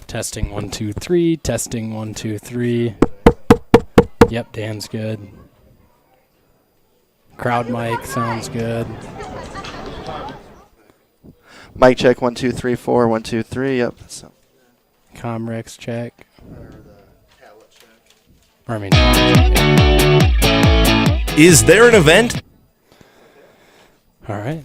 Testing 1 2 3. Testing 1 2 3. Yep, Dan's good. Crowd mic sounds good. Mic check 1 2 3 4 1 2 3. Yep. So. Comrex check. Or I mean, Is there an event? all right.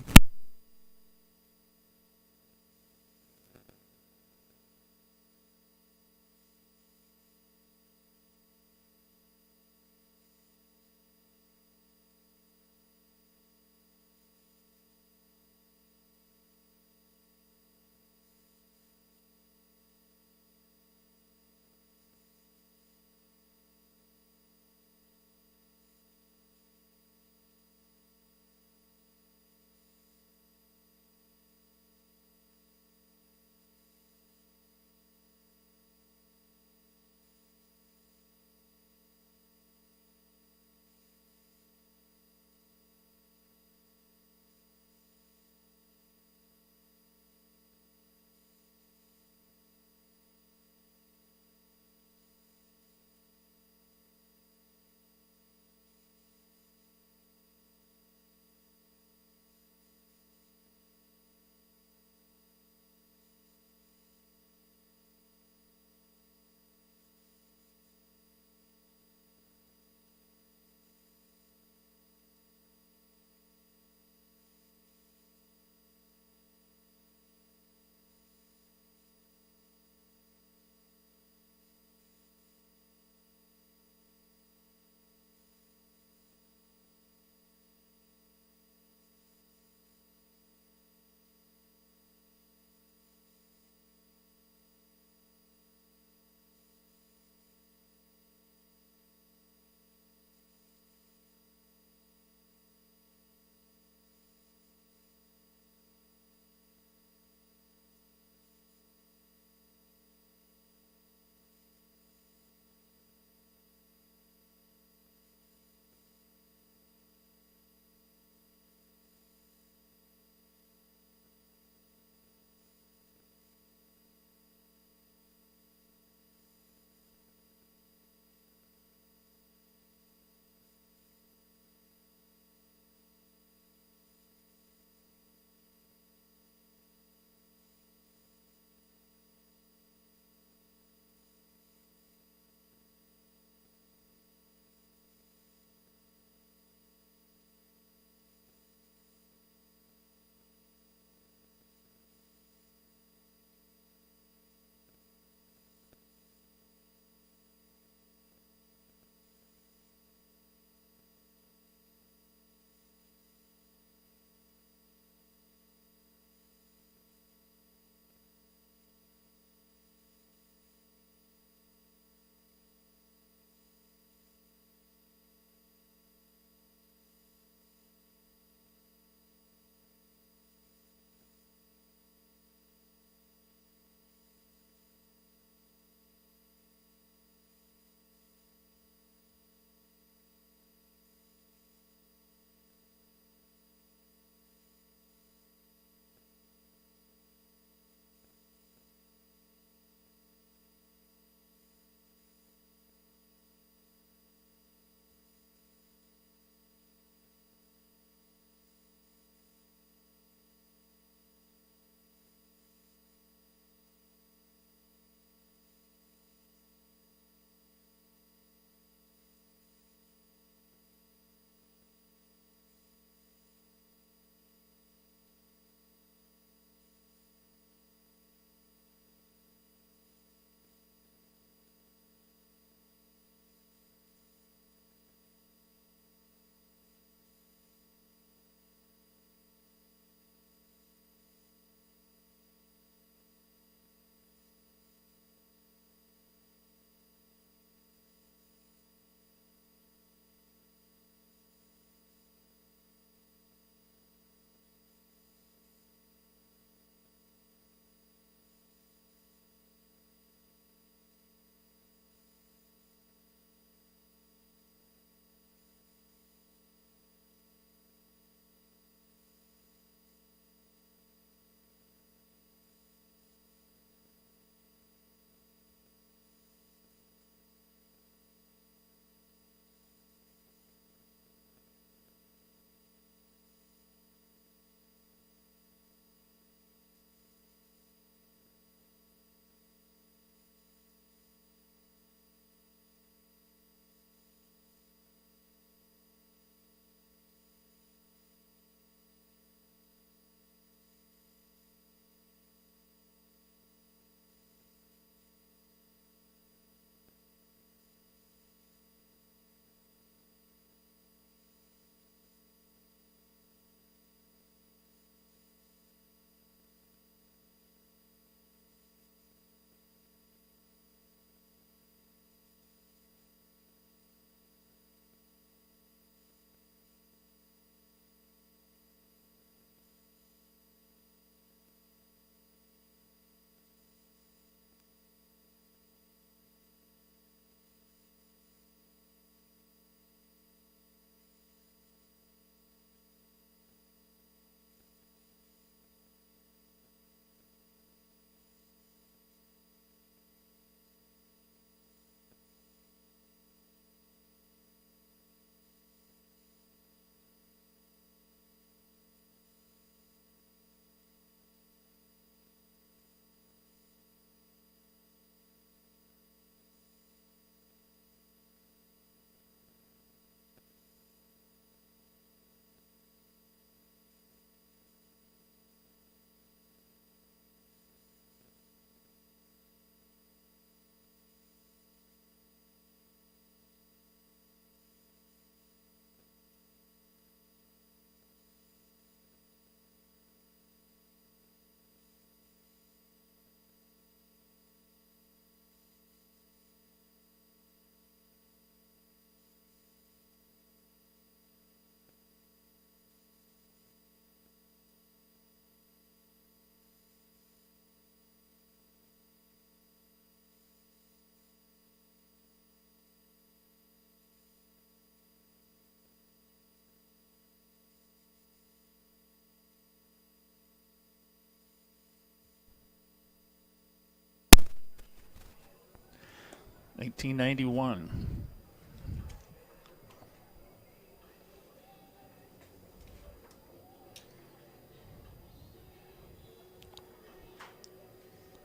1991.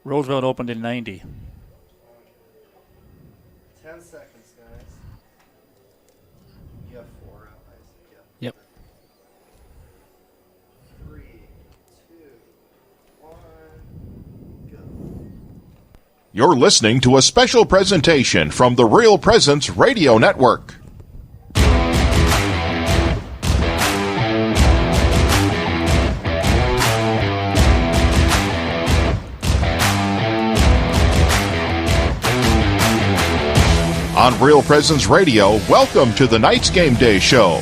Roosevelt opened in 90. 10 seconds, guys. You have 4 out, Isaac. Yep. 3, 2, 1, go. You're listening to a special presentation from the Real Presence Radio Network. On Real Presence Radio, welcome to the Knights Game Day Show.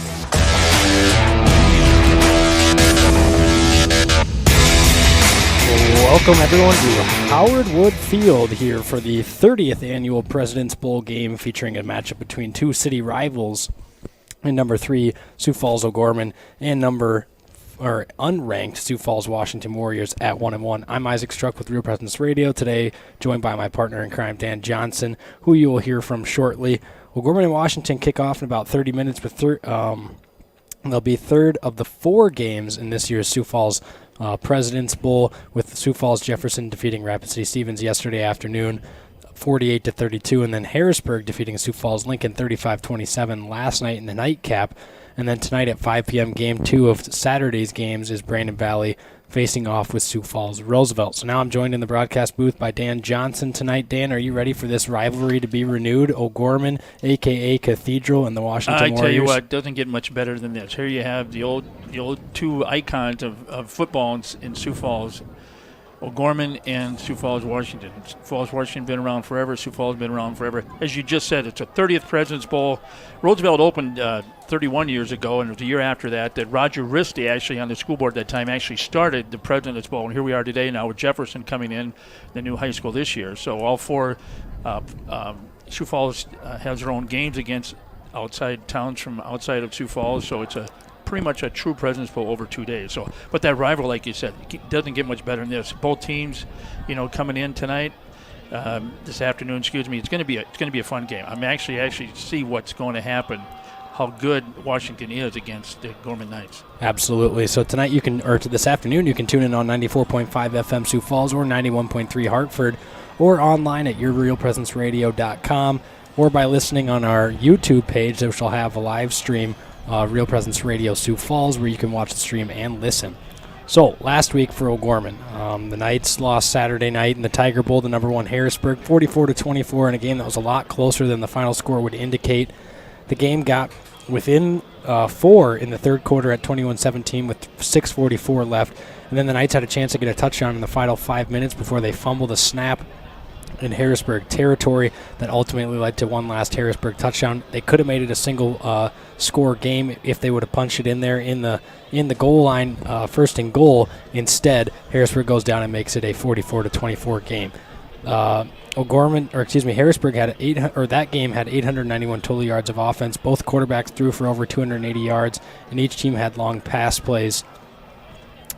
Welcome everyone to Howard Wood Field here for the 30th annual President's Bowl game featuring a matchup between two city rivals in number 3 Sioux Falls O'Gorman and unranked Sioux Falls Washington Warriors at 1-1. I'm Isaac Struck with Real Presence Radio today, joined by my partner in crime Dan Johnson, who you will hear from shortly. O'Gorman and Washington kick off in about 30 minutes, but they'll be third of the 4 games in this year's Sioux Falls President's Bowl, with Sioux Falls Jefferson defeating Rapid City Stevens yesterday afternoon 48-32, and then Harrisburg defeating Sioux Falls Lincoln 35-27 last night in the nightcap. And then tonight at 5 p.m., Game 2 of Saturday's games is Brandon Valley facing off with Sioux Falls Roosevelt. So now I'm joined in the broadcast booth by Dan Johnson tonight. Dan, are you ready for this rivalry to be renewed? O'Gorman, a.k.a. Cathedral, and the Washington Warriors? I tell you what, it doesn't get much better than this. Here you have the old 2 icons of football in Sioux Falls, O'Gorman and Sioux Falls, Washington. Sioux Falls, Washington been around forever. Sioux Falls been around forever. As you just said, it's a 30th President's Bowl. Roosevelt opened 31 years ago, and it was a year after that Roger Risty, actually on the school board at that time, actually started the President's Bowl. And here we are today now with Jefferson coming in, the new high school this year. So all 4 Sioux Falls has their own games against outside towns from outside of Sioux Falls. So it's pretty much a true President's Bowl over 2 days. So, but that rival, like you said, doesn't get much better than this. Both teams, coming in tonight, this afternoon, it's going to be a fun game. I'm actually see what's going to happen, how good Washington is against the Gorman Knights. Absolutely. So tonight this afternoon, you can tune in on 94.5 FM Sioux Falls or 91.3 Hartford, or online at yourrealpresenceradio.com, or by listening on our YouTube page, which will have a live stream, Real Presence Radio Sioux Falls, where you can watch the stream and listen. So, last week for O'Gorman, the Knights lost Saturday night in the Tiger Bowl to number 1 Harrisburg, 44-24, in a game that was a lot closer than the final score would indicate. The game got within 4 in the third quarter at 21-17 with 6:44 left, and then the Knights had a chance to get a touchdown in the final 5 minutes before they fumbled a snap in Harrisburg territory that ultimately led to one last Harrisburg touchdown. They could have made it a single score game if they would have punched it in there in the goal line, first and goal. Instead, Harrisburg goes down and makes it a 44-24 game. Harrisburg that game had 891 total yards of offense. Both quarterbacks threw for over 280 yards, and each team had long pass plays.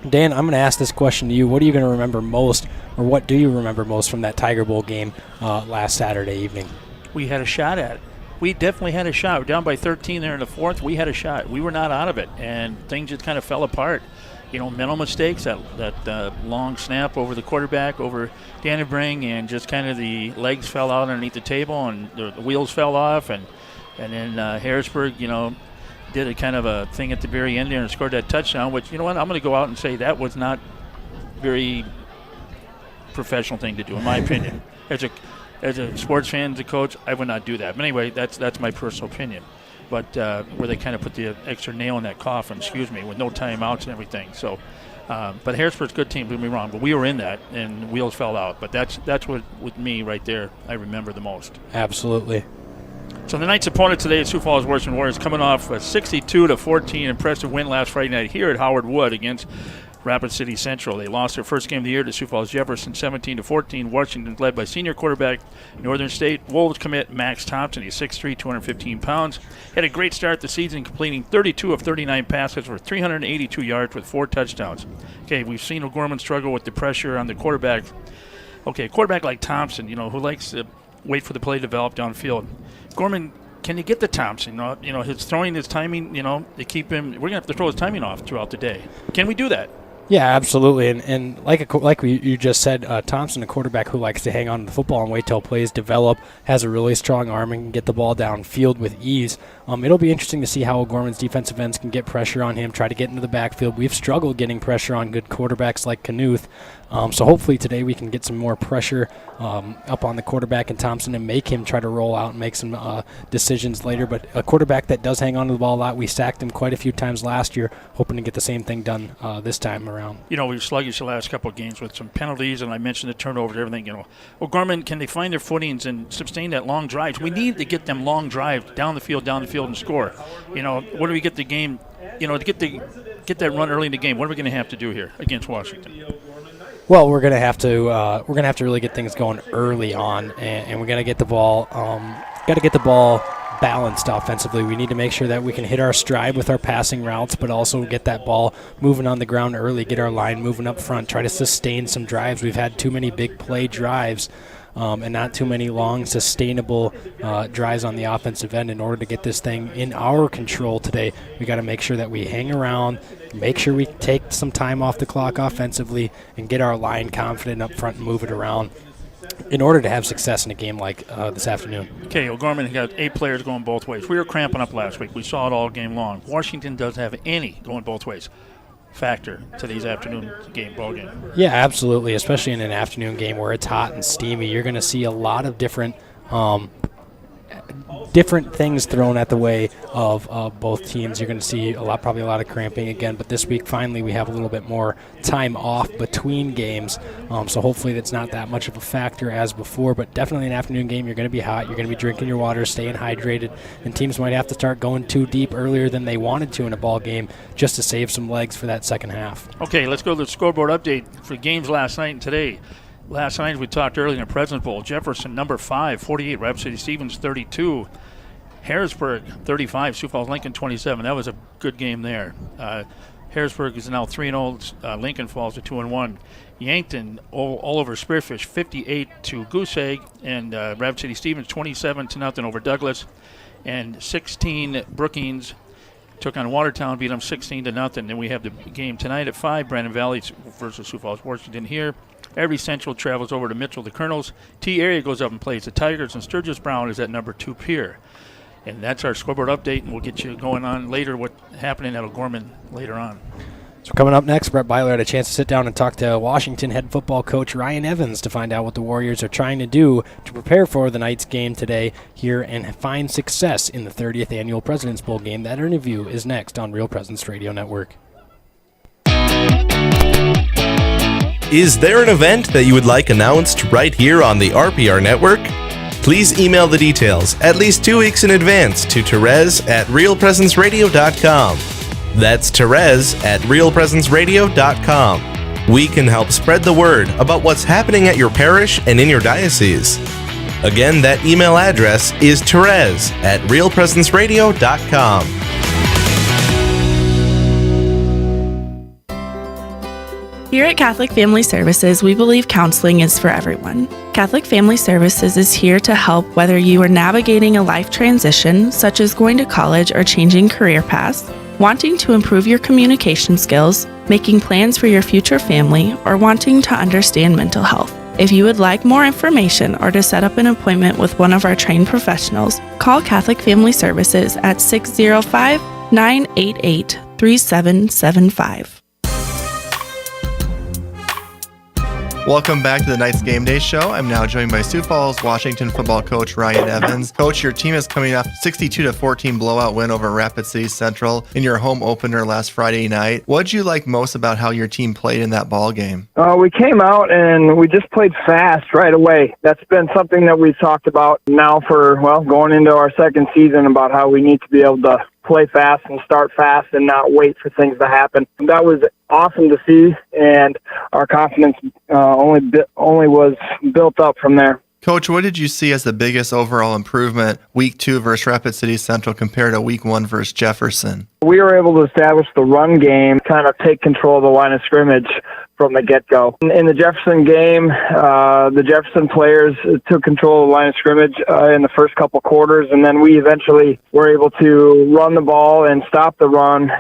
Dan, I'm going to ask this question to you. What are you going to remember most, or what do you remember most from that Tiger Bowl game last Saturday evening? We had a shot at it. We definitely had a shot. We're down by 13 there in the fourth. We had a shot. We were not out of it, and things just kind of fell apart. Mental mistakes, that long snap over the quarterback, over Dannebring, and just kind of the legs fell out underneath the table, and the wheels fell off, and then Harrisburg, did a kind of a thing at the very end there and scored that touchdown, which, I'm going to go out and say that was not very professional thing to do, in my opinion. As a sports fan, as a coach, I would not do that. But anyway, that's my personal opinion. But where they kind of put the extra nail in that coffin, with no timeouts and everything. So, but Harrisburg's a good team, don't get me wrong, but we were in that, and wheels fell out. But that's what, with me right there, I remember the most. Absolutely. So the Knights' opponent today is Sioux Falls Washington Warriors, coming off a 62-14 impressive win last Friday night here at Howard Wood against Rapid City Central. They lost their first game of the year to Sioux Falls Jefferson 17-14. Washington's led by senior quarterback, Northern State Wolves commit Max Thompson. He's 6'3", 215 pounds. Had a great start the season, completing 32 of 39 passes for 382 yards with 4 touchdowns. Okay, we've seen O'Gorman struggle with the pressure on the quarterback. Okay, a quarterback like Thompson, who likes to wait for the play to develop downfield. Gorman, can you get to Thompson? His throwing, his timing, to keep him. We're going to have to throw his timing off throughout the day. Can we do that? Yeah, absolutely. And like you just said, Thompson, a quarterback who likes to hang on to the football and wait till plays develop, has a really strong arm and can get the ball downfield with ease. It'll be interesting to see how O'Gorman's defensive ends can get pressure on him, try to get into the backfield. We've struggled getting pressure on good quarterbacks like Knuth. So hopefully today we can get some more pressure up on the quarterback and Thompson and make him try to roll out and make some decisions later. But a quarterback that does hang on to the ball a lot, we sacked him quite a few times last year, hoping to get the same thing done this time around. We were sluggish the last couple of games with some penalties, and I mentioned the turnovers, everything. O'Gorman, can they find their footings and sustain that long drive? We need to get them long drive down the field, and score. What do we get the game? To get that run early in the game. What are we going to have to do here against Washington? Well, we're gonna have to really get things going early on, and we're gonna get the ball balanced offensively. We need to make sure that we can hit our stride with our passing routes, but also get that ball moving on the ground early, get our line moving up front, try to sustain some drives. We've had too many big play drives and not too many long, sustainable drives on the offensive end. In order to get this thing in our control today, we got to make sure that we hang around, make sure we take some time off the clock offensively, and get our line confident up front and move it around in order to have success in a game like this afternoon. Okay, O'Gorman got 8 players going both ways. We were cramping up last week. We saw it all game long. Washington doesn't have any going both ways factor to these afternoon ball game. Yeah, absolutely, especially in an afternoon game where it's hot and steamy. You're going to see a lot of different things thrown at the way of both teams. You're going to see probably a lot of cramping again, but this week finally we have a little bit more time off between games, so hopefully that's not that much of a factor as before, but definitely an afternoon game. You're going to be hot, you're going to be drinking your water, staying hydrated, and teams might have to start going too deep earlier than they wanted to in a ball game just to save some legs for that second half. Okay, let's go to the scoreboard update for games last night and today. Last night, we talked earlier in the President's Bowl, Jefferson, number 5, 48, Rapid City Stevens, 32. Harrisburg, 35, Sioux Falls Lincoln, 27. That was a good game there. Harrisburg is now 3-0. Lincoln Falls to 2-1. Yankton, all over Spearfish, 58 to Goose Egg. And Rapid City Stevens, 27-0 over Douglas. And 16, Brookings took on Watertown, beat them 16-0. Then we have the game tonight at 5, Brandon Valley versus Sioux Falls Washington here. Every Central travels over to Mitchell, the Colonels. T-Area goes up and plays the Tigers, and Sturgis Brown is at number 2 Pier. And that's our scoreboard update, and we'll get you going on later what's happening at O'Gorman later on. So coming up next, Brett Byler had a chance to sit down and talk to Washington head football coach Ryan Evans to find out what the Warriors are trying to do to prepare for the night's game today here and find success in the 30th Annual President's Bowl game. That interview is next on Real Presence Radio Network. Is there an event that you would like announced right here on the RPR Network? Please email the details at least 2 weeks in advance to Therese at realpresenceradio.com. That's Therese at realpresenceradio.com. We can help spread the word about what's happening at your parish and in your diocese. Again, that email address is Therese at realpresenceradio.com. Here at Catholic Family Services, we believe counseling is for everyone. Catholic Family Services is here to help whether you are navigating a life transition, such as going to college or changing career paths, wanting to improve your communication skills, making plans for your future family, or wanting to understand mental health. If you would like more information or to set up an appointment with one of our trained professionals, call Catholic Family Services at 605-988-3775. Welcome back to the Knights Game Day Show. I'm now joined by Sioux Falls Washington football coach Ryan Evans. Coach, your team is coming off 62-14 blowout win over Rapid City Central in your home opener last Friday night. What did you like most about how your team played in that ball game? We came out and we just played fast right away. That's been something that we've talked about now for, going into our second season, about how we need to be able to play fast and start fast and not wait for things to happen. That was awesome to see, and our confidence only was built up from there. Coach, what did you see as the biggest overall improvement week 2 versus Rapid City Central compared to week 1 versus Jefferson? We were able to establish the run game, kind of take control of the line of scrimmage from the get-go. In the Jefferson game, the Jefferson players took control of the line of scrimmage in the first couple quarters, and then we eventually were able to run the ball and stop the run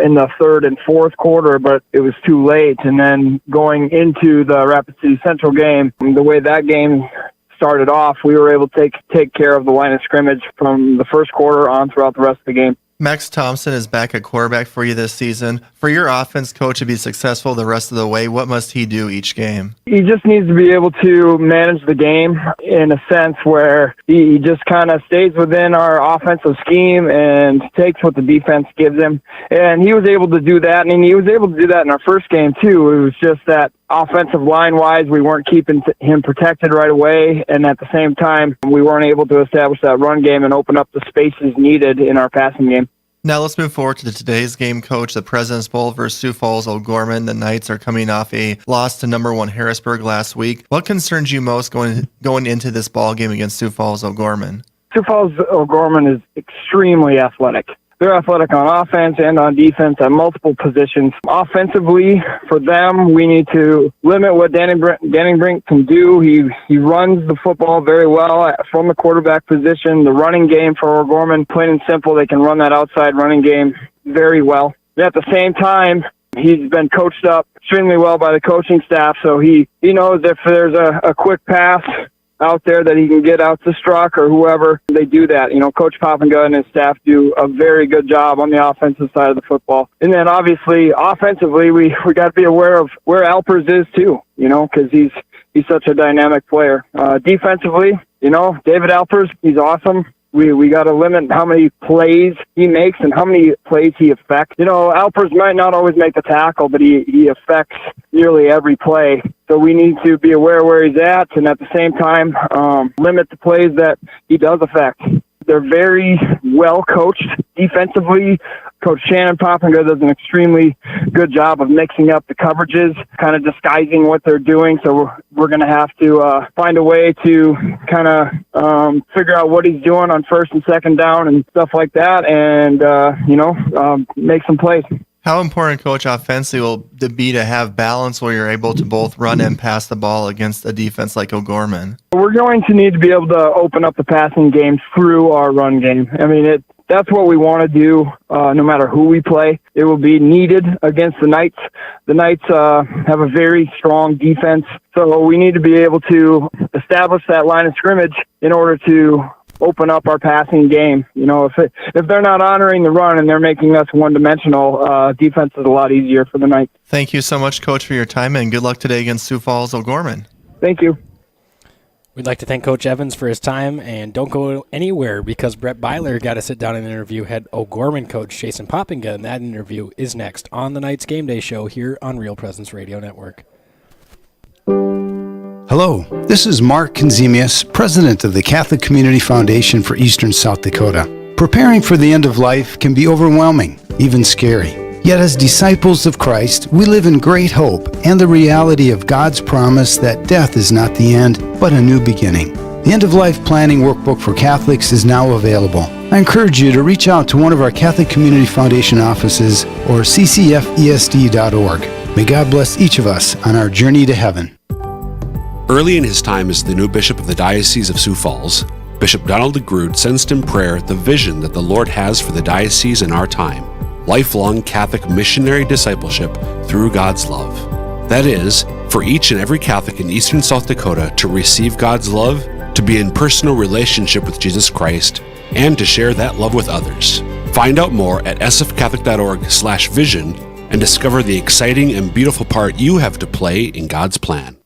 in the third and fourth quarter, but it was too late. And then going into the Rapid City Central game, the way that game started off, we were able to take care of the line of scrimmage from the first quarter on throughout the rest of the game. Max Thompson is back at quarterback for you this season. For your offense coach to be successful the rest of the way, what must he do each game? He just needs to be able to manage the game in a sense where he just kind of stays within our offensive scheme and takes what the defense gives him. And he was able to do that, and he was able to do that in our first game too. It was just that offensive line-wise, we weren't keeping him protected right away, and at the same time, we weren't able to establish that run game and open up the spaces needed in our passing game. Now let's move forward to today's game, Coach. The President's Bowl versus Sioux Falls O'Gorman. The Knights are coming off a loss to number 1 Harrisburg last week. What concerns you most going into this ball game against Sioux Falls O'Gorman? Sioux Falls O'Gorman is extremely athletic. They're athletic on offense and on defense at multiple positions. Offensively, for them, we need to limit what Danningbrink can do. He runs the football very well from the quarterback position. The running game for O'Gorman, plain and simple, they can run that outside running game very well. At the same time, he's been coached up extremely well by the coaching staff, so he knows if there's a quick pass out there that he can get out to Struck or whoever, they do that. Coach Poppinga and his staff do a very good job on the offensive side of the football. And then obviously offensively, we got to be aware of where Alpers is too, because he's such a dynamic player. Defensively, David Alpers, he's awesome. We got to limit how many plays he makes and how many plays he affects. Alpers might not always make the tackle, but he affects nearly every play. So we need to be aware where he's at and at the same time limit the plays that he does affect. They're very well coached defensively. Coach Shannon Poppinga does an extremely good job of mixing up the coverages, kind of disguising what they're doing. So we're going to have to find a way to kind of figure out what he's doing on first and second down and stuff like that, and make some plays. How important, Coach, offensively will it be to have balance where you're able to both run and pass the ball against a defense like O'Gorman? We're going to need to be able to open up the passing game through our run game. I mean, that's what we want to do no matter who we play. It will be needed against the Knights. The Knights have a very strong defense, so we need to be able to establish that line of scrimmage in order to open up our passing game. If they're not honoring the run and they're making us one-dimensional, defense is a lot easier for the Knights. Thank you so much, Coach, for your time, and good luck today against Sioux Falls O'Gorman. Thank you. We'd like to thank Coach Evans for his time, and don't go anywhere because Brett Byler got to sit down and interview head O'Gorman coach Jason Poppinga, and that interview is next on the Knights Game Day Show here on Real Presence Radio Network. Hello, this is Mark Konzemius, president of the Catholic Community Foundation for Eastern South Dakota. Preparing for the end of life can be overwhelming, even scary. Yet as disciples of Christ, we live in great hope and the reality of God's promise that death is not the end, but a new beginning. The End of Life Planning Workbook for Catholics is now available. I encourage you to reach out to one of our Catholic Community Foundation offices or ccfesd.org. May God bless each of us on our journey to heaven. Early in his time as the new bishop of the Diocese of Sioux Falls, Bishop Donald DeGrood sensed in prayer the vision that the Lord has for the diocese in our time: lifelong Catholic missionary discipleship through God's love. That is, for each and every Catholic in Eastern South Dakota to receive God's love, to be in personal relationship with Jesus Christ, and to share that love with others. Find out more at sfcatholic.org/vision and discover the exciting and beautiful part you have to play in God's plan.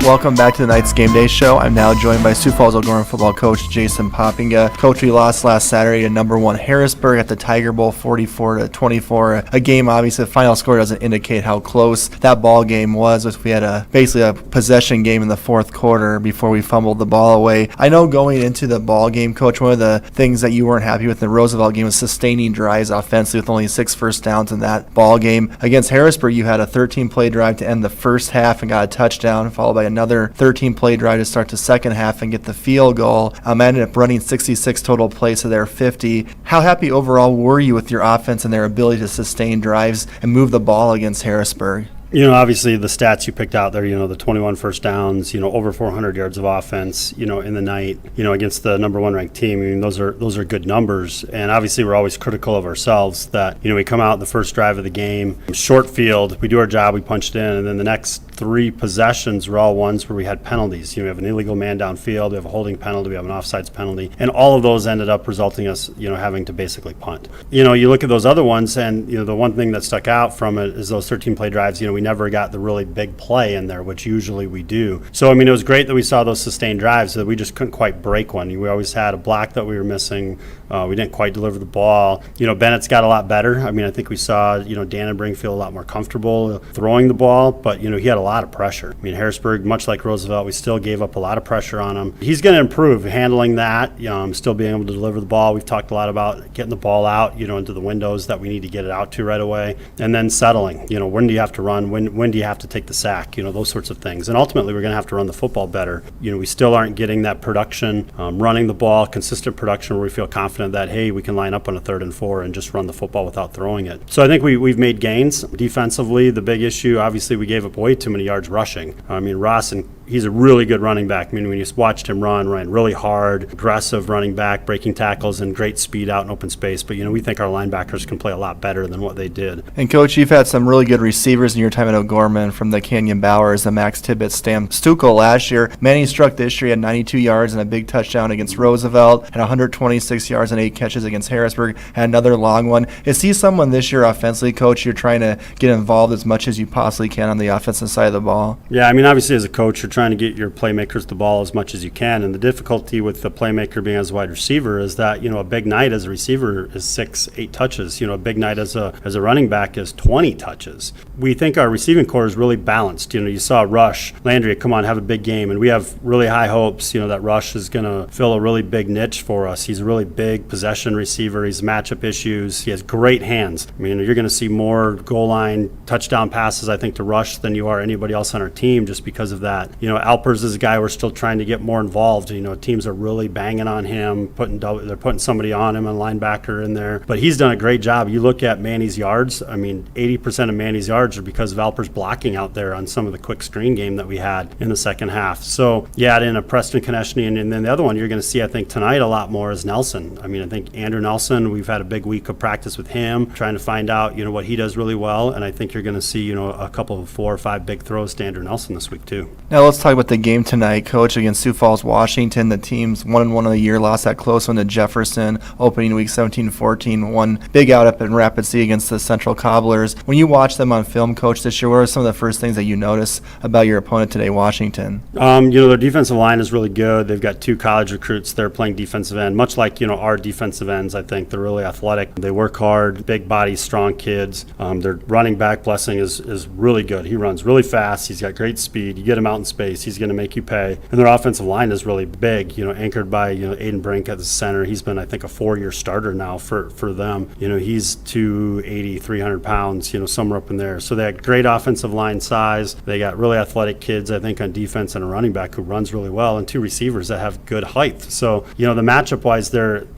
Welcome back to the Knights Game Day Show. I'm now joined by Sioux Falls O'Gorman football coach Jason Poppinga. Coach, we lost last Saturday to number 1 Harrisburg at the Tiger Bowl, 44-24. A game, obviously, the final score doesn't indicate how close that ball game was. We had basically a possession game in the fourth quarter before we fumbled the ball away. I know going into the ball game, Coach, one of the things that you weren't happy with in the Roosevelt game was sustaining drives offensively with only 6 first downs in that ball game. Against Harrisburg, you had a 13-play drive to end the first half and got a touchdown, followed by a another 13-play drive to start the second half and get the field goal. Ended up running 66 total plays to their 50. How happy overall were you with your offense and their ability to sustain drives and move the ball against Harrisburg? Obviously the stats you picked out there, the 21 first downs, over 400 yards of offense, in the night, against the number one ranked team. I mean, those are good numbers. And obviously we're always critical of ourselves that, we come out the first drive of the game, short field, we do our job, we punched in, and then the next 3 possessions were all ones where we had penalties. We have an illegal man downfield, we have a holding penalty, we have an offsides penalty, and all of those ended up resulting us, having to basically punt. You look at those other ones, and the one thing that stuck out from it is those 13 play drives. We never got the really big play in there, which usually we do. So it was great that we saw those sustained drives, that we just couldn't quite break one. We always had a block that we were missing. We didn't quite deliver the ball. Bennett's got a lot better. I think we saw Dannenberg feel a lot more comfortable throwing the ball, but he had a lot of pressure. Harrisburg, much like Roosevelt, we still gave up a lot of pressure on him. He's going to improve handling that, still being able to deliver the ball. We've talked a lot about getting the ball out, into the windows that we need to get it out to right away, and then settling. When do you have to run? When do you have to take the sack? Those sorts of things. And ultimately, we're going to have to run the football better. We still aren't getting that production, running the ball, consistent production where we feel confident that, hey, we can line up on a 3rd and 4 and just run the football without throwing it. So I think we've made gains. Defensively, the big issue, obviously, we gave up way too many yards rushing. Ross, and he's a really good running back. When you watched him ran really hard, aggressive running back, breaking tackles, and great speed out in open space. But, we think our linebackers can play a lot better than what they did. And, Coach, you've had some really good receivers in your time at O'Gorman, from the Canyon Bowers, the Max Tibbett, Stam Stuckel last year. Manny Struck this year, had 92 yards and a big touchdown against Roosevelt, and 126 yards and 8 catches against Harrisburg, had another long one. Is he someone this year offensively, Coach, you're trying to get involved as much as you possibly can on the offensive side of the ball? Yeah, obviously as a coach, you're trying to get your playmakers the ball as much as you can, and the difficulty with the playmaker being as a wide receiver is that, a big night as a receiver is 6-8 touches. A big night as a running back is 20 touches. We think our receiving core is really balanced. You saw Rush, Landry, come on, have a big game, and we have really high hopes, that Rush is going to fill a really big niche for us. He's a really big possession receiver. He's matchup issues. He has great hands. You're going to see more goal line touchdown passes, I think, to Rush than you are anybody else on our team just because of that. Alpers is a guy we're still trying to get more involved. Teams are really banging on him, they're putting somebody on him, a linebacker in there. But he's done a great job. You look at Manny's yards, 80% of Manny's yards are because of Alpers blocking out there on some of the quick screen game that we had in the second half. So, yeah, then a Preston Konechny, and then the other one you're going to see, I think, tonight a lot more is Nelson. I think Andrew Nelson, we've had a big week of practice with him, trying to find out, what he does really well, and I think you're going to see, a couple of 4 or 5 big throws to Andrew Nelson this week, too. Now let's talk about the game tonight, Coach, against Sioux Falls, Washington. The team's 1-1 of the year, lost that close one to Jefferson, opening week 17-14, one big out up in Rapid City against the Central Cobblers. When you watch them on film, Coach, this year, what are some of the first things that you notice about your opponent today, Washington? Their defensive line is really good. They've got 2 college recruits there playing defensive end, much like, our defensive ends. I think they're really athletic. They work hard, big bodies, strong kids. Their running back, Blessing, is really good. He runs really fast. He's got great speed. You get him out in space, he's going to make you pay. And their offensive line is really big, anchored by, Aiden Brink at the center. He's been, I think, a 4-year starter now for them. He's 280, 300 pounds, somewhere up in there. So they have great offensive line size. They got really athletic kids, I think, on defense, and a running back who runs really well, and 2 receivers that have good height. So, the matchup-wise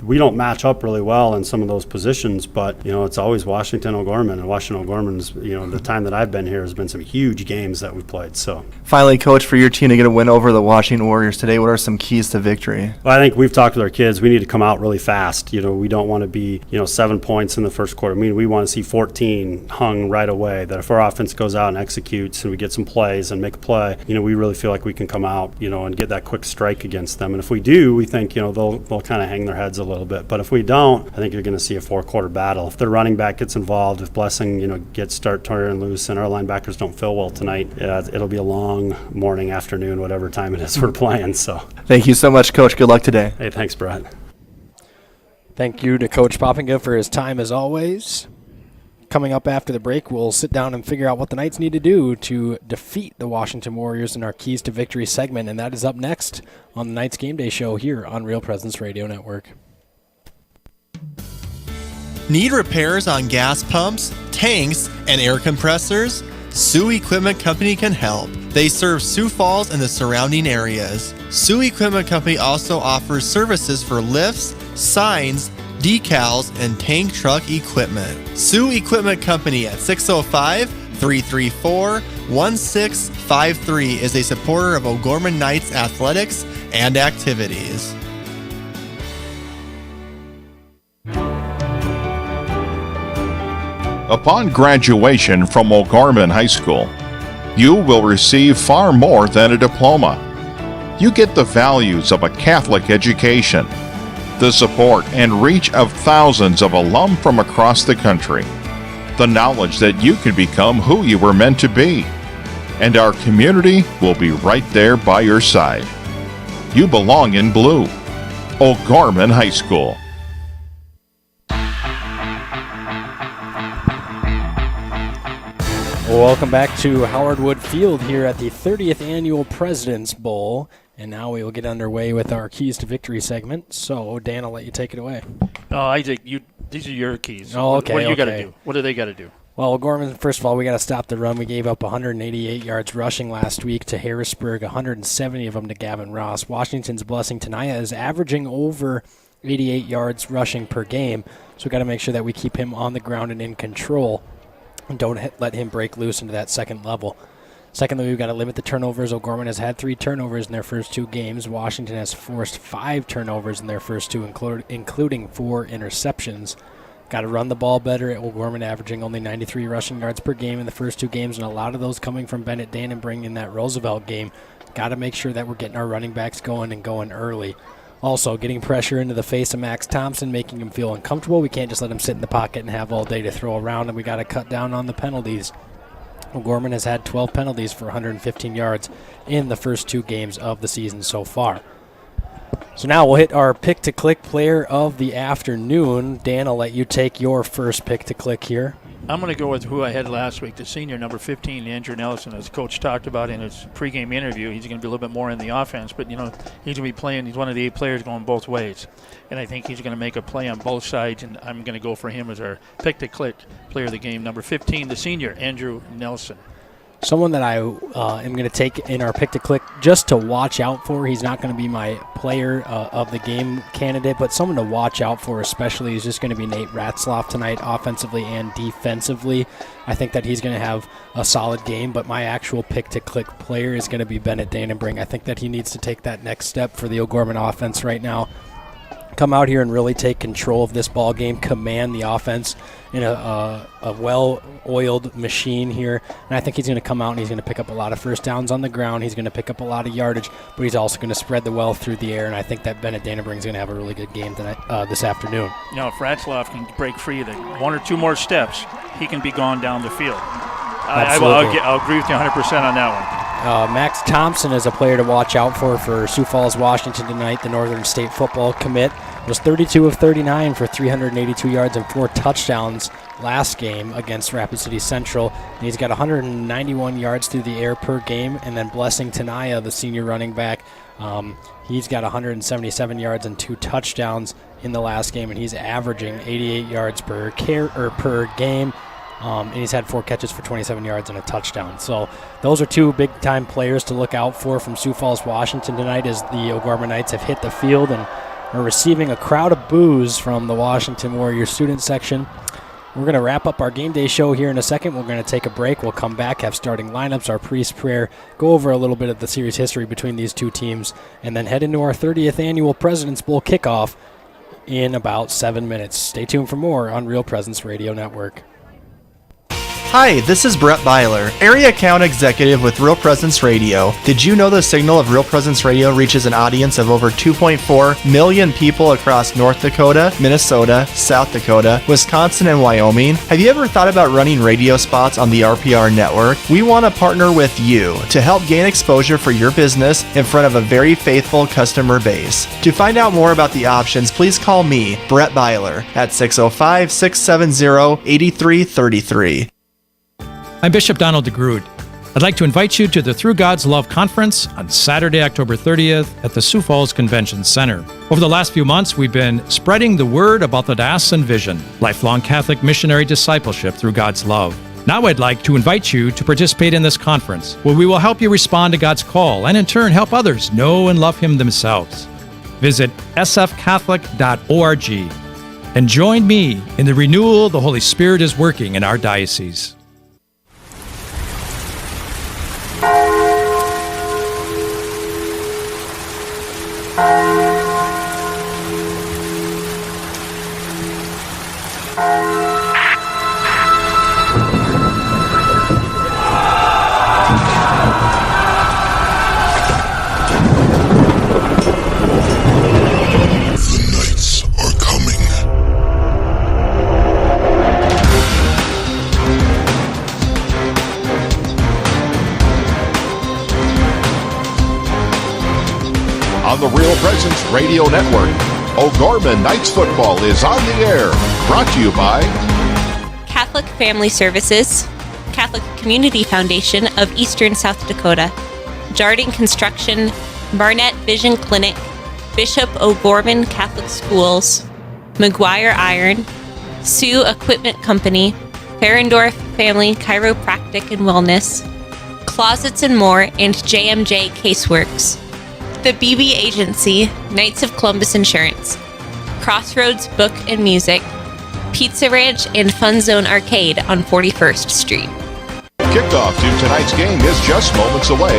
we don't match up really well in some of those positions, but, it's always Washington O'Gorman, and Washington O'Gorman's, the time that I've been here has been some huge games that we've played. So finally, Coach, for your team to get a win over the Washington Warriors today, what are some keys to victory? Well, I think we've talked with our kids. We need to come out really fast. We don't want to be, 7 points in the first quarter. We want to see 14 hung right away, that if our offense goes out and executes and we get some plays and make a play, we really feel like we can come out, and get that quick strike against them. And if we do, we think, they'll kind of hang their heads a little bit. But if we don't, I think you're going to see a 4-quarter battle. If their running back gets involved, if Blessing, gets turning loose and our linebackers don't feel well tonight, it'll be a long morning, afternoon, whatever time it is we're playing. So thank you so much, Coach. Good luck today. Hey, thanks, Brett. Thank you to Coach Poppinga for his time as always. Coming up after the break, we'll sit down and figure out what the Knights need to do to defeat the Washington Warriors in our Keys to Victory segment, and that is up next on the Knights Game Day Show here on Real Presence Radio Network. Need repairs on gas pumps, tanks, and air compressors? Sioux Equipment Company can help. They serve Sioux Falls and the surrounding areas. Sioux Equipment Company also offers services for lifts, signs, decals, and tank truck equipment. Sioux Equipment Company at 605-334-1653 is a supporter of O'Gorman Knights athletics and activities. Upon graduation from O'Gorman High School, you will receive far more than a diploma. You get the values of a Catholic education, the support and reach of thousands of alum from across the country, the knowledge that you can become who you were meant to be, and our community will be right there by your side. You belong in blue. O'Gorman High School. Welcome back to Howard Wood Field here at the 30th Annual President's Bowl. And now we will get underway with our Keys to Victory segment. So, Dan, I'll let you take it away. Oh, Isaac, these are your keys. Oh, okay. What do you got to do? What do they got to do? Well, Gorman, first of all, we got to stop the run. We gave up 188 yards rushing last week to Harrisburg, 170 of them to Gavin Ross. Washington's Blessing Tenaya is averaging over 88 yards rushing per game. So we got to make sure that we keep him on the ground and in control. And don't let him break loose into that second level. Secondly, we've got to limit the turnovers. O'Gorman has had 3 turnovers in their first 2 games. Washington has forced 5 turnovers in their first 2, including 4 interceptions. Got to run the ball better. O'Gorman averaging only 93 rushing yards per game in the first 2 games, and a lot of those coming from Bennett Dannenbring in that Roosevelt game. Got to make sure that we're getting our running backs going and going early. Also, getting pressure into the face of Max Thompson, making him feel uncomfortable. We can't just let him sit in the pocket and have all day to throw around, and we got to cut down on the penalties. O'Gorman has had 12 penalties for 115 yards in the first 2 games of the season so far. So now we'll hit our pick-to-click player of the afternoon. Dan, I'll let you take your first pick-to-click here. I'm going to go with who I had last week, the senior, number 15, Andrew Nelson. As Coach talked about in his pregame interview, he's going to be a little bit more in the offense, but, he's going to be playing. He's one of the 8 players going both ways, and I think he's going to make a play on both sides, and I'm going to go for him as our pick-to-click player of the game, number 15, the senior, Andrew Nelson. Someone that I am going to take in our pick-to-click just to watch out for. He's not going to be my player of the game candidate, but someone to watch out for especially is just going to be Nate Ratzlaff tonight, offensively and defensively. I think that he's going to have a solid game, but my actual pick-to-click player is going to be Bennett Dannenbring. I think that he needs to take that next step for the O'Gorman offense right now. Come out here and really take control of this ball game, command the offense in a well-oiled machine here. And I think he's going to come out and he's going to pick up a lot of first downs on the ground. He's going to pick up a lot of yardage, but he's also going to spread the wealth through the air. And I think that Bennett Dannenbring is going to have a really good game tonight, this afternoon. If Ratzlaff can break free of 1 or 2 more steps, he can be gone down the field. I'll agree with you 100% on that one. Max Thompson is a player to watch out for Sioux Falls, Washington tonight. The Northern State football commit was 32 of 39 for 382 yards and 4 touchdowns last game against Rapid City Central. And he's got 191 yards through the air per game. And then Blessing Tenaya, the senior running back, he's got 177 yards and 2 touchdowns in the last game, and he's averaging 88 yards per game. And he's had 4 catches for 27 yards and a touchdown. So those are 2 big-time players to look out for from Sioux Falls, Washington tonight as the O'Gorman Knights have hit the field and are receiving a crowd of boos from the Washington Warriors student section. We're going to wrap up our game day show here in a second. We're going to take a break. We'll come back, have starting lineups, our priest prayer, go over a little bit of the series history between these 2 teams, and then head into our 30th Annual President's Bowl kickoff in about 7 minutes. Stay tuned for more on Real Presence Radio Network. Hi, this is Brett Byler, Area Account Executive with Real Presence Radio. Did you know the signal of Real Presence Radio reaches an audience of over 2.4 million people across North Dakota, Minnesota, South Dakota, Wisconsin, and Wyoming? Have you ever thought about running radio spots on the RPR network? We want to partner with you to help gain exposure for your business in front of a very faithful customer base. To find out more about the options, please call me, Brett Byler, at 605-670-8333. I'm Bishop Donald DeGrood. I'd like to invite you to the Through God's Love Conference on Saturday, October 30th at the Sioux Falls Convention Center. Over the last few months, we've been spreading the word about the diocesan vision, lifelong Catholic missionary discipleship through God's love. Now I'd like to invite you to participate in this conference, where we will help you respond to God's call and in turn help others know and love Him themselves. Visit sfcatholic.org and join me in the renewal the Holy Spirit is working in our diocese. On the Real Presence Radio Network, O'Gorman Knights Football is on the air. Brought to you by Catholic Family Services, Catholic Community Foundation of Eastern South Dakota, Jardine Construction, Barnett Vision Clinic, Bishop O'Gorman Catholic Schools, McGuire Iron, Sioux Equipment Company, Ferendorf Family Chiropractic and Wellness, Closets and More, and JMJ Caseworks. The BB Agency, Knights of Columbus Insurance, Crossroads Book and Music, Pizza Ranch, and Fun Zone Arcade on 41st Street. Kickoff to tonight's game is just moments away.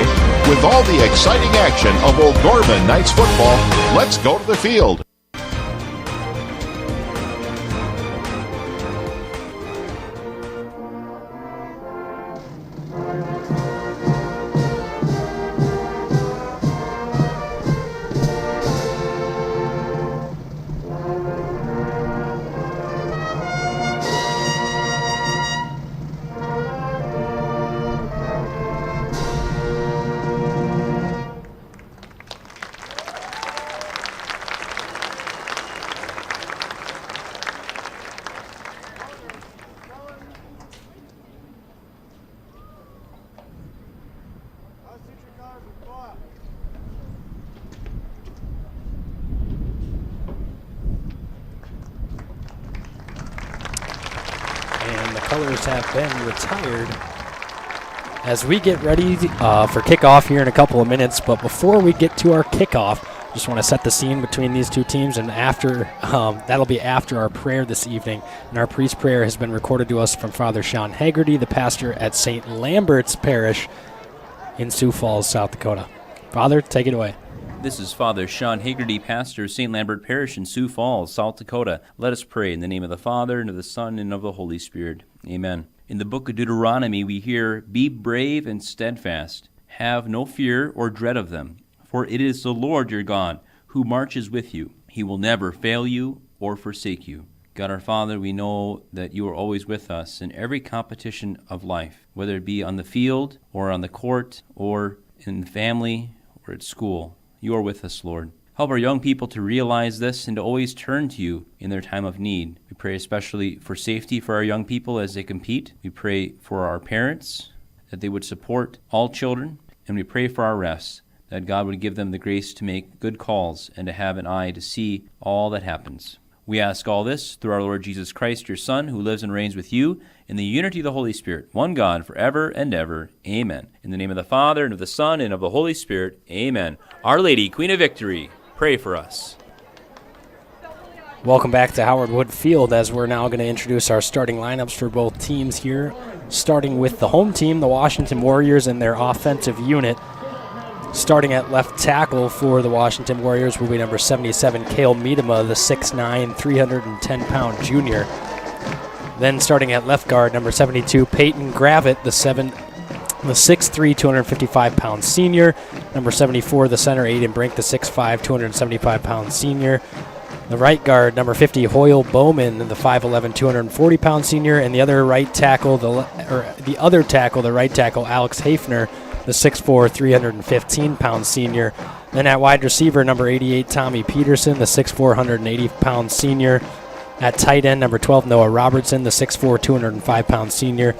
With all the exciting action of O'Gorman Knights football, let's go to the field. Colors have been retired as we get ready for kickoff here in a couple of minutes. But before we get to our kickoff, just want to set the scene between these two teams, and after that'll be after our prayer this evening. And our priest prayer has been recorded to us from Father Sean Haggerty, the pastor at St. Lambert's Parish in Sioux Falls, South Dakota. Father, take it away. This is Father Sean Haggerty, pastor of St. Lambert Parish in Sioux Falls, South Dakota. Let us pray in the name of the Father, and of the Son, and of the Holy Spirit. Amen. In the book of Deuteronomy, we hear, "Be brave and steadfast. Have no fear or dread of them. For it is the Lord your God who marches with you. He will never fail you or forsake you." God our Father, we know that you are always with us in every competition of life, whether it be on the field or on the court or in the family or at school. You are with us, Lord. Help our young people to realize this and to always turn to you in their time of need. We pray especially for safety for our young people as they compete. We pray for our parents, that they would support all children. And we pray for our refs, that God would give them the grace to make good calls and to have an eye to see all that happens. We ask all this through our Lord Jesus Christ, your Son, who lives and reigns with you in the unity of the Holy Spirit, one God, forever and ever. Amen. In the name of the Father, and of the Son, and of the Holy Spirit. Amen. Our Lady, Queen of Victory, pray for us. Welcome back to Howard Wood Field, as we're now going to introduce our starting lineups for both teams here, starting with the home team, the Washington Warriors, and their offensive unit. Starting at left tackle for the Washington Warriors will be number 77, Cale Miedema, the 6'9", 310-pound junior. Then starting at left guard, number 72, Peyton Gravitt, the 6'3", 255-pound senior. Number 74, the center, Aiden Brink, the 6'5", 275-pound senior. The right guard, number 50, Hoyle Bowman, the 5'11", 240-pound senior. And the other tackle, the right tackle, Alex Hafner, the 6'4", 315-pound senior. Then at wide receiver, number 88, Tommy Peterson, the 6'4", 180-pound senior. At tight end, number 12, Noah Robertson, the 6'4", 205-pound senior.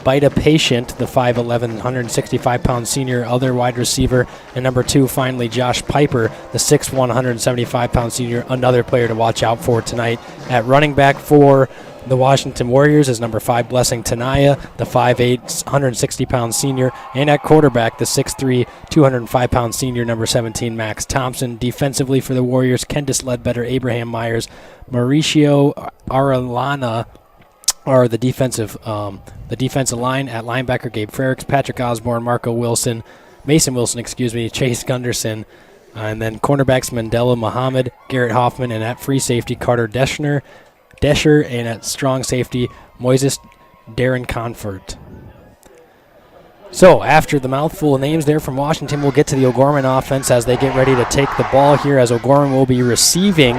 Bida Patient, the 5'11", 165-pound senior, other wide receiver. And number 2, finally, Josh Piper, the 6'1", 175-pound senior, another player to watch out for tonight. At running back for the Washington Warriors is number 5, Blessing Tanaya, the 5'8", 160-pound senior. And at quarterback, the 6'3", 205-pound senior, number 17, Max Thompson. Defensively for the Warriors, Kendis Ledbetter, Abraham Myers, Mauricio Arellana are the defensive line. At linebacker, Gabe Frericks, Patrick Osborne, Mason Wilson, Chase Gunderson. And then cornerbacks, Mandela Muhammad, Garrett Hoffman, and at free safety, Carter Deschner, and at strong safety, Moises Darren Confort. So after the mouthful of names there from Washington, we'll get to the O'Gorman offense as they get ready to take the ball here, as O'Gorman will be receiving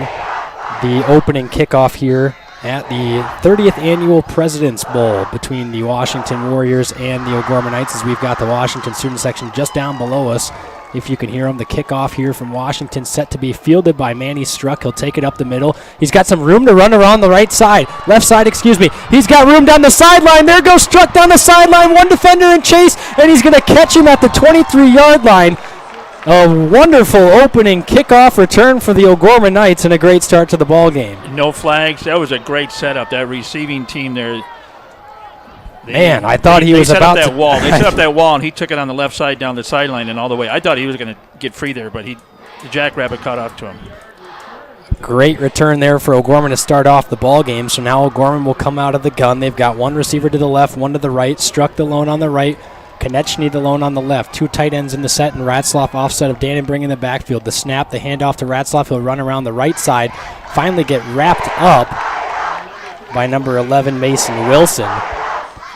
the opening kickoff here at the 30th Annual President's Bowl between the Washington Warriors and the O'Gorman Knights, as we've got the Washington student section just down below us. If you can hear him, the kickoff here from Washington set to be fielded by Manny Struck. He'll take it up the middle. He's got some room to run around the left side, He's got room down the sideline. There goes Struck down the sideline. One defender in chase, and he's going to catch him at the 23-yard line. A wonderful opening kickoff return for the O'Gorman Knights and a great start to the ball game. No flags. That was a great setup. That receiving team there. I thought he was about to. They set up that wall, and he took it on the left side down the sideline and all the way. I thought he was going to get free there, but the Jackrabbit caught up to him. Great return there for O'Gorman to start off the ball game. So now O'Gorman will come out of the gun. They've got one receiver to the left, one to the right. Struck the lone on the right. Konechny the lone on the left. 2 tight ends in the set, and Ratzlaff offset of Dannenbring in the backfield. The snap, the handoff to Ratzlaff. He'll run around the right side. Finally get wrapped up by number 11, Mason Wilson.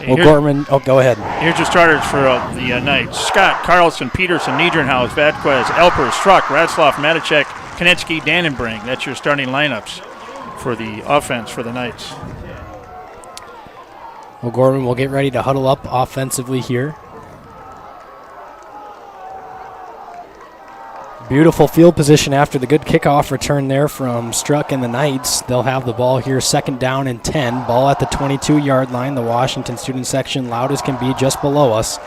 O'Gorman, go ahead. Here's your starters for the Knights. Scott, Carlson, Peterson, Niedrenhaus, Vasquez, Elper, Struck, Ratzlaff, Matichek, Konechny, Dannenbring. That's your starting lineups for the offense for the Knights. O'Gorman will get ready to huddle up offensively here. Beautiful field position after the good kickoff return there from Struck and the Knights. They'll have the ball here, 2nd down and 10. Ball at the 22-yard line. The Washington student section, loud as can be, just below us.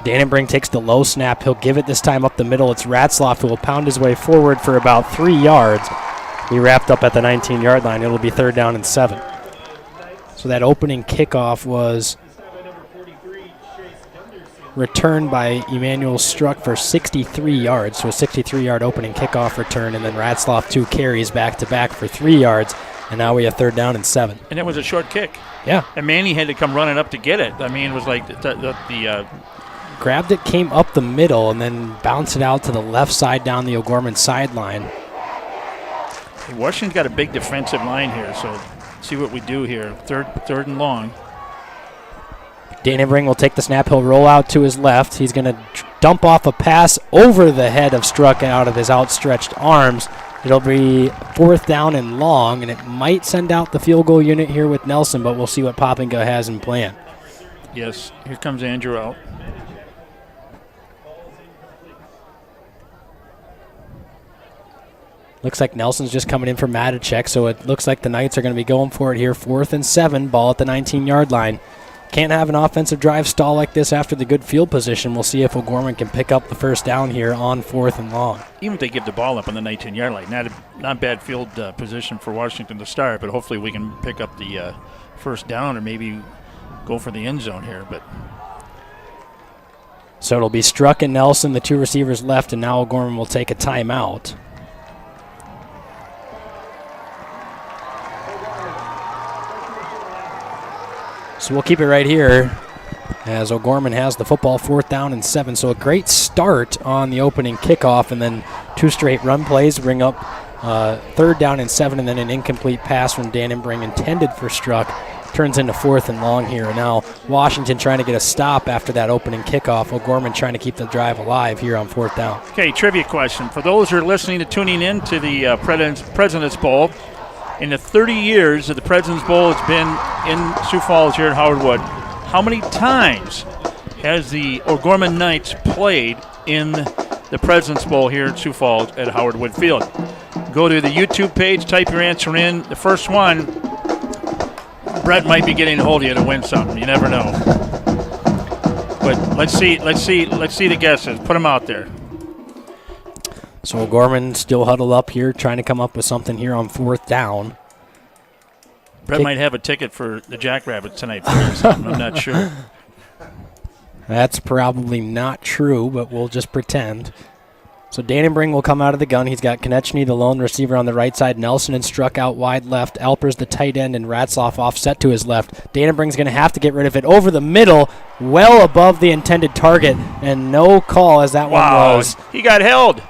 Dannenbring takes the low snap. He'll give it this time up the middle. It's Ratzlaff who will pound his way forward for about 3 yards. He wrapped up at the 19-yard line. It'll be 3rd down and 7. So that opening kickoff was returned by Emmanuel Struck for 63 yards. So a 63-yard opening kickoff return, and then Ratzlaff 2 carries back-to-back for 3 yards. And now we have 3rd down and 7. And it was a short kick. Yeah. And Manny had to come running up to get it. I mean, it was like grabbed it, came up the middle, and then bounced it out to the left side down the O'Gorman sideline. Washington's got a big defensive line here, so see what we do here. Third and long. Dannenbring will take the snap. He'll roll out to his left. He's going to dump off a pass over the head of Struck and out of his outstretched arms. It'll be 4th down and long, and it might send out the field goal unit here with Nelson, but we'll see what Poppinga has in plan. Yes, here comes Andrew out. Looks like Nelson's just coming in for Matichek, so it looks like the Knights are going to be going for it here. 4th and 7, ball at the 19-yard line. Can't have an offensive drive stall like this after the good field position. We'll see if O'Gorman can pick up the 1st down here on 4th and long. Even if they give the ball up on the 19-yard line, not bad field position for Washington to start, but hopefully we can pick up the 1st down or maybe go for the end zone here. But so it'll be Struck and Nelson, the 2 receivers left, and now O'Gorman will take a timeout. So we'll keep it right here as O'Gorman has the football, 4th down and 7. So a great start on the opening kickoff, and then 2 straight run plays bring up 3rd down and 7, and then an incomplete pass from Dannenbring intended for Struck. Turns into 4th and long here. And now Washington trying to get a stop after that opening kickoff. O'Gorman trying to keep the drive alive here on 4th down. Okay, trivia question. For those who are listening to tuning in to the President's Bowl, in the 30 years that the President's Bowl has been in Sioux Falls here at Howard Wood, how many times has the O'Gorman Knights played in the President's Bowl here at Sioux Falls at Howard Wood Field? Go to the YouTube page, type your answer in. The first one Brett might be getting a hold of you to win something. You never know. But let's see the guesses. Put them out there. So O'Gorman still huddled up here, trying to come up with something here on 4th down. Brett might have a ticket for the Jackrabbits tonight. I'm not sure. That's probably not true, but we'll just pretend. So Dannenbring will come out of the gun. He's got Konechny, the lone receiver, on the right side. Nelson and Struck out wide left. Alpers, the tight end, and Ratzloff offset to his left. Dannenbring's going to have to get rid of it over the middle, well above the intended target, and no call as that one was. He got held.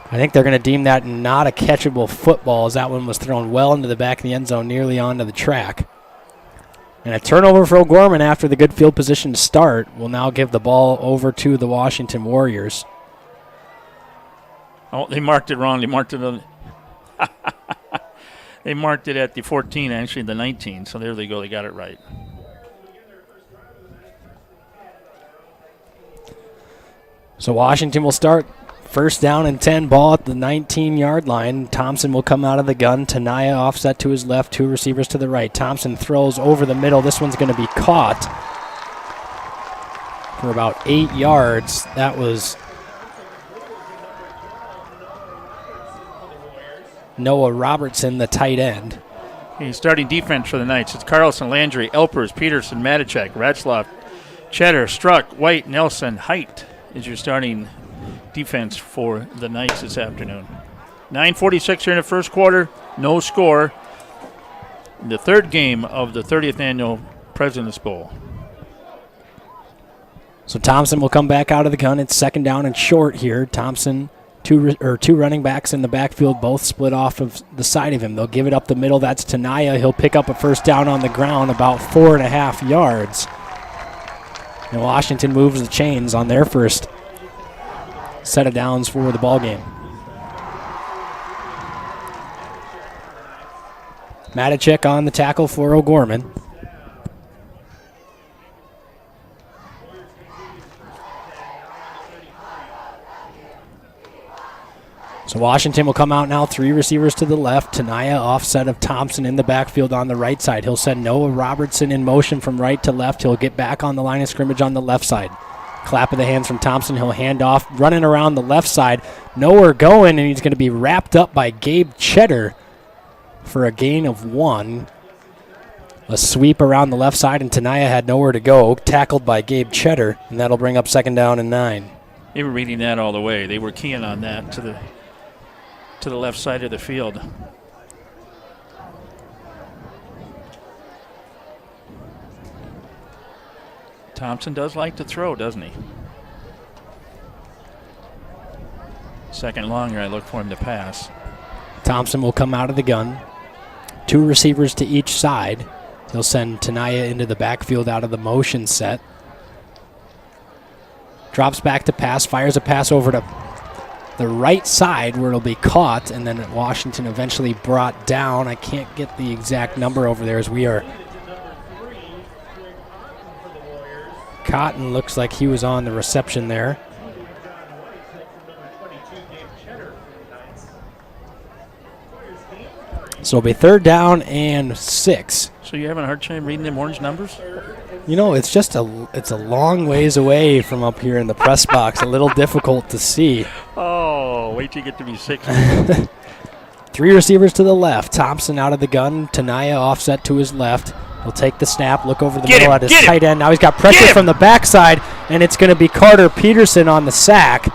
I think they're going to deem that not a catchable football as that one was thrown well into the back of the end zone, nearly onto the track. And a turnover for O'Gorman after the good field position to start will now give the ball over to the Washington Warriors. Oh, they marked it wrong. They marked it on. They marked it at the 14, actually the 19. So there they go. They got it right. So Washington will start 1st down and 10, ball at the 19-yard line. Thompson will come out of the gun. Tanaya offset to his left, 2 receivers to the right. Thompson throws over the middle. This one's going to be caught for about 8 yards. That was Noah Robertson, the tight end. He's starting defense for the Knights. It's Carlson, Landry, Elpers, Peterson, Matichak, Ratzloff, Cheddar, Struck, White, Nelson, Height is your starting defense for the Knights this afternoon. 9:46 here in the first quarter. No score. The 3rd game of the 30th annual President's Bowl. So Thompson will come back out of the gun. It's 2nd down and short here. Thompson, two running backs in the backfield, both split off of the side of him. They'll give it up the middle. That's Tanaya. He'll pick up a 1st down on the ground, about 4.5 yards. And Washington moves the chains on their first set of downs for the ball game. Matichak on the tackle for O'Gorman. So Washington will come out now, 3 receivers to the left. Tanaya offset of Thompson in the backfield on the right side. He'll send Noah Robertson in motion from right to left. He'll get back on the line of scrimmage on the left side. Clap of the hands from Thompson. He'll hand off, running around the left side. Nowhere going, and he's going to be wrapped up by Gabe Cheddar for a gain of 1. A sweep around the left side, and Tanaya had nowhere to go. Tackled by Gabe Cheddar, and that'll bring up 2nd down and 9. They were reading that all the way. They were keying on that to the left side of the field. Thompson does like to throw, doesn't he? 2nd long here, I look for him to pass. Thompson will come out of the gun. 2 receivers to each side. He'll send Tanaya into the backfield out of the motion set. Drops back to pass, fires a pass over to the right side where it'll be caught, and then Washington eventually brought down. I can't get the exact number over there as we are. Cotton looks like he was on the reception there. So it'll be 3rd down and 6. So you're having a hard time reading them orange numbers? You know, it's a long ways away from up here in the press box. A little difficult to see. Oh, wait till you get to be 6. 3 receivers to the left. Thompson out of the gun. Tanaya offset to his left. He'll take the snap, look over the middle at his tight end. Now he's got pressure from the backside, and it's going to be Carter Peterson on the sack.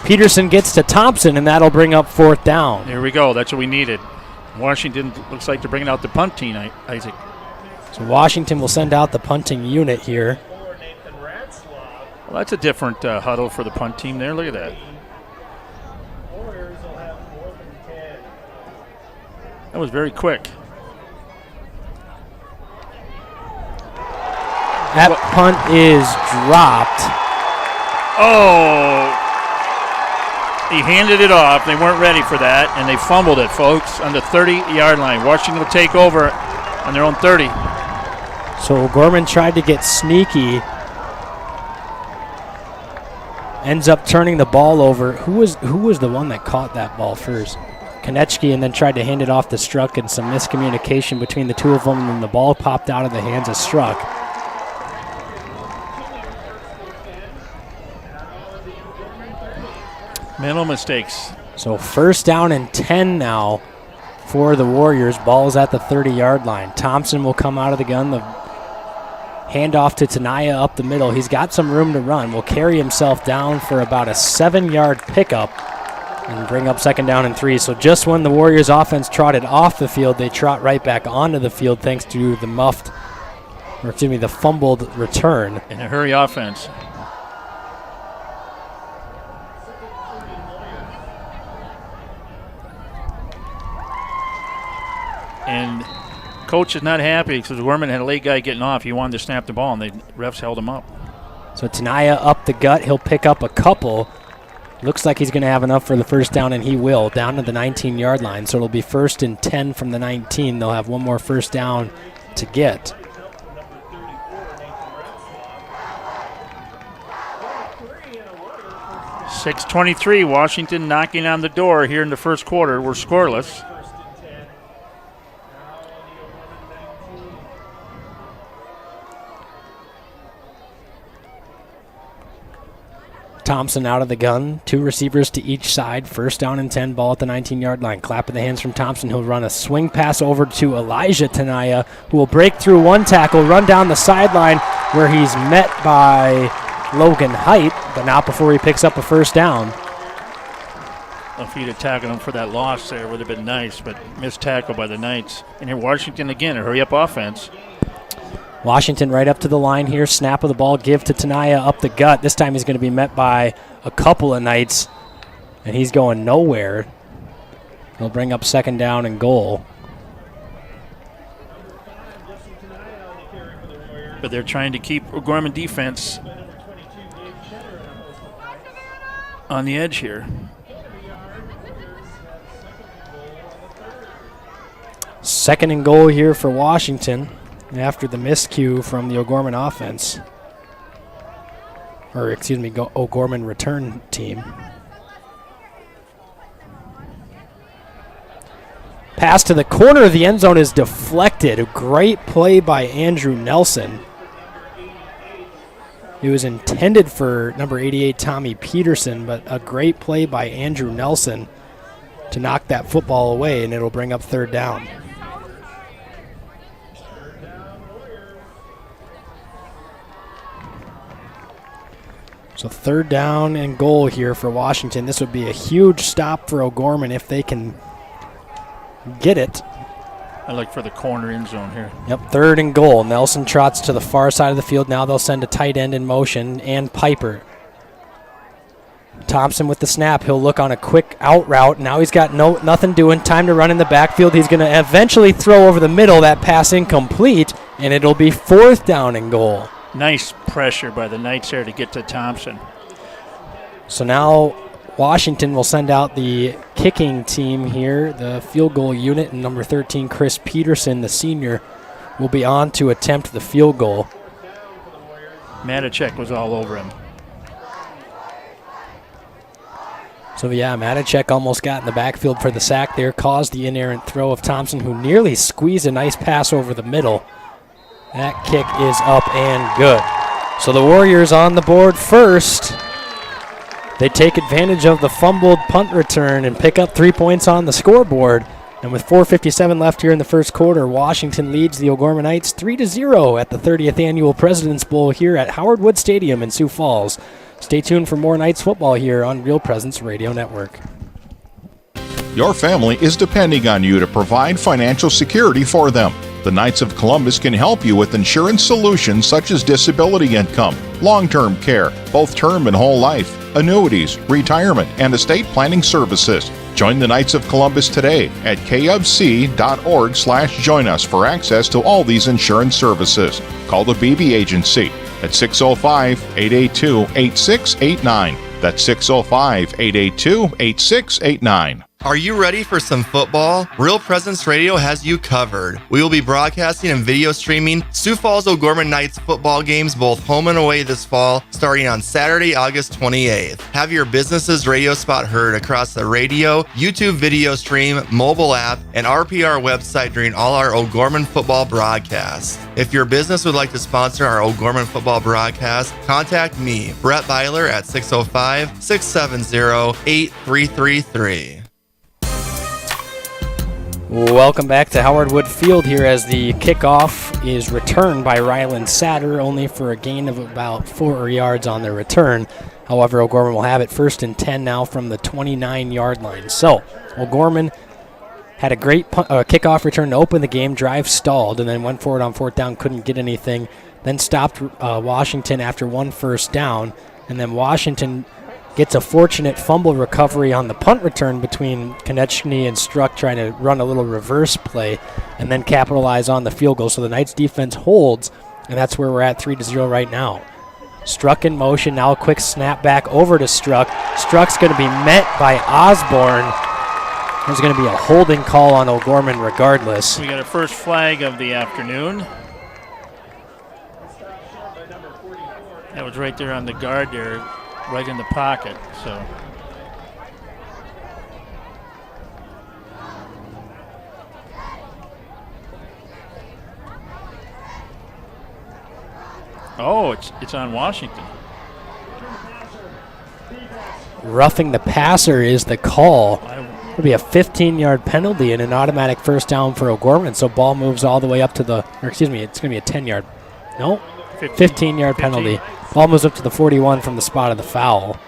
Peterson gets to Thompson, and that'll bring up 4th down. There we go. That's what we needed. Washington looks like they're bringing out the punt team, Isaac. So Washington will send out the punting unit here. Well, that's a different huddle for the punt team there. Look at that. That was very quick. That punt is dropped. Oh, he handed it off. They weren't ready for that, and they fumbled it, folks, on the 30-yard line. Washington will take over on their own 30. So Gorman tried to get sneaky. Ends up turning the ball over. Who was the one that caught that ball first? Konechny and then tried to hand it off to Struck, and some miscommunication between the two of them, and then the ball popped out of the hands of Struck. Mental mistakes. So 1st down and 10 now for the Warriors. Ball's at the 30-yard line. Thompson will come out of the gun. The handoff to Tenaya up the middle. He's got some room to run. Will carry himself down for about a 7-yard pickup and bring up 2nd down and 3. So just when the Warriors offense trotted off the field, they trot right back onto the field thanks to the fumbled return. In a hurry offense. And coach is not happy because Gorman had a late guy getting off. He wanted to snap the ball, and the refs held him up. So Tenaya up the gut. He'll pick up a couple. Looks like he's going to have enough for the 1st down, and he will, down to the 19-yard line. So it'll be 1st and 10 from the 19. They'll have one more 1st down to get. .6:23, Washington knocking on the door here in the 1st quarter. We're scoreless. Thompson out of the gun, 2 receivers to each side, 1st down and 10, ball at the 19-yard line. Clap of the hands from Thompson. He'll run a swing pass over to Elijah Tenaya, who will break through one tackle, run down the sideline where he's met by Logan Height, but not before he picks up a 1st down. If he'd have tackled him for that loss there, would have been nice, but missed tackle by the Knights. And here Washington again, a hurry-up offense. Washington right up to the line here. Snap of the ball, give to Tenaya up the gut. This time he's going to be met by a couple of Knights, and he's going nowhere. He'll bring up 2nd down and goal. But they're trying to keep O'Gorman defense on the edge here. 2nd and goal here for Washington after the miscue from the O'Gorman offense. O'Gorman return team. Pass to the corner of the end zone is deflected. A great play by Andrew Nelson. It was intended for number 88, Tommy Peterson, but a great play by Andrew Nelson to knock that football away, and it'll bring up 3rd down. So 3rd down and goal here for Washington. This would be a huge stop for O'Gorman if they can get it. I look for the corner end zone here. Yep, 3rd and goal. Nelson trots to the far side of the field. Now they'll send a tight end in motion, and Piper. Thompson with the snap. He'll look on a quick out route. Now he's got nothing doing. Time to run in the backfield. He's going to eventually throw over the middle. That pass incomplete, and it'll be 4th down and goal. Nice pressure by the Knights there to get to Thompson. So now Washington will send out the kicking team here. The field goal unit, and number 13, Chris Peterson, the senior, will be on to attempt the field goal. Matichek was all over him. So yeah, Matichek almost got in the backfield for the sack there, caused the inerrant throw of Thompson, who nearly squeezed a nice pass over the middle. That kick is up and good. So the Warriors on the board first. They take advantage of the fumbled punt return and pick up 3 points on the scoreboard. And with 4:57 left here in the 1st quarter, Washington leads the O'Gorman Knights 3-0 at the 30th Annual President's Bowl here at Howard Wood Stadium in Sioux Falls. Stay tuned for more Knights football here on Real Presence Radio Network. Your family is depending on you to provide financial security for them. The Knights of Columbus can help you with insurance solutions such as disability income, long-term care, both term and whole life, annuities, retirement, and estate planning services. Join the Knights of Columbus today at kfc.org/join us for access to all these insurance services. Call the BB Agency at 605-882-8689. That's 605-882-8689. Are you ready for some football? Real Presence Radio has you covered. We will be broadcasting and video streaming Sioux Falls O'Gorman Knights football games both home and away this fall, starting on Saturday, August 28th. Have your business's radio spot heard across the radio, YouTube video stream, mobile app, and RPR website during all our O'Gorman football broadcasts. If your business would like to sponsor our O'Gorman football broadcast, contact me, Brett Byler, at 605-670-8333. Welcome back to Howard Wood Field here as the kickoff is returned by Ryland Satter, only for a gain of about 4 yards on the return. However, O'Gorman will have it 1st and 10 now from the 29-yard line. So, O'Gorman had a great kickoff return to open the game, drive stalled, and then went forward on 4th down, couldn't get anything, then stopped Washington after 1 first down, and then Washington gets a fortunate fumble recovery on the punt return between Konechny and Struck, trying to run a little reverse play and then capitalize on the field goal. So the Knights defense holds, and that's where we're at 3-0 right now. Struck in motion, now a quick snap back over to Struck. Struck's going to be met by Osborne. There's going to be a holding call on O'Gorman regardless. We got our first flag of the afternoon. That was right there on the guard there, right in the pocket. So it's on Washington. Roughing the passer is the call. It'll be a 15-yard penalty and an automatic first down for O'Gorman. So ball moves all the way up to it's going to be a 10-yard. No, 15-yard penalty. Ball moves up to the 41 from the spot of the foul.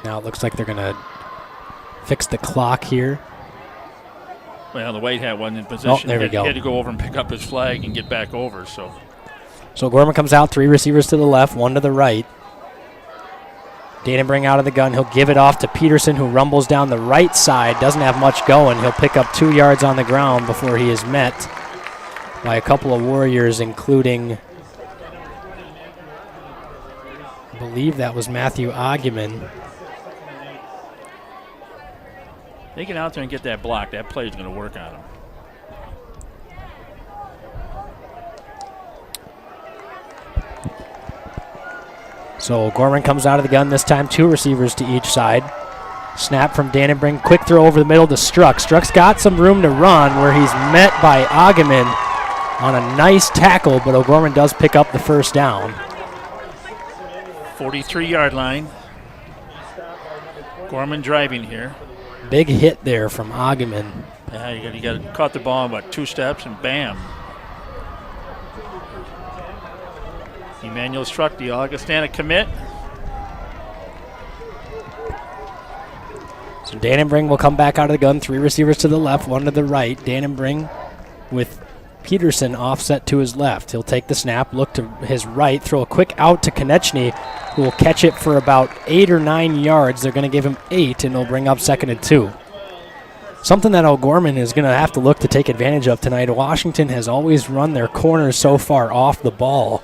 Now it looks like they're going to fix the clock here. Well, the white hat wasn't in position. There we go. He had to go over and pick up his flag and get back over. So O'Gorman comes out, 3 receivers to the left, 1 to the right. Danenbring out of the gun. He'll give it off to Peterson, who rumbles down the right side. Doesn't have much going. He'll pick up 2 yards on the ground before he is met by a couple of Warriors, including, I believe that was Matthew Oggeman. they get out there and get that block. That play is going to work on him. So O'Gorman comes out of the gun this time, 2 receivers to each side. Snap from Danenbring, quick throw over the middle to Struck. Struck's got some room to run where he's met by Oggeman on a nice tackle, but O'Gorman does pick up the first down. 43-yard line. Gorman driving here. Big hit there from Oggeman. Yeah, you got caught the ball in about 2 steps and bam. Emmanuel Struck, the Augustana commit. So Danenbring will come back out of the gun. 3 receivers to the left, 1 to the right. Danenbring with Peterson offset to his left. He'll take the snap, look to his right, throw a quick out to Konechny, who will catch it for about 8 or 9 yards. They're going to give him 8, and he'll bring up 2nd and 2. Something that O'Gorman is going to have to look to take advantage of tonight. Washington has always run their corners so far off the ball.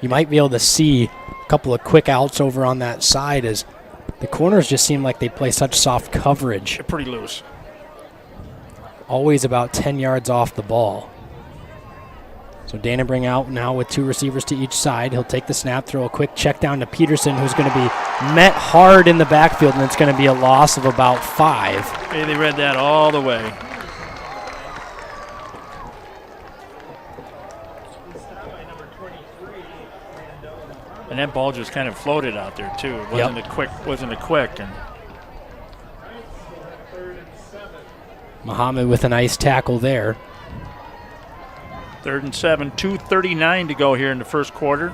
You might be able to see a couple of quick outs over on that side as the corners just seem like they play such soft coverage. They're pretty loose. Always about 10 yards off the ball. So Danenbring out now with 2 receivers to each side. He'll take the snap, throw a quick check down to Peterson, who's going to be met hard in the backfield, and it's going to be a loss of about 5. Hey, they read that all the way. And that ball just kind of floated out there too. It wasn't a quick. And Muhammad with a nice tackle there. 3rd and 7, 2:39 to go here in the first quarter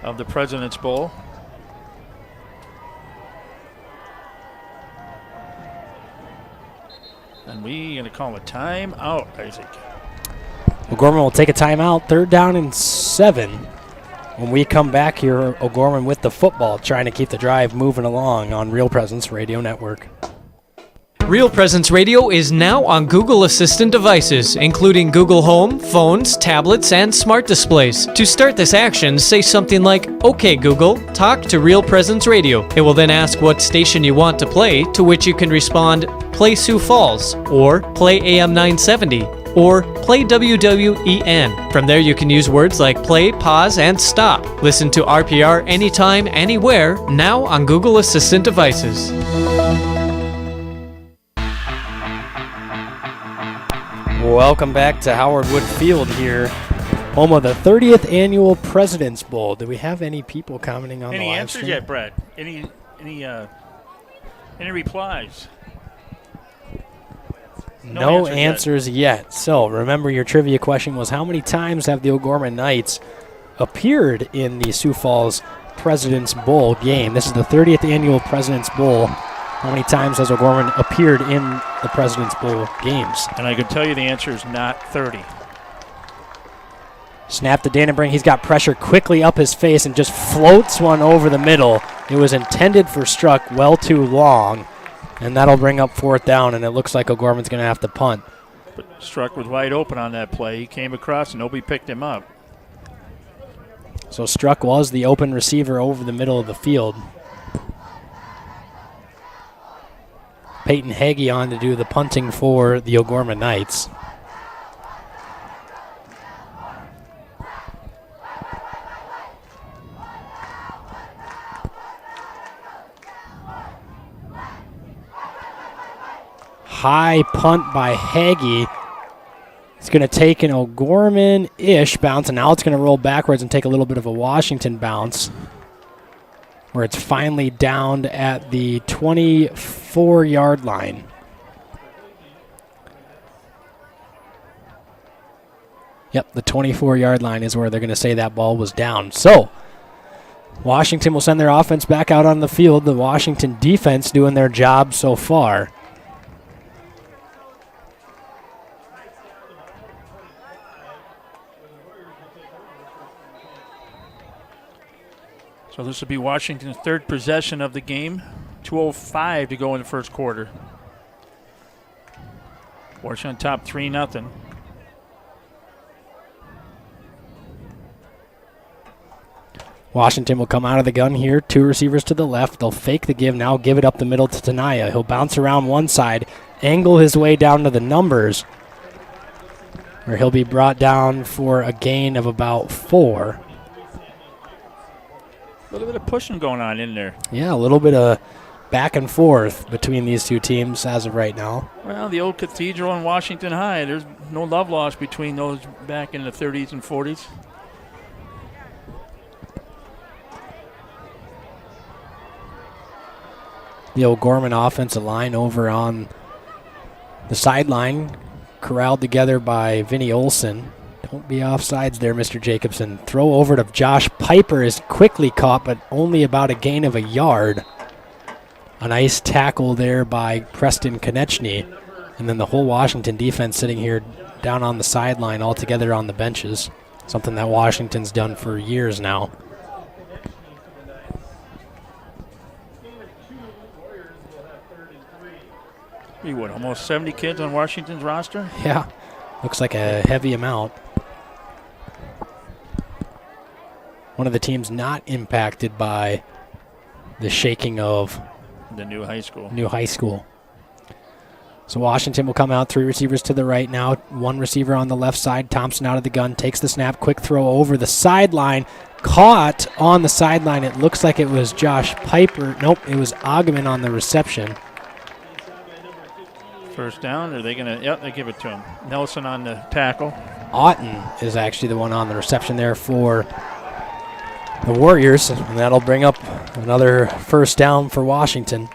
of the President's Bowl. And we're going to call a timeout, Isaac. O'Gorman will take a timeout. 3rd down and 7. When we come back here, O'Gorman with the football, trying to keep the drive moving along on Real Presence Radio Network. Real Presence Radio is now on Google Assistant devices, including Google Home, phones, tablets, and smart displays. To start this action, say something like, "Okay, Google, talk to Real Presence Radio." It will then ask what station you want to play, to which you can respond, "Play Sioux Falls," or "Play AM 970," or "Play WWEN. From there, you can use words like play, pause, and stop. Listen to RPR anytime, anywhere, now on Google Assistant devices. Welcome back to Howard Wood Field here, home of the 30th Annual President's Bowl. Do we have any people commenting on the live Any answers stream? yet, Brad? Any replies? No answers yet. So remember, your trivia question was, how many times have the O'Gorman Knights appeared in the Sioux Falls President's Bowl game? This is the 30th Annual President's Bowl. How many times has O'Gorman appeared in the President's Bowl games? And I can tell you the answer is not 30. Snap to Dannenbrink. He's got pressure quickly up his face and just floats one over the middle. It was intended for Struck well too long, and that'll bring up 4th down, and it looks like O'Gorman's going to have to punt. But Struck was wide open on that play. He came across and nobody picked him up. So Struck was the open receiver over the middle of the field. Peyton Hagee on to do the punting for the O'Gorman Knights. High punt by Hagee. It's going to take an O'Gorman-ish bounce, and now it's going to roll backwards and take a little bit of a Washington bounce, where it's finally downed at the 24-yard line. Yep, the 24-yard line is where they're going to say that ball was down. So Washington will send their offense back out on the field. The Washington defense doing their job so far. So this will be Washington's 3rd possession of the game. 2:05 to go in the first quarter. Washington top 3-0. Washington will come out of the gun here. 2 receivers to the left. They'll fake the give, now give it up the middle to Tenaya. He'll bounce around one side, angle his way down to the numbers, where he'll be brought down for a gain of about 4. A little bit of pushing going on in there. Yeah, a little bit of back and forth between these two teams as of right now. Well, the old Cathedral and Washington High, there's no love lost between those back in the 30s and 40s. The O'Gorman offensive line over on the sideline, corralled together by Vinny Olson. Don't be offsides there, Mr. Jacobson. Throw over to Josh Piper is quickly caught, but only about a gain of a yard. A nice tackle there by Preston Konechny. And then the whole Washington defense sitting here down on the sideline all together on the benches. Something that Washington's done for years now. What, almost 70 kids on Washington's roster? Yeah, looks like a heavy amount. One of the teams not impacted by the shaking of the new high school. So Washington will come out, 3 receivers to the right now, 1 receiver on the left side. Thompson out of the gun, takes the snap, quick throw over the sideline. Caught on the sideline. It looks like it was Josh Piper. Nope, it was Ogman on the reception. First down, are they going to? Yep, they give it to him. Nelson on the tackle. Otten is actually the one on the reception there for the Warriors, and that'll bring up another first down for Washington.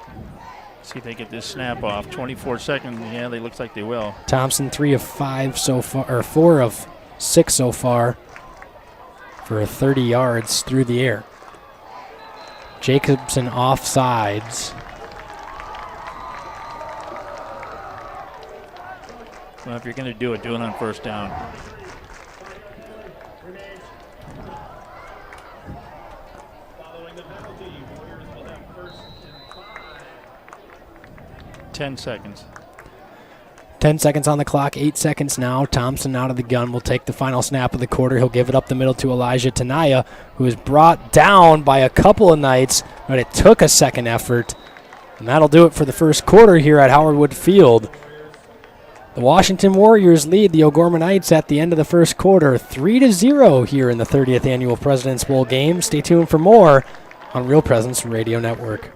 See if they get this snap off. 24 seconds. Yeah, they looks like they will. Thompson 3 of 5 so far, or 4 of 6 so far for 30 yards through the air. Jacobson offsides. Well, if you're going to do it on first down. 10 seconds. 10 seconds on the clock, 8 seconds now. Thompson out of the gun will take the final snap of the quarter. He'll give it up the middle to Elijah Tanaya, who is brought down by a couple of Knights, but it took a second effort. And that'll do it for the first quarter here at Howard Wood Field. The Washington Warriors lead the O'Gorman Knights at the end of the first quarter, 3-0 here in the 30th Annual President's Bowl game. Stay tuned for more on Real Presence Radio Network.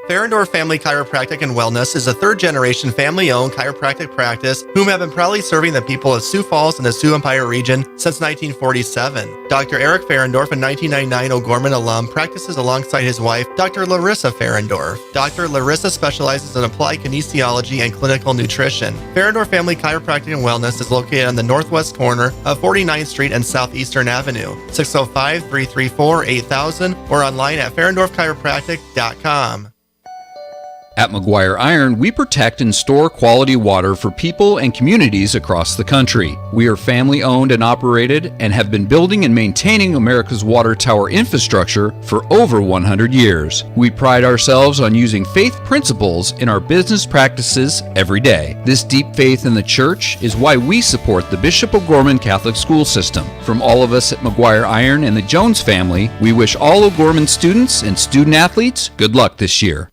Ferendorf Family Chiropractic and Wellness is a third-generation family-owned chiropractic practice whom have been proudly serving the people of Sioux Falls and the Sioux Empire region since 1947. Dr. Eric Ferendorf, a 1999 O'Gorman alum, practices alongside his wife, Dr. Larissa Ferendorf. Dr. Larissa specializes in applied kinesiology and clinical nutrition. Ferendorf Family Chiropractic and Wellness is located on the northwest corner of 49th Street and Southeastern Avenue, 605-334-8000, or online at ferendorfchiropractic.com. At McGuire Iron, we protect and store quality water for people and communities across the country. We are family-owned and operated and have been building and maintaining America's water tower infrastructure for over 100 years. We pride ourselves on using faith principles in our business practices every day. This deep faith in the church is why we support the Bishop O'Gorman Catholic School System. From all of us at McGuire Iron and the Jones family, we wish all O'Gorman students and student-athletes good luck this year.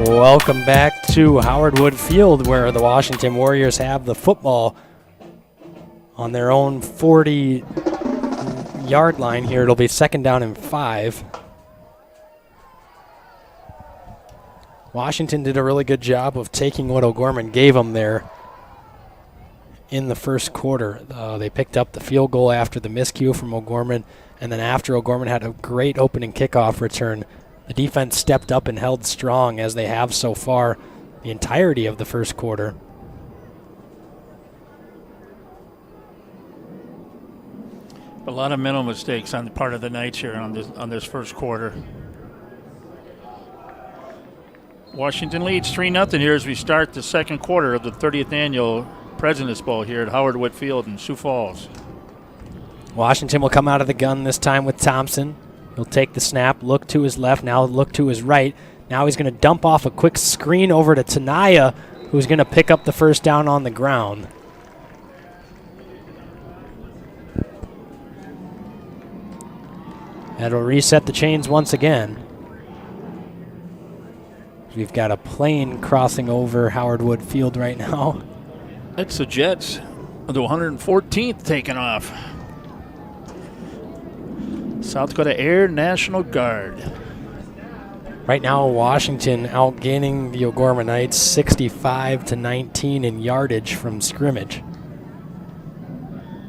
Welcome back to Howard Wood Field, where the Washington Warriors have the football on their own 40-yard line here. It'll be 2nd down and 5. Washington did a really good job of taking what O'Gorman gave them there in the first quarter. They picked up the field goal after the miscue from O'Gorman, and then after O'Gorman had a great opening kickoff return, the defense stepped up and held strong, as they have so far the entirety of the first quarter. A lot of mental mistakes on the part of the Knights here on this first quarter. Washington leads 3-0 here as we start the second quarter of the 30th Annual President's Bowl here at Howard Wood Field in Sioux Falls. Washington will come out of the gun this time with Thompson. He'll take the snap, look to his left, now look to his right. Now he's going to dump off a quick screen over to Tanaya, who's going to pick up the first down on the ground. That'll reset the chains once again. We've got a plane crossing over Howard Wood Field right now. That's the Jets, the 114th taking off. South Dakota Air National Guard. Right now, Washington outgaining the O'Gorman Knights 65-19 in yardage from scrimmage.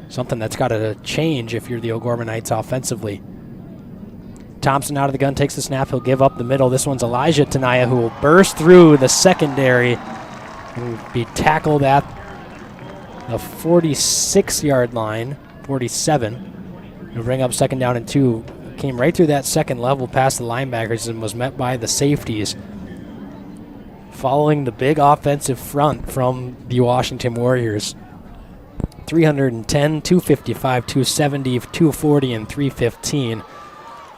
Something that's got to change if you're the O'Gorman Knights offensively. Thompson out of the gun, takes the snap. He'll give up the middle. This one's Elijah Tanaya, who will burst through the secondary and be tackled at the 46-yard line, 47. He'll bring up 2nd down and 2. Came right through that second level past the linebackers and was met by the safeties, following the big offensive front from the Washington Warriors. 310, 255, 270, 240, and 315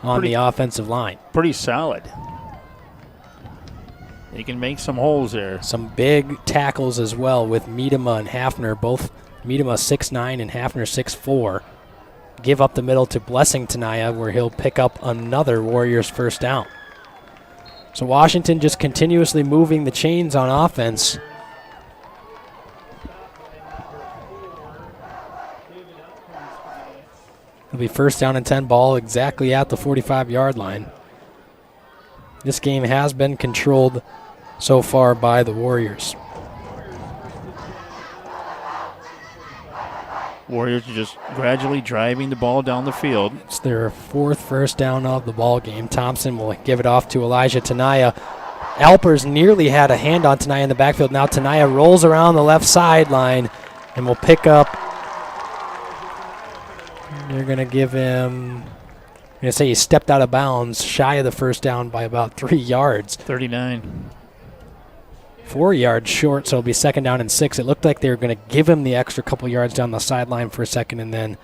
on the offensive line. Pretty solid. They can make some holes there. Some big tackles as well with Miedema and Hafner, both Miedema 6'9" and Hafner 6'4". Give up the middle to Blessing Tanaya, where he'll pick up another Warriors first down. So Washington just continuously moving the chains on offense. It'll be 1st down and 10, ball exactly at the 45-yard line. This game has been controlled so far by the Warriors. Warriors are just gradually driving the ball down the field. It's their 4th first down of the ball game. Thompson will give it off to Elijah Tanaya. Alpers nearly had a hand on Tanaya in the backfield. Now Tanaya rolls around the left sideline and will pick up. They're going to give him, I'm going to say he stepped out of bounds, shy of the first down by about 3 yards. 39. 4 yards short, so it'll be 2nd down and 6. It looked like they were going to give him the extra couple yards down the sideline for a second and then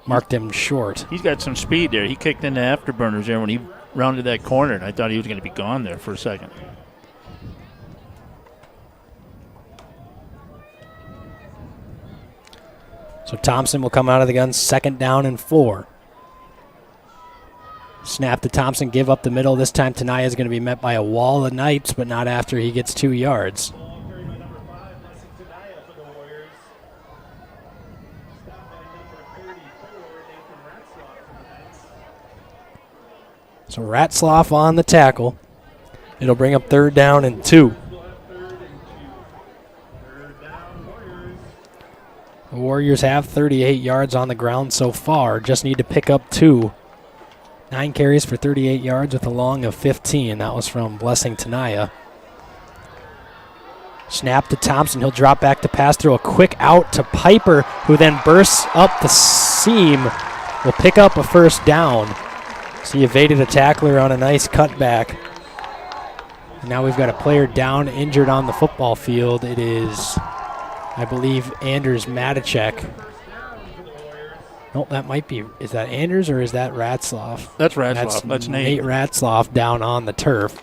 marked him short. He's got some speed there. He kicked into afterburners there when he rounded that corner, and I thought he was going to be gone there for a second. So Thompson will come out of the gun, 2nd down and 4. Snap to Thompson, give up the middle. This time Tenaya is going to be met by a wall of Knights, but not after he gets 2 yards. So Ratzloff on the tackle. It'll bring up 3rd down and 2. The Warriors have 38 yards on the ground so far. Just need to pick up 2. 9 carries for 38 yards with a long of 15. That was from Blessing Tenaya. Snap to Thompson. He'll drop back to pass, throw a quick out to Piper, who then bursts up the seam. Will pick up a 1st down. So he evaded a tackler on a nice cutback. And now we've got a player down, injured on the football field. It is, I believe, Anders Matichek. No, that might be. Is that Anders or is that Ratzloff? That's Ratzloff. That's Nate. Nate Ratzloff down on the turf.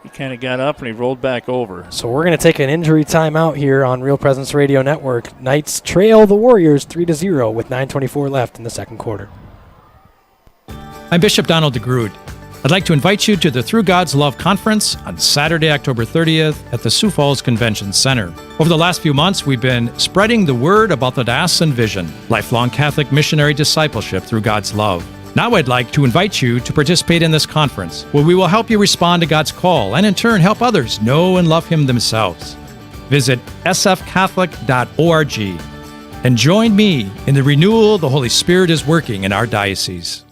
He kind of got up and he rolled back over. So we're going to take an injury timeout here on Real Presence Radio Network. Knights trail the Warriors 3-0 with 9:24 left in the 2nd quarter. I'm Bishop Donald DeGrood. I'd like to invite you to the Through God's Love Conference on Saturday, October 30th at the Sioux Falls Convention Center. Over the last few months, we've been spreading the word about the diocesan vision, lifelong Catholic missionary discipleship through God's love. Now I'd like to invite you to participate in this conference, where we will help you respond to God's call and in turn help others know and love Him themselves. Visit sfcatholic.org and join me in the renewal the Holy Spirit is working in our diocese.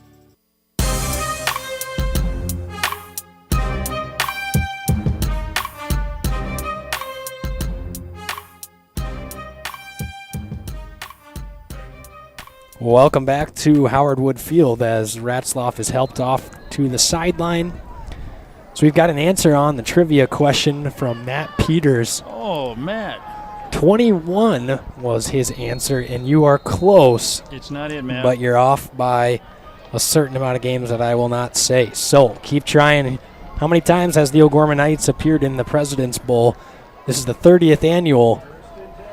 Welcome back to Howard Wood Field as Ratzloff is helped off to the sideline. So we've got an answer on the trivia question from Matt Peters. Oh, Matt. 21 was his answer, and you are close. It's not it, Matt. But you're off by a certain amount of games that I will not say. So keep trying. How many times has the O'Gorman Knights appeared in the President's Bowl? This is the 30th annual.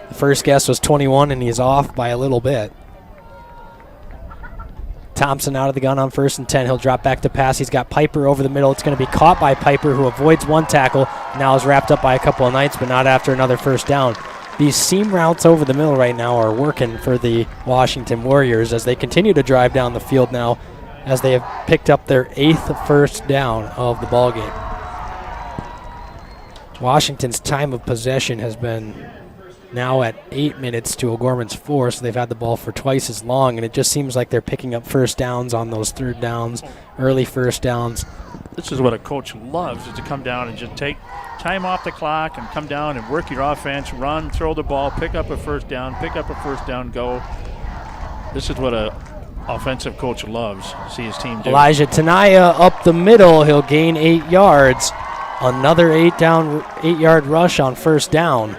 The first guess was 21, and he's off by a little bit. Thompson out of the gun on 1st and 10. He'll drop back to pass. He's got Piper over the middle. It's going to be caught by Piper, who avoids one tackle. Now is wrapped up by a couple of Knights, but not after another 1st down. These seam routes over the middle right now are working for the Washington Warriors as they continue to drive down the field now as they have picked up their 8th 1st down of the ballgame. Washington's time of possession has been now at 8 minutes to O'Gorman's 4, so they've had the ball for twice as long, and it just seems like they're picking up 1st downs on those 3rd downs, early 1st downs. This is what a coach loves, is to come down and just take time off the clock and come down and work your offense, run, throw the ball, pick up a 1st down, pick up a 1st down, go. This is what a offensive coach loves, see his team do. Elijah Tenaya up the middle. He'll gain 8 yards. Another 8-yard rush on 1st down.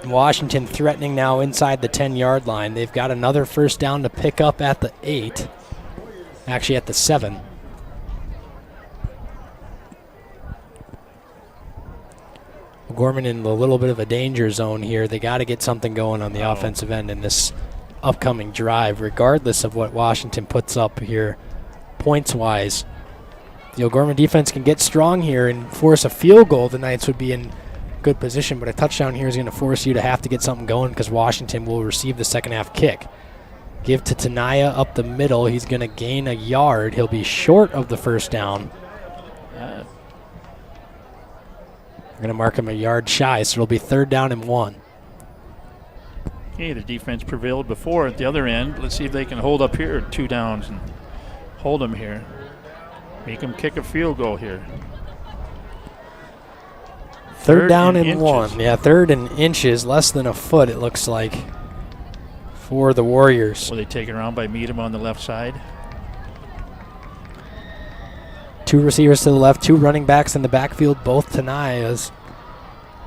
Washington threatening now inside the 10-yard line. They've got another 1st down to pick up at the 8. Actually at the 7. Gorman in a little bit of a danger zone here. They got to get something going on the offensive end in this upcoming drive, regardless of what Washington puts up here points-wise. The O'Gorman defense can get strong here and force a field goal. The Knights would be in good position, but a touchdown here is going to force you to have to get something going because Washington will receive the 2nd half kick. Give to Tenaya up the middle. He's going to gain a yard. He'll be short of the 1st down. We're going to mark him a yard shy, so it'll be 3rd down and 1. Okay, the defense prevailed before at the other end. Let's see if they can hold up here 2 downs and hold them here. Make them kick a field goal here. 3rd down and 1. Yeah, 3rd and inches, less than a foot, it looks like, for the Warriors. Will they take it around by Meadham on the left side? 2 receivers to the left, 2 running backs in the backfield, both Tenayas.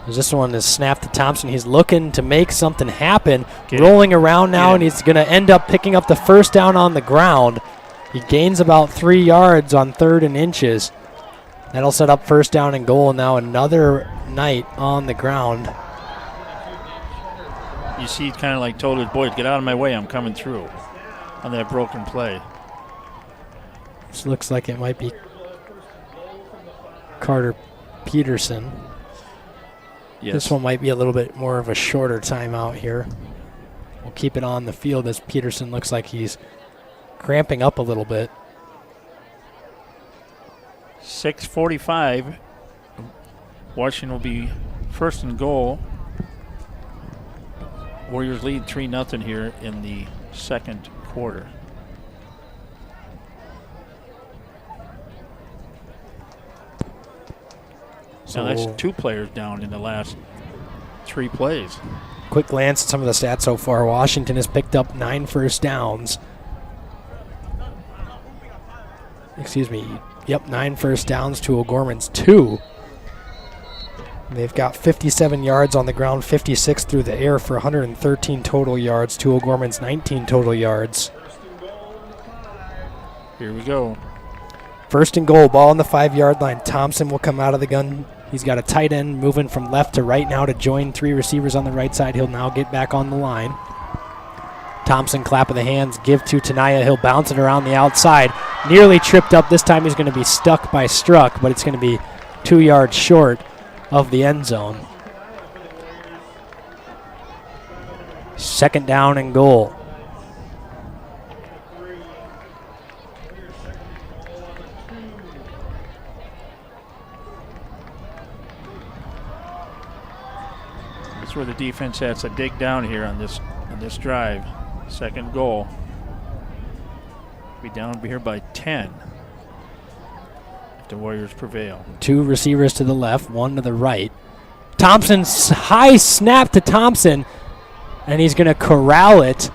This one is snapped to Thompson. He's looking to make something happen. Rolling around now, and he's going to end up picking up the first down on the ground. He gains about 3 yards on 3rd and inches. That'll set up first down and goal. Now another Knight on the ground. You see, kind of like told his boys, get out of my way, I'm coming through on that broken play. This looks like it might be Carter Peterson. Yes. This one might be a little bit more of a shorter timeout here. We'll keep it on the field as Peterson looks like he's cramping up a little bit. 6:45. Washington will be first and goal. Warriors lead 3-0 here in the second quarter. So that's 2 players down in the last 3 plays. Quick glance at some of the stats so far. Washington has picked up 9 first downs. Excuse me. Yep, 9 first downs to O'Gorman's 2. They've got 57 yards on the ground, 56 through the air for 113 total yards to O'Gorman's 19 total yards. Here we go. First and goal, ball on the 5-yard line. Thompson will come out of the gun. He's got a tight end moving from left to right now to join 3 receivers on the right side. He'll now get back on the line. Thompson, clap of the hands, give to Tenaya. He'll bounce it around the outside. Nearly tripped up. This time he's going to be stuck by Struck, but it's going to be 2 yards short of the end zone. Second down and goal. That's where the defense has to dig down here on this drive. Second goal. Be down here by 10 if the Warriors prevail. 2 receivers to the left, 1 to the right. Thompson's high snap to Thompson, and he's going to corral it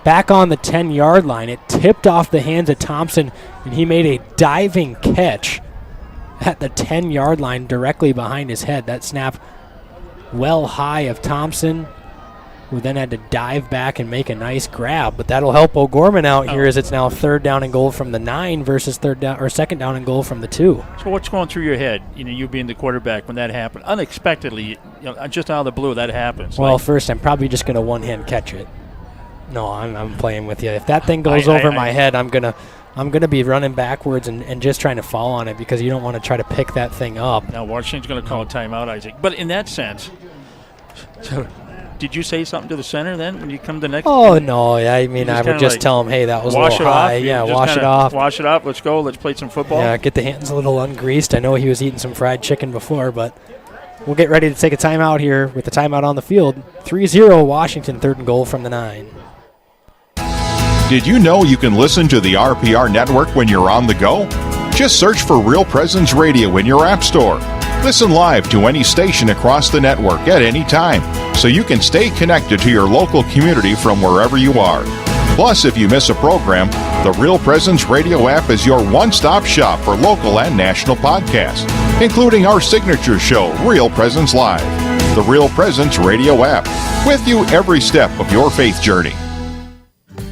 back on the 10-yard line. It tipped off the hands of Thompson, and he made a diving catch at the 10-yard line directly behind his head. That snap well high of Thompson, who then had to dive back and make a nice grab. But that'll help O'Gorman out here as it's now 3rd down and goal from the 9 versus 2nd down and goal from the 2. So what's going through your head, you being the quarterback when that happened? Unexpectedly, just out of the blue, that happens. Well, first, I'm probably just going to one-hand catch it. No, I'm playing with you. If that thing goes over my head, I'm gonna be running backwards and just trying to fall on it because you don't want to try to pick that thing up. Now Washington's going to call a timeout, Isaac. But in that sense, so did you say something to the center then when you come the next? Oh no, I mean I would just tell him, hey, that was a little high. Yeah, wash it off. Wash it off. Let's go. Let's play some football. Yeah, get the hands a little ungreased. I know he was eating some fried chicken before, but we'll get ready to take a timeout here with the timeout on the field. 3-0 Washington, 3rd and goal from the 9. Did you know you can listen to the RPR network when you're on the go? Just search for Real Presence Radio in your app store. Listen live to any station across the network at any time, so you can stay connected to your local community from wherever you are. Plus, if you miss a program, the Real Presence Radio app is your one-stop shop for local and national podcasts, including our signature show, Real Presence Live. The Real Presence Radio app, with you every step of your faith journey.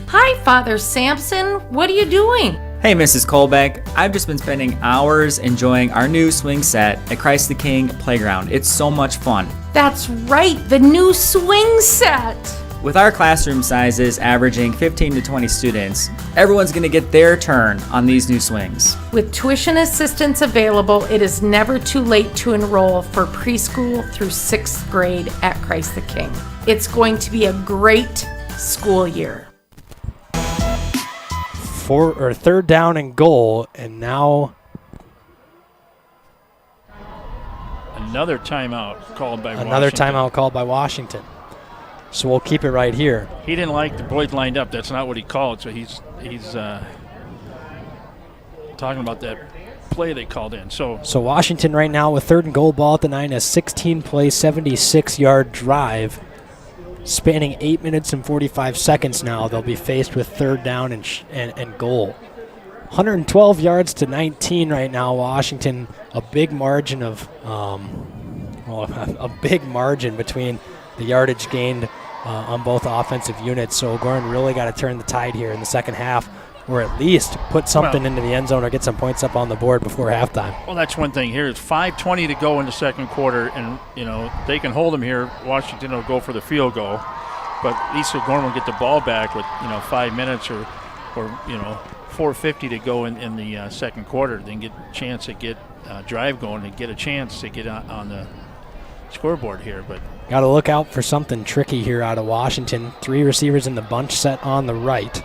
Hi, Father Sampson. What are you doing? Hey, Mrs. Colbeck. I've just been spending hours enjoying our new swing set at Christ the King Playground. It's so much fun. That's right, the new swing set. With our classroom sizes averaging 15 to 20 students, everyone's going to get their turn on these new swings. With tuition assistance available, it is never too late to enroll for preschool through 6th grade at Christ the King. It's going to be a great school year. 3rd down and goal, and now another timeout called by Washington. So we'll keep it right here. He didn't like the boys lined up. That's not what he called. So he's talking about that play they called in. So Washington right now with 3rd and goal, ball at the 9, a 16-play, 76-yard drive. Spanning 8 minutes and 45 seconds now, they'll be faced with 3rd down and goal. 112 yards to 19 right now, Washington. A big margin of a big margin between the yardage gained on both offensive units. So O'Gorman really got to turn the tide here in the second half, or at least put something into the end zone or get some points up on the board before halftime. Well, that's one thing here. It's 5:20 to go in the second quarter, and, they can hold them here. Washington will go for the field goal. But at least O'Gorman will get the ball back with, 5 minutes or 4:50 to go in the second quarter. Then get a chance to get drive going and get a chance to get on the scoreboard here. But got to look out for something tricky here out of Washington. 3 receivers in the bunch set on the right.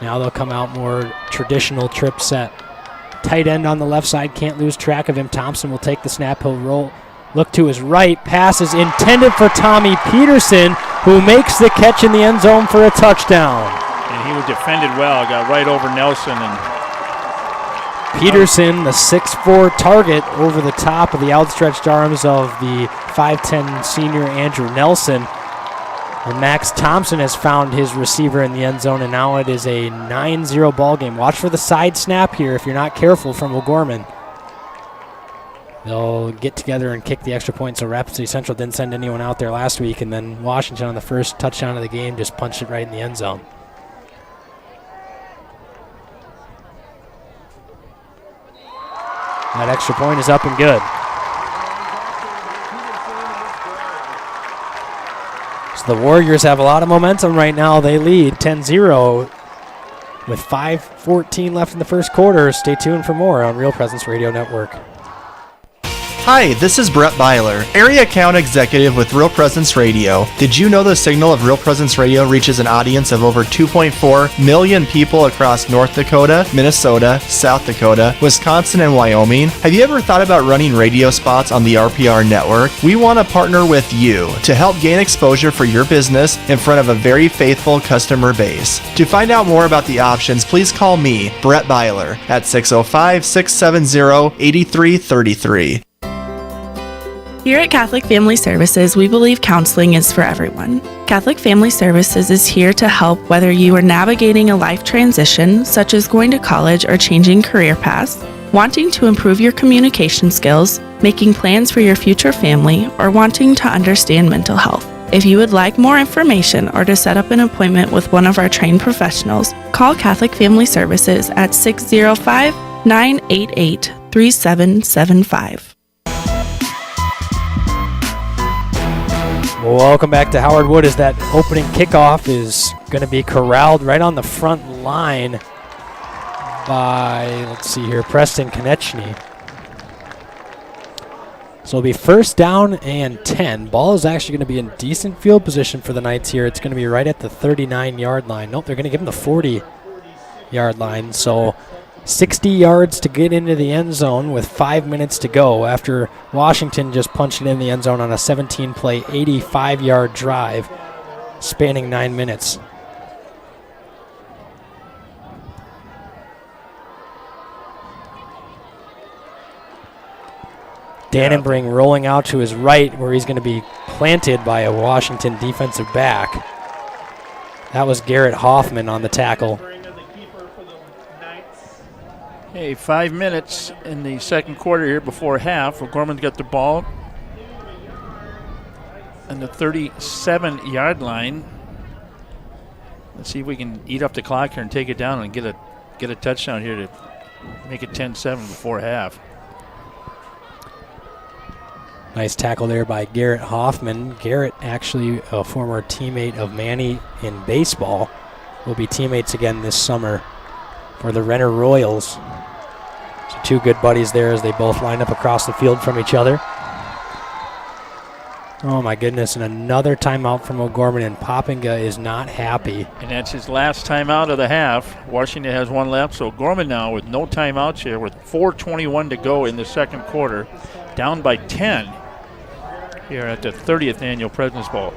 Now they'll come out more traditional trip set. Tight end on the left side, can't lose track of him. Thompson will take the snap, he'll roll. Look to his right, pass is intended for Tommy Peterson, who makes the catch in the end zone for a touchdown. And he was defended well, got right over Nelson. And Peterson, the 6'4" target, over the top of the outstretched arms of the 5'10" senior Andrew Nelson. And Max Thompson has found his receiver in the end zone, and now it is a 9-0 ball game. Watch for the side snap here if you're not careful from O'Gorman. They'll get together and kick the extra point, so Rapid City Central didn't send anyone out there last week, and then Washington on the first touchdown of the game just punched it right in the end zone. That extra point is up and good. So the Warriors have a lot of momentum right now. They lead 10-0 with 5:14 left in the first quarter. Stay tuned for more on Real Presence Radio Network. Hi, this is Brett Byler, Area Account Executive with Real Presence Radio. Did you know the signal of Real Presence Radio reaches an audience of over 2.4 million people across North Dakota, Minnesota, South Dakota, Wisconsin, and Wyoming? Have you ever thought about running radio spots on the RPR network? We want to partner with you to help gain exposure for your business in front of a very faithful customer base. To find out more about the options, please call me, Brett Byler, at 605-670-8333. Here at Catholic Family Services, we believe counseling is for everyone. Catholic Family Services is here to help whether you are navigating a life transition, such as going to college or changing career paths, wanting to improve your communication skills, making plans for your future family, or wanting to understand mental health. If you would like more information or to set up an appointment with one of our trained professionals, call Catholic Family Services at 605-988-3775. Welcome back to Howard Wood as that opening kickoff is going to be corralled right on the front line by, let's see here, Preston Konechny. So it'll be first down and 10. Ball is actually going to be in decent field position for the Knights here. It's going to be right at the 39-yard line. Nope, they're going to give him the 40-yard line. So 60 yards to get into the end zone with 5 minutes to go after Washington just punched it in the end zone on a 17-play, 85-yard drive spanning 9 minutes. Dannenbring rolling out to his right where he's going to be planted by a Washington defensive back. That was Garrett Hoffman on the tackle. Hey, 5 minutes in the second quarter here before half. O'Gorman's got the ball on the 37-yard line. Let's see if we can eat up the clock here and take it down and get a touchdown here to make it 10-7 before half. Nice tackle there by Garrett Hoffman. Garrett, actually a former teammate of Manny in baseball, will be teammates again this summer for the Renner Royals. So two good buddies there as they both line up across the field from each other. Oh my goodness, and another timeout from O'Gorman, and Poppinga is not happy. And that's his last timeout of the half. Washington has one left, so O'Gorman now with no timeouts here with 4:21 to go in the second quarter, down by 10 here at the 30th Annual President's Bowl.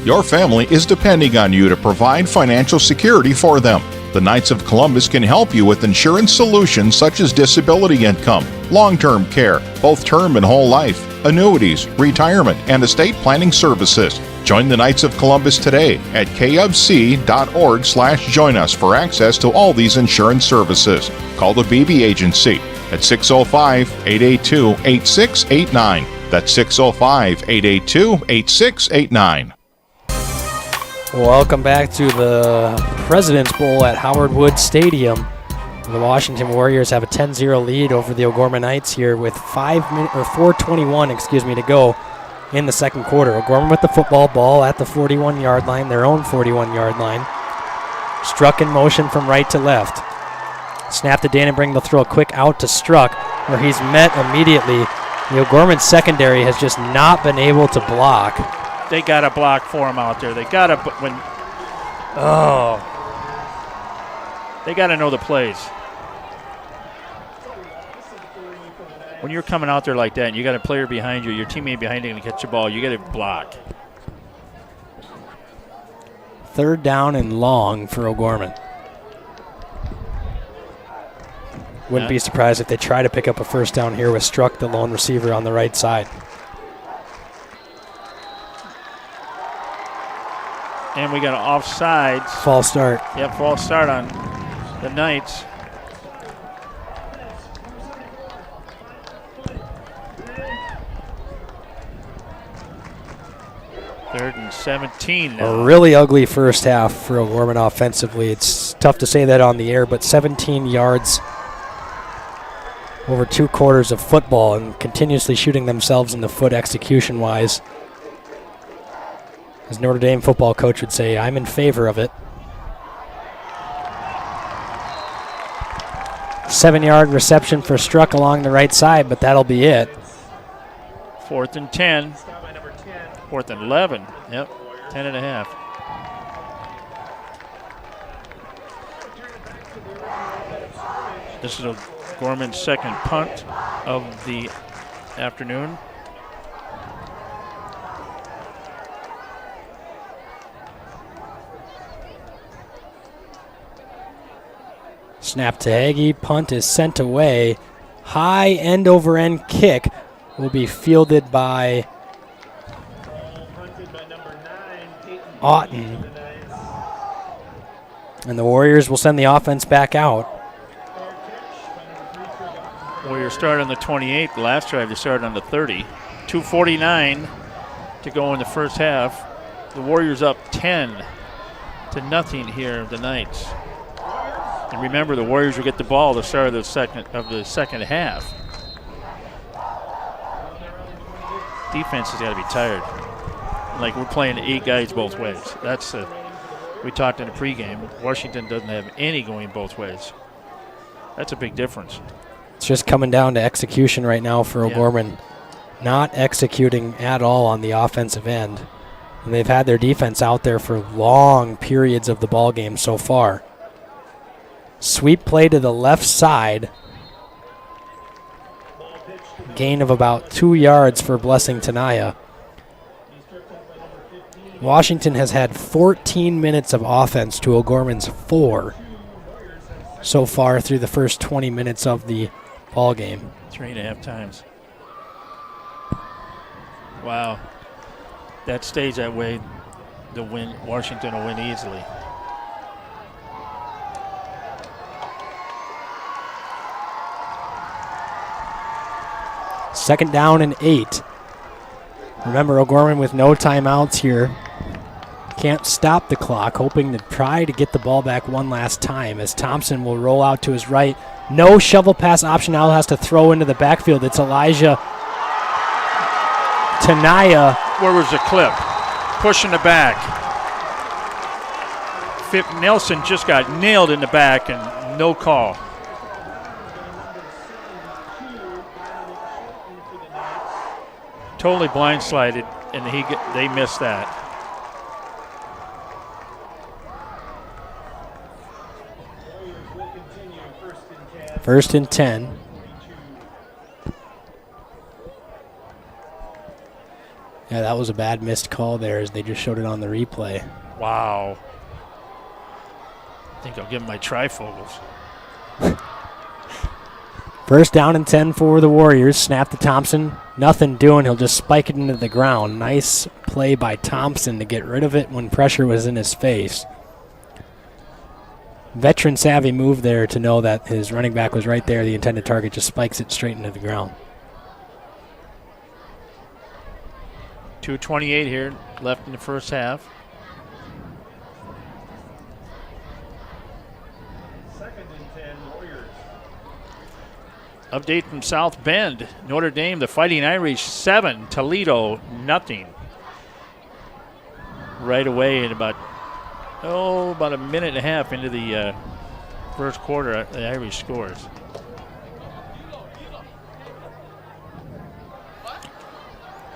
Your family is depending on you to provide financial security for them. The Knights of Columbus can help you with insurance solutions such as disability income, long-term care, both term and whole life, annuities, retirement, and estate planning services. Join the Knights of Columbus today at kfc.org/join us for access to all these insurance services. Call the BB Agency at 605-882-8689. That's 605-882-8689. Welcome back to the President's Bowl at Howard Wood Stadium. The Washington Warriors have a 10-0 lead over the O'Gorman Knights here with 4:21 to go in the second quarter. O'Gorman with the football, ball at the 41-yard line, their own 41-yard line. Struck in motion from right to left. Snap to Dannenbring, they'll throw a quick out to Struck, where he's met immediately. The O'Gorman secondary has just not been able to block. They got to block for him out there. They got to they got to know the plays. When you're coming out there like that and you got a player behind you, your teammate behind you going to catch the ball, you got to block. Third down and long for O'Gorman. Wouldn't be surprised if they try to pick up a first down here with Struck, the lone receiver, on the right side. And we got an offsides. False start. Yep, false start on the Knights. Third and 17 now. A really ugly first half for O'Gorman offensively. It's tough to say that on the air, but 17 yards over 2 quarters of football and continuously shooting themselves in the foot execution-wise. As Notre Dame football coach would say, I'm in favor of it. 7-yard reception for Struck along the right side, but that'll be it. 4th and 10. 4th and 11. Yep, 10 and a half. This is O'Gorman's second punt of the afternoon. Snap to Hagee, punt is sent away. High end-over-end kick will be fielded by Otten. And the Warriors will send the offense back out. Warriors started on the 28. The last drive they started on the 30. 2:49 to go in the first half. The Warriors up 10-0 here, the Knights. And remember, the Warriors will get the ball at the start of the second half. Defense has got to be tired. Like, we're playing 8 guys both ways. We talked in the pregame. Washington doesn't have any going both ways. That's a big difference. It's just coming down to execution right now for O'Gorman. Not executing at all on the offensive end. And they've had their defense out there for long periods of the ball game so far. Sweep play to the left side. Gain of about 2 yards for Blessing Tenaya. Washington has had 14 minutes of offense to O'Gorman's 4 so far through the first 20 minutes of the ball game. 3.5 times. Wow. That stays that way, Washington will win easily. Second down and 8. Remember, O'Gorman with no timeouts here. Can't stop the clock, hoping to try to get the ball back one last time as Thompson will roll out to his right. No shovel pass option, now has to throw into the backfield. It's Elijah Tenaya. Where was the clip? Pushing the back. Nelson just got nailed in the back and no call. Totally blindsided, and they missed that. First and 10. Yeah, that was a bad missed call there as they just showed it on the replay. Wow. I think I'll give him my trifocals. First down and 10 for the Warriors. Snap to Thompson. Nothing doing. He'll just spike it into the ground. Nice play by Thompson to get rid of it when pressure was in his face. Veteran savvy move there to know that his running back was right there. The intended target just spikes it straight into the ground. 2:28 here left in the first half. Update from South Bend. Notre Dame, the Fighting Irish, 7. Toledo, nothing. Right away in about a minute and a half into the first quarter, the Irish scores.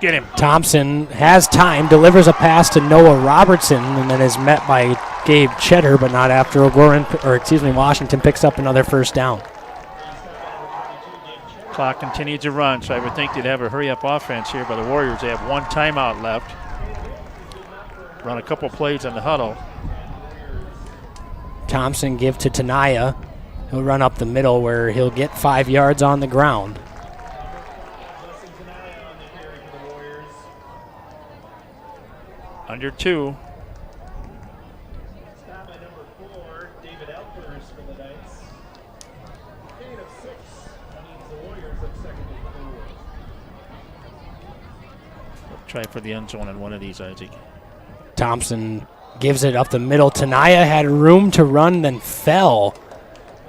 Get him. Thompson has time, delivers a pass to Noah Robertson, and then is met by Gabe Cheddar, but not after Washington picks up another first down. Clock continues to run, so I would think they'd have a hurry-up offense here by the Warriors. They have one timeout left. Run a couple plays on the huddle. Thompson give to Tanaya. He'll run up the middle where he'll get 5 yards on the ground. Under 2. Try for the end zone on one of these, Isaac. Thompson gives it up the middle. Tanaya had room to run, then fell.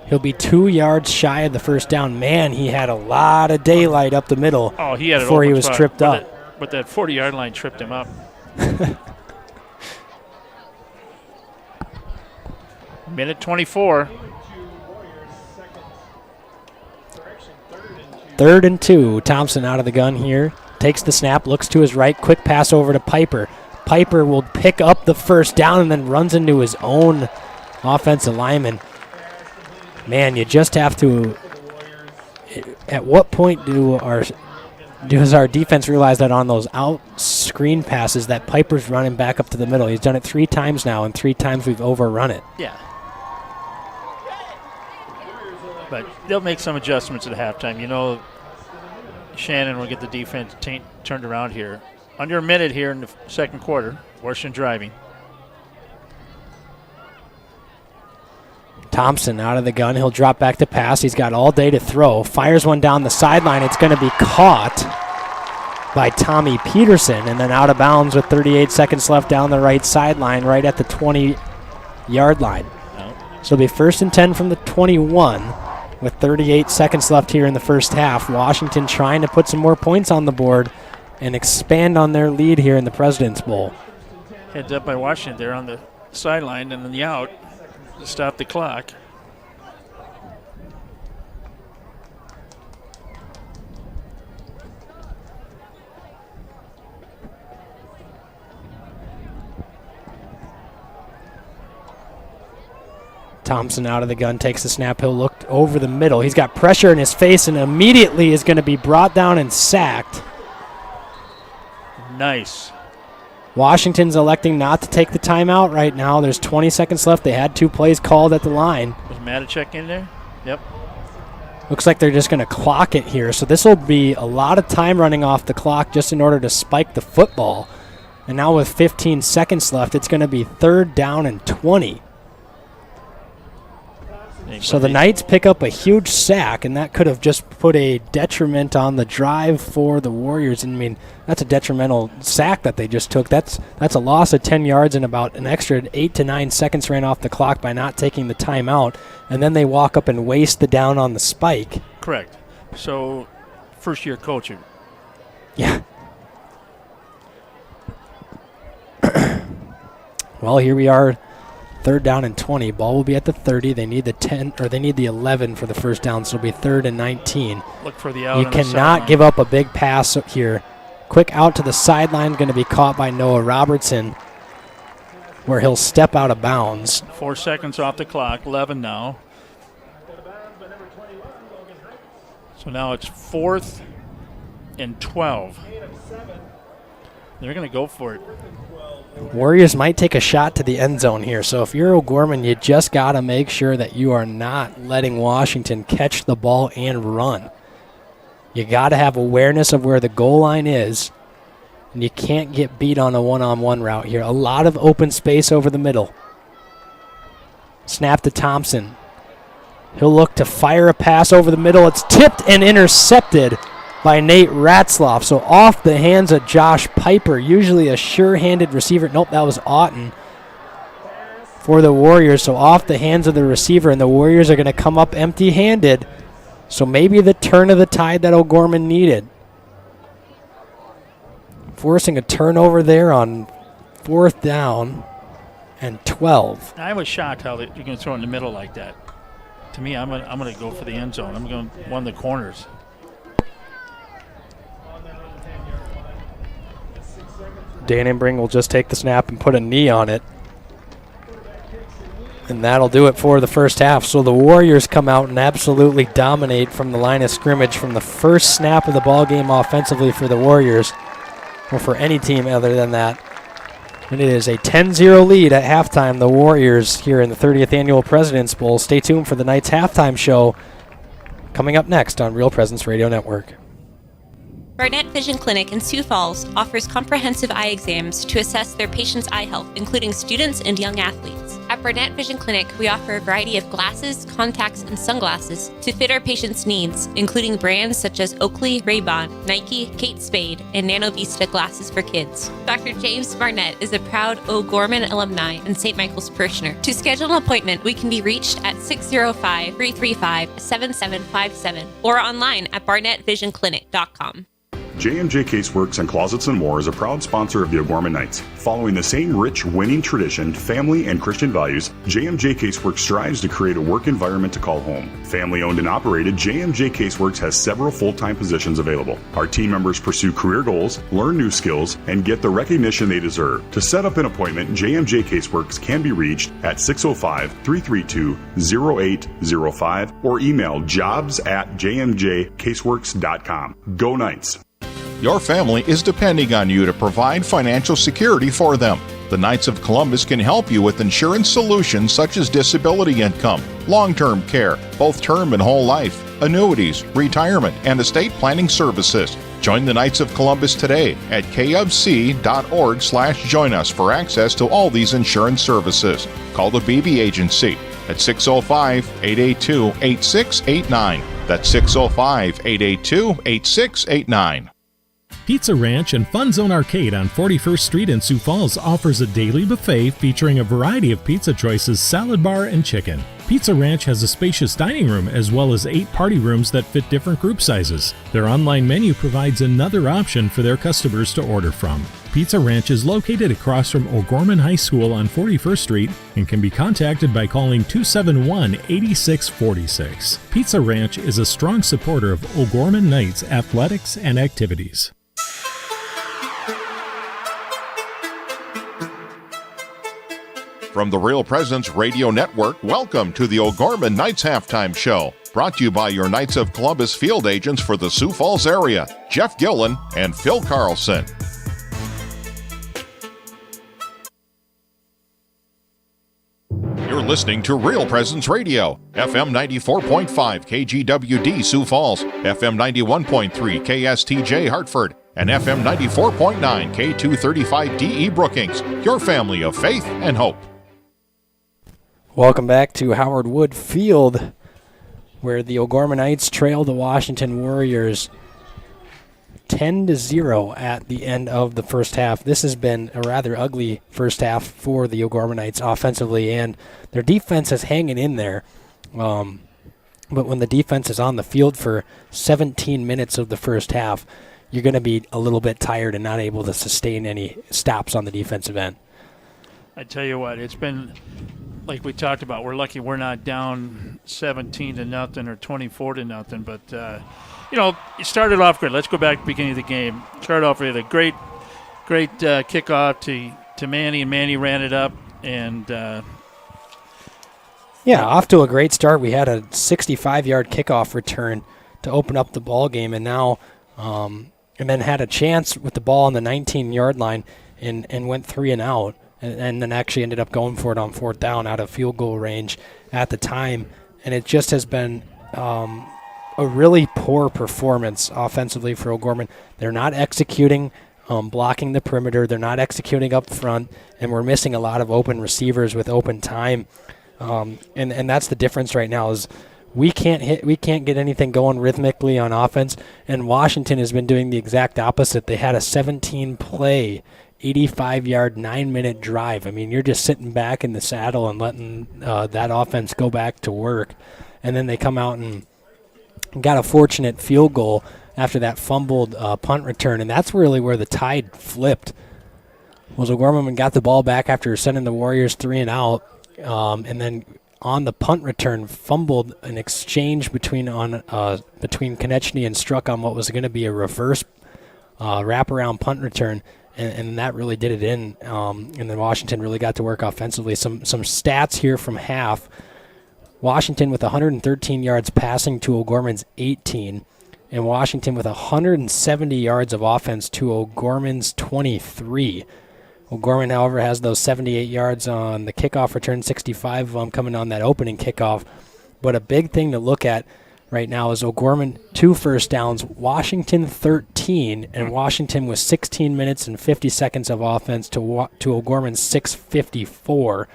He'll be 2 yards shy of the first down. Man, he had a lot of daylight up the middle before he was tripped up. But that 40-yard line tripped him up. Minute 24. 3rd and 2. Thompson out of the gun here. Takes the snap, looks to his right, quick pass over to Piper. Piper will pick up the first down and then runs into his own offensive lineman. Man, you just have to. At what point does our defense realize that on those out screen passes that Piper's running back up to the middle? He's done it 3 times now, and 3 times we've overrun it. Yeah. But they'll make some adjustments at halftime. You know, Shannon will get the defense turned around here. Under a minute here in the second quarter. Washington driving. Thompson out of the gun. He'll drop back to pass. He's got all day to throw. Fires one down the sideline. It's going to be caught by Tommy Peterson and then out of bounds with 38 seconds left down the right sideline right at the 20-yard line. No. So it'll be 1st and 10 from the 21 with 38 seconds left here in the first half. Washington trying to put some more points on the board and expand on their lead here in the President's Bowl. Heads up by Washington there on the sideline and then the out to stop the clock. Thompson out of the gun, takes the snap. He'll look over the middle. He's got pressure in his face and immediately is going to be brought down and sacked. Nice. Washington's electing not to take the timeout right now. There's 20 seconds left. They had 2 plays called at the line. Was Matacek in there? Yep. Looks like they're just going to clock it here. So this will be a lot of time running off the clock just in order to spike the football. And now with 15 seconds left, it's going to be 3rd down and 20. So the Knights pick up a huge sack, and that could have just put a detriment on the drive for the Warriors. And I mean, that's a detrimental sack that they just took. That's a loss of 10 yards and about an extra 8 to 9 seconds ran off the clock by not taking the timeout. And then they walk up and waste the down on the spike. Correct. So, first-year coaching. Yeah. Well, here we are. 3rd down and 20. Ball will be at the 30. They need the 10 or they need the 11 for the first down, so it'll be 3rd and 19. Look for the out. You cannot give up a big pass here. Quick out to the sideline, going to be caught by Noah Robertson, where he'll step out of bounds. 4 seconds off the clock. 11 now. So now it's 4th and 12. They're going to go for it. Warriors might take a shot to the end zone here. So if you're O'Gorman, you just got to make sure that you are not letting Washington catch the ball and run. You got to have awareness of where the goal line is, and you can't get beat on a one-on-one route here. A lot of open space over the middle. Snap to Thompson. He'll look to fire a pass over the middle. It's tipped and intercepted by Nate Ratzloff. So off the hands of Josh Piper, usually a sure-handed receiver. Nope, that was Otten for the Warriors. So off the hands of the receiver, and the Warriors are going to come up empty-handed. So maybe the turn of the tide that O'Gorman needed. Forcing a turnover there on 4th down and 12. I was shocked how you're going to throw in the middle like that. To me, I'm going to go for the end zone. I'm going to one of the corners. Dannenbring will just take the snap and put a knee on it. And that'll do it for the first half. So the Warriors come out and absolutely dominate from the line of scrimmage from the first snap of the ball game offensively for the Warriors, or for any team other than that. And it is a 10-0 lead at halftime. The Warriors here in the 30th Annual President's Bowl. Stay tuned for the night's halftime show coming up next on Real Presence Radio Network. Barnett Vision Clinic in Sioux Falls offers comprehensive eye exams to assess their patients' eye health, including students and young athletes. At Barnett Vision Clinic, we offer a variety of glasses, contacts, and sunglasses to fit our patients' needs, including brands such as Oakley, Ray-Ban, Nike, Kate Spade, and Nano Vista glasses for kids. Dr. James Barnett is a proud O'Gorman alumni and St. Michael's parishioner. To schedule an appointment, we can be reached at 605-335-7757 or online at barnettvisionclinic.com. J&J Caseworks and Closets and More is a proud sponsor of the O'Gorman Knights. Following the same rich, winning tradition, family, and Christian values, J&J Caseworks strives to create a work environment to call home. Family-owned and operated, J&J Caseworks has several full-time positions available. Our team members pursue career goals, learn new skills, and get the recognition they deserve. To set up an appointment, J&J Caseworks can be reached at 605-332-0805 or email jobs@jmjcaseworks.com. Go Knights! Your family is depending on you to provide financial security for them. The Knights of Columbus can help you with insurance solutions such as disability income, long-term care, both term and whole life, annuities, retirement, and estate planning services. Join the Knights of Columbus today at kfc.org/join us for access to all these insurance services. Call the BB Agency at 605-882-8689. That's 605-882-8689. Pizza Ranch and Fun Zone Arcade on 41st Street in Sioux Falls offers a daily buffet featuring a variety of pizza choices, salad bar, and chicken. Pizza Ranch has a spacious dining room as well as 8 party rooms that fit different group sizes. Their online menu provides another option for their customers to order from. Pizza Ranch is located across from O'Gorman High School on 41st Street and can be contacted by calling 271-8646. Pizza Ranch is a strong supporter of O'Gorman Knights athletics and activities. From the Real Presence Radio Network, welcome to the O'Gorman Knights Halftime Show. Brought to you by your Knights of Columbus field agents for the Sioux Falls area, Jeff Gillen and Phil Carlson. You're listening to Real Presence Radio, FM 94.5 KGWD Sioux Falls, FM 91.3 KSTJ Hartford, and FM 94.9 K235DE Brookings, your family of faith and hope. Welcome back to Howard Wood Field, where the O'Gorman Knights trail the Washington Warriors 10-0 at the end of the first half. This has been a rather ugly first half for the O'Gorman Knights offensively, and their defense is hanging in there. But when the defense is on the field for 17 minutes of the first half, you're going to be a little bit tired and not able to sustain any stops on the defensive end. I tell you what, it's been like we talked about. We're lucky we're not down 17-0 or 24-0. But you started off great. Let's go back to the beginning of the game. Started off with a great kickoff to Manny, and Manny ran it up and. Off to a great start. We had a 65-yard kickoff return to open up the ball game, and now and then had a chance with the ball on the 19-yard line and went 3 and out, and then actually ended up going for it on 4th down out of field goal range at the time. And it just has been a really poor performance offensively for O'Gorman. They're not executing, blocking the perimeter. They're not executing up front, and we're missing a lot of open receivers with open time. And that's the difference right now is we can't get anything going rhythmically on offense, and Washington has been doing the exact opposite. They had a 17-play, 85-yard, 9-minute drive. I mean, you're just sitting back in the saddle and letting that offense go back to work. And then they come out and got a fortunate field goal after that fumbled punt return, and that's really where the tide flipped. O'Gorman got the ball back after sending the Warriors 3 and out, and then on the punt return fumbled an exchange between Konechny and Struck on what was going to be a reverse wraparound punt return, and that really did it in. And then Washington really got to work offensively. Some stats here from half. Washington with 113 yards passing to O'Gorman's 18, and Washington with 170 yards of offense to O'Gorman's 23. O'Gorman, however, has those 78 yards on the kickoff return, 65 of them coming on that opening kickoff. But a big thing to look at right now is O'Gorman 2 first downs, Washington 13, and Washington with 16 minutes and 50 seconds of offense to O'Gorman's 6:54.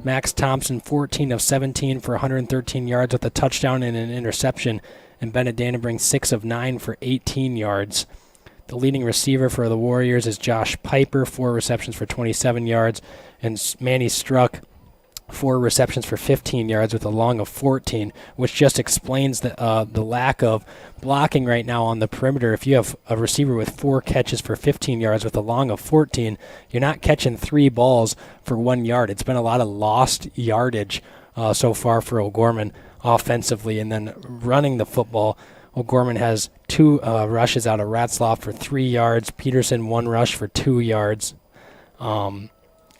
Max Thompson, 14 of 17 for 113 yards with a touchdown and an interception. And Bennett Dannenbring, 6 of 9 for 18 yards. The leading receiver for the Warriors is Josh Piper, 4 receptions for 27 yards. And Manny Struck, 4 receptions for 15 yards with a long of 14, which just explains the lack of blocking right now on the perimeter. If you have a receiver with 4 catches for 15 yards with a long of 14, you're not catching 3 balls for 1 yard. It's been a lot of lost yardage so far for O'Gorman offensively. And then running the football, O'Gorman has 2 rushes out of Ratzlaff for 3 yards, Peterson 1 rush for 2 yards, and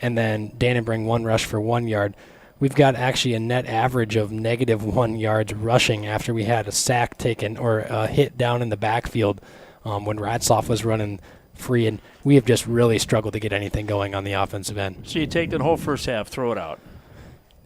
then Dannenbring 1 rush for 1 yard. We've got actually a net average of -1 yards rushing after we had a sack taken or a hit down in the backfield when Ratzlaff was running free, and we have just really struggled to get anything going on the offensive end. So you take that whole first half, throw it out.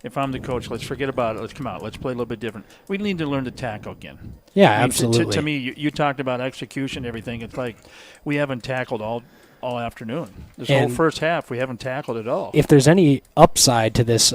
If I'm the coach, let's forget about it. Let's come out. Let's play a little bit different. We need to learn to tackle again. Yeah, absolutely. To me, you talked about execution, everything. It's like we haven't tackled all afternoon. This whole first half, we haven't tackled at all. If there's any upside to this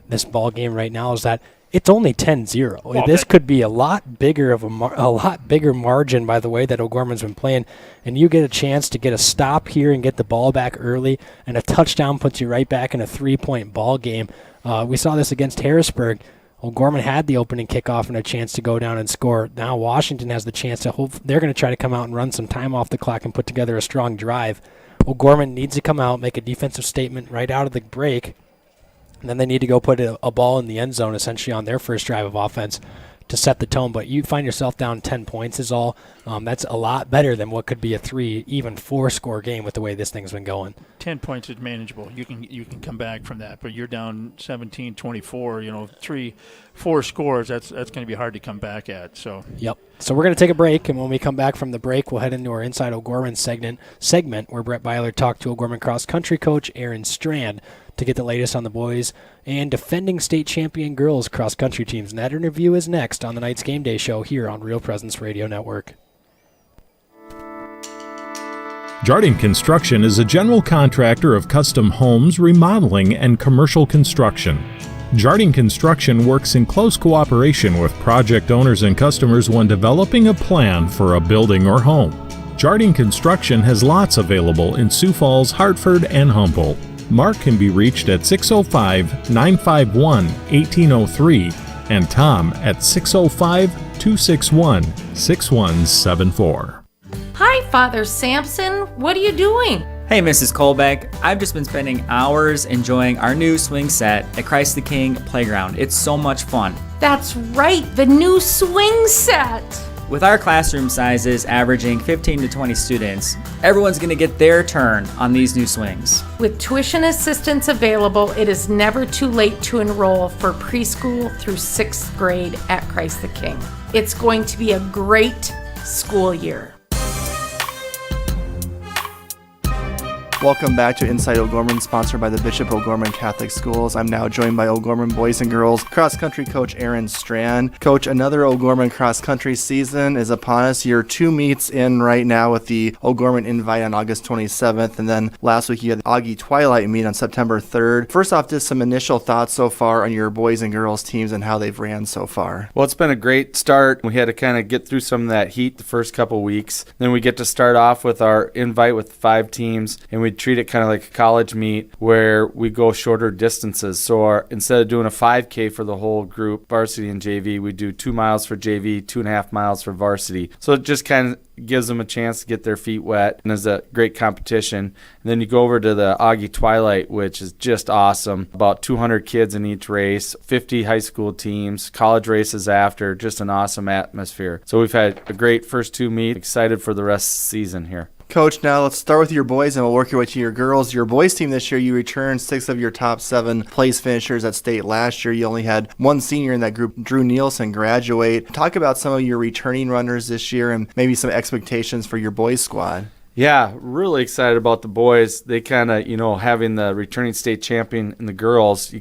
this ball game right now, is that it's only 10-0. Well, this could be a lot bigger of a lot bigger margin by the way that O'Gorman's been playing, and you get a chance to get a stop here and get the ball back early, and a touchdown puts you right back in a 3-point ball game. We saw this against Harrisburg. O'Gorman had the opening kickoff and a chance to go down and score. Now Washington has the chance to they're going to try to come out and run some time off the clock and put together a strong drive. O'Gorman needs to come out, make a defensive statement right out of the break, and then they need to go put a ball in the end zone essentially on their first drive of offense to set the tone. But you find yourself down 10 points is all. That's a lot better than what could be a 3, even 4-score game with the way this thing's been going. 10 points is manageable. You can come back from that, but you're down 17-24. 3, 4 scores. That's going to be hard to come back at. So yep. So we're going to take a break, and when we come back from the break, we'll head into our Inside O'Gorman segment where Brett Byler talked to O'Gorman cross country coach Aaron Strand to get the latest on the boys and defending state champion girls cross country teams. And that interview is next on the Night's Game Day Show here on Real Presence Radio Network. Jardine Construction is a general contractor of custom homes, remodeling, and commercial construction. Jardine Construction works in close cooperation with project owners and customers when developing a plan for a building or home. Jardine Construction has lots available in Sioux Falls, Hartford, and Humboldt. Mark can be reached at 605-951-1803 and Tom at 605-261-6174. Hi, Father Sampson. What are you doing? Hey, Mrs. Colbeck. I've just been spending hours enjoying our new swing set at Christ the King Playground. It's so much fun. That's right, the new swing set. With our classroom sizes averaging 15 to 20 students, everyone's going to get their turn on these new swings. With tuition assistance available, it is never too late to enroll for preschool through 6th grade at Christ the King. It's going to be a great school year. Welcome back to Inside O'Gorman, sponsored by the Bishop O'Gorman Catholic Schools. I'm now joined by O'Gorman boys and girls cross-country coach Aaron Strand. Coach, another O'Gorman cross-country season is upon us. You're 2 meets in right now with the O'Gorman Invite on August 27th, and then last week you had the Augie Twilight meet on September 3rd. First off, just some initial thoughts so far on your boys and girls teams and how they've ran so far. Well, it's been a great start. We had to kind of get through some of that heat the first couple weeks. Then we get to start off with our invite with 5 teams, and we treat it kind of like a college meet where we go shorter distances. So instead of doing a 5K for the whole group, varsity and JV, we do 2 miles for JV, 2.5 miles for varsity. So it just kind of gives them a chance to get their feet wet, and is a great competition. And then you go over to the Augie Twilight, which is just awesome. About 200 kids in each race, 50 high school teams, college races after, just an awesome atmosphere. So we've had a great first 2 meets, excited for the rest of the season here. Coach, now let's start with your boys and we'll work your way to your girls. Your boys team this year, you returned 6 of your top 7 place finishers at state last year. You only had 1 senior in that group, Drew Nielsen, graduate. Talk about some of your returning runners this year and maybe some expectations for your boys squad. Yeah, really excited about the boys. They kind of, having the returning state champion in the girls,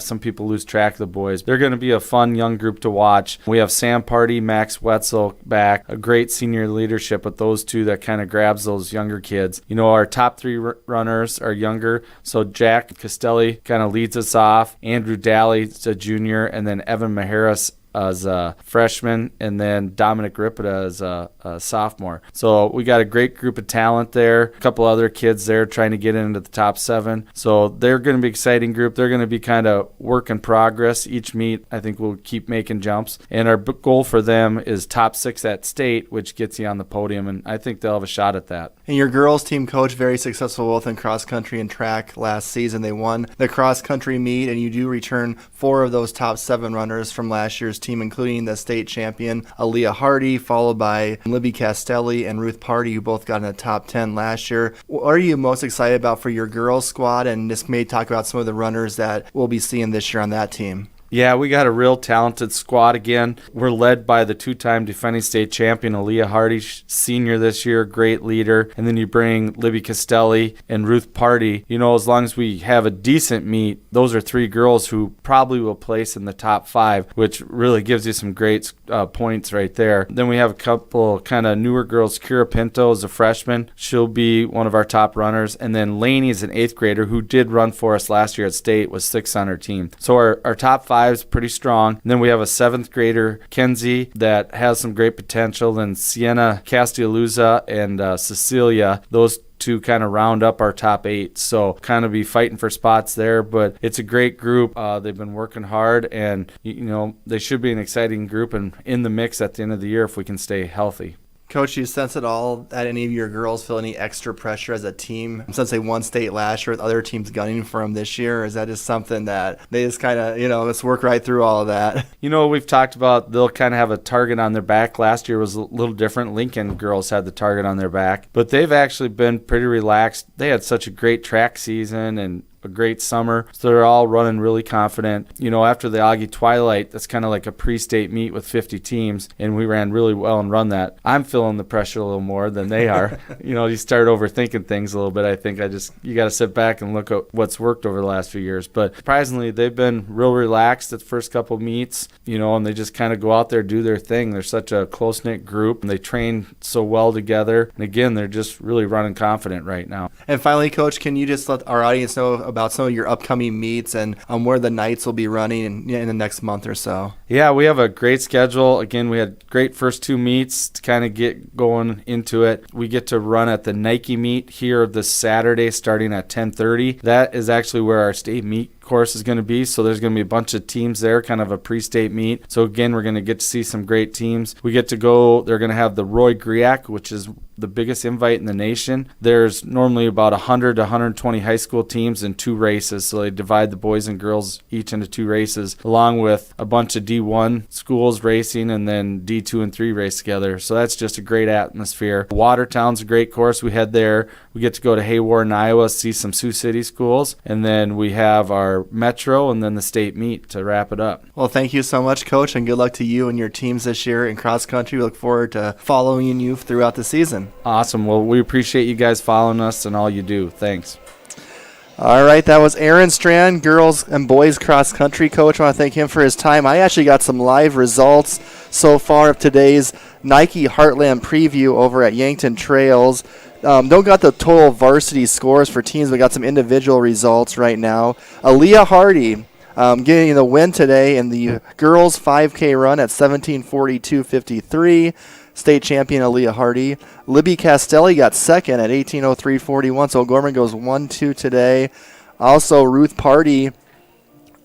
some people lose track of the boys. They're going to be a fun young group to watch. We have Sam Party, Max Wetzel back, a great senior leadership with those 2 that kind of grabs those younger kids. Our top 3 runners are younger, so Jack Castelli kind of leads us off. Andrew Daly is a junior, and then Evan Maharis as a freshman, and then Dominic Ripida as a sophomore. So we got a great group of talent there, a couple other kids there trying to get into the top 7. So they're going to be an exciting group. They're going to be kind of work in progress. Each meet, I think we'll keep making jumps. And our goal for them is top 6 at state, which gets you on the podium, and I think they'll have a shot at that. And your girls team, Coach, very successful both in cross country and track last season. They won the cross country meet, and you do return 4 of those top 7 runners from last year's team, including the state champion Aaliyah Hardy, followed by Libby Castelli and Ruth Party, who both got in the top 10 last year. What are you most excited about for your girls squad? And this may talk about some of the runners that we'll be seeing this year on that team. Yeah, we got a real talented squad again. We're led by the 2-time defending state champion, Aaliyah Hardy, senior this year, great leader. And then you bring Libby Castelli and Ruth Party. As long as we have a decent meet, those are 3 girls who probably will place in the top 5, which really gives you some great points right there. Then we have a couple kind of newer girls. Kira Pinto is a freshman. She'll be one of our top runners. And then Lainey is an 8th grader who did run for us last year at state, was 6th on her team. So our top 5 is pretty strong. And then we have a 7th grader, Kenzie, that has some great potential. Then Sienna Castialuza and Cecilia, those 2 kind of round up our top 8. So kind of be fighting for spots there, but it's a great group. They've been working hard, and they should be an exciting group and in the mix at the end of the year if we can stay healthy. Coach, do you sense at all that any of your girls feel any extra pressure as a team since they won state last year with other teams gunning for them this year? Or is that just something that they just kind of, let's work right through all of that? We've talked about they'll kind of have a target on their back. Last year was a little different. Lincoln girls had the target on their back, but they've actually been pretty relaxed. They had such a great track season and a great summer, so they're all running really confident. After the Augie Twilight, that's kind of like a pre-state meet with 50 teams, and we ran really well and run that. I'm feeling the pressure a little more than they are. You start overthinking things a little bit. I think you got to sit back and look at what's worked over the last few years. But surprisingly, they've been real relaxed at the first couple meets, and they just kind of go out there, do their thing. They're such a close-knit group, and they train so well together. And again, they're just really running confident right now. And finally, Coach, can you just let our audience know about some of your upcoming meets and where the Knights will be running in the next month or so? Yeah, we have a great schedule. Again, we had great first 2 meets to kind of get going into it. We get to run at the Nike meet here this Saturday starting at 10:30. That is actually where our state meet course is going to be, so there's going to be a bunch of teams there, kind of a pre-state meet. So again, we're going to get to see some great teams. We get to go, they're going to have the Roy Griak, which is the biggest invite in the nation. There's normally about 100 to 120 high school teams in 2 races, so they divide the boys and girls each into 2 races, along with a bunch of D1 schools racing and then D2 and 3 race together. So that's just a great atmosphere. Watertown's a great course. We head there. We get to go to Haywarden, Iowa, see some Sioux City schools, and then we have our our Metro and then the state meet to wrap it up. Well, thank you so much, Coach, and good luck to you and your teams this year in cross country. We look forward to following you throughout the season. Awesome. Well, we appreciate you guys following us and all you do. Thanks. All right, that was Aaron Strand, girls and boys cross country coach. I want to thank him for his time. I actually got some live results so far of today's Nike Heartland preview over at Yankton Trails. Don't got the total varsity scores for teams, but got some individual results right now. Aaliyah Hardy getting the win today in the girls 5K run at 17:42.53. State champion Aaliyah Hardy. Libby Castelli got second at 18:03.41. So O'Gorman goes 1-2 today. Also, Ruth Party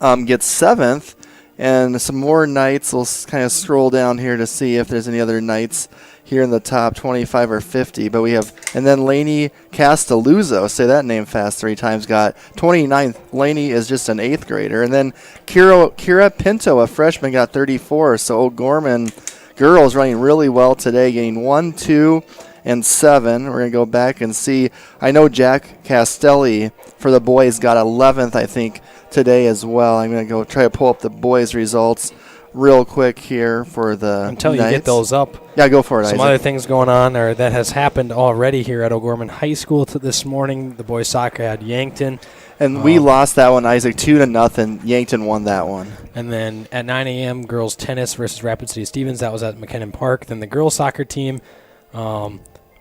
gets seventh. And some more knights. We'll kind of scroll down here to see if there's any other knights here in the top 25 or 50. But we have, and then Lainey Castelluzzo, say that name fast 3 times, got 29th. Lainey is just an 8th grader. And then Kira Pinto, a freshman, got 34. So O'Gorman girls running really well today, getting 1, 2, and 7. We're going to go back and see. I know Jack Castelli for the boys got 11th, I think, today as well. I'm going to go try to pull up the boys' results real quick here for the Until Knights. You get those up. Yeah, go for it, Some Isaac. other things going on or that has happened already here at O'Gorman High School this morning. The boys soccer had Yankton. And we lost that one, Isaac, 2-0. Yankton won that one. And then at 9 a.m., girls tennis versus Rapid City Stevens. That was at McKinnon Park. Then the girls soccer team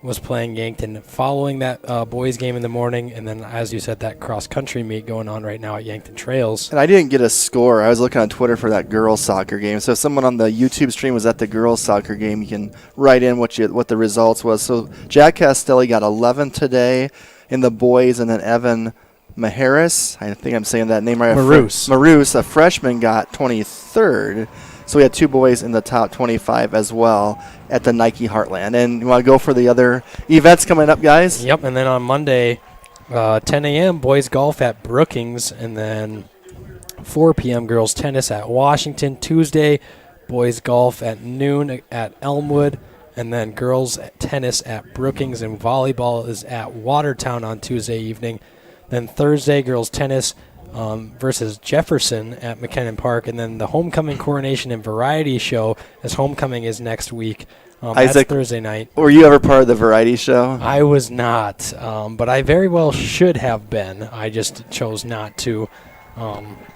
was playing Yankton following that boys game in the morning. And then, as you said, that cross-country meet going on right now at Yankton Trails. And I didn't get a score. I was looking on Twitter for that girls soccer game. So if someone on the YouTube stream was at the girls soccer game, you can write in what the results was. So Jack Castelli got 11 today in the boys, and then Evan Maharis, I think I'm saying that name right. Maroos, a freshman, got 23rd. So we had 2 boys in the top 25 as well at the Nike Heartland. And you want to go for the other events coming up, guys? Yep, and then on Monday, 10 a.m., boys golf at Brookings, and then 4 p.m. girls tennis at Washington. Tuesday, boys golf at noon at Elmwood, and then girls tennis at Brookings, and volleyball is at Watertown on Tuesday evening. Then Thursday, girls tennis versus Jefferson at McKinnon Park. And then the homecoming coronation and variety show, as homecoming is next week. Isaac, that's Thursday night. Were you ever part of the variety show? I was not, but I very well should have been. I just chose not to.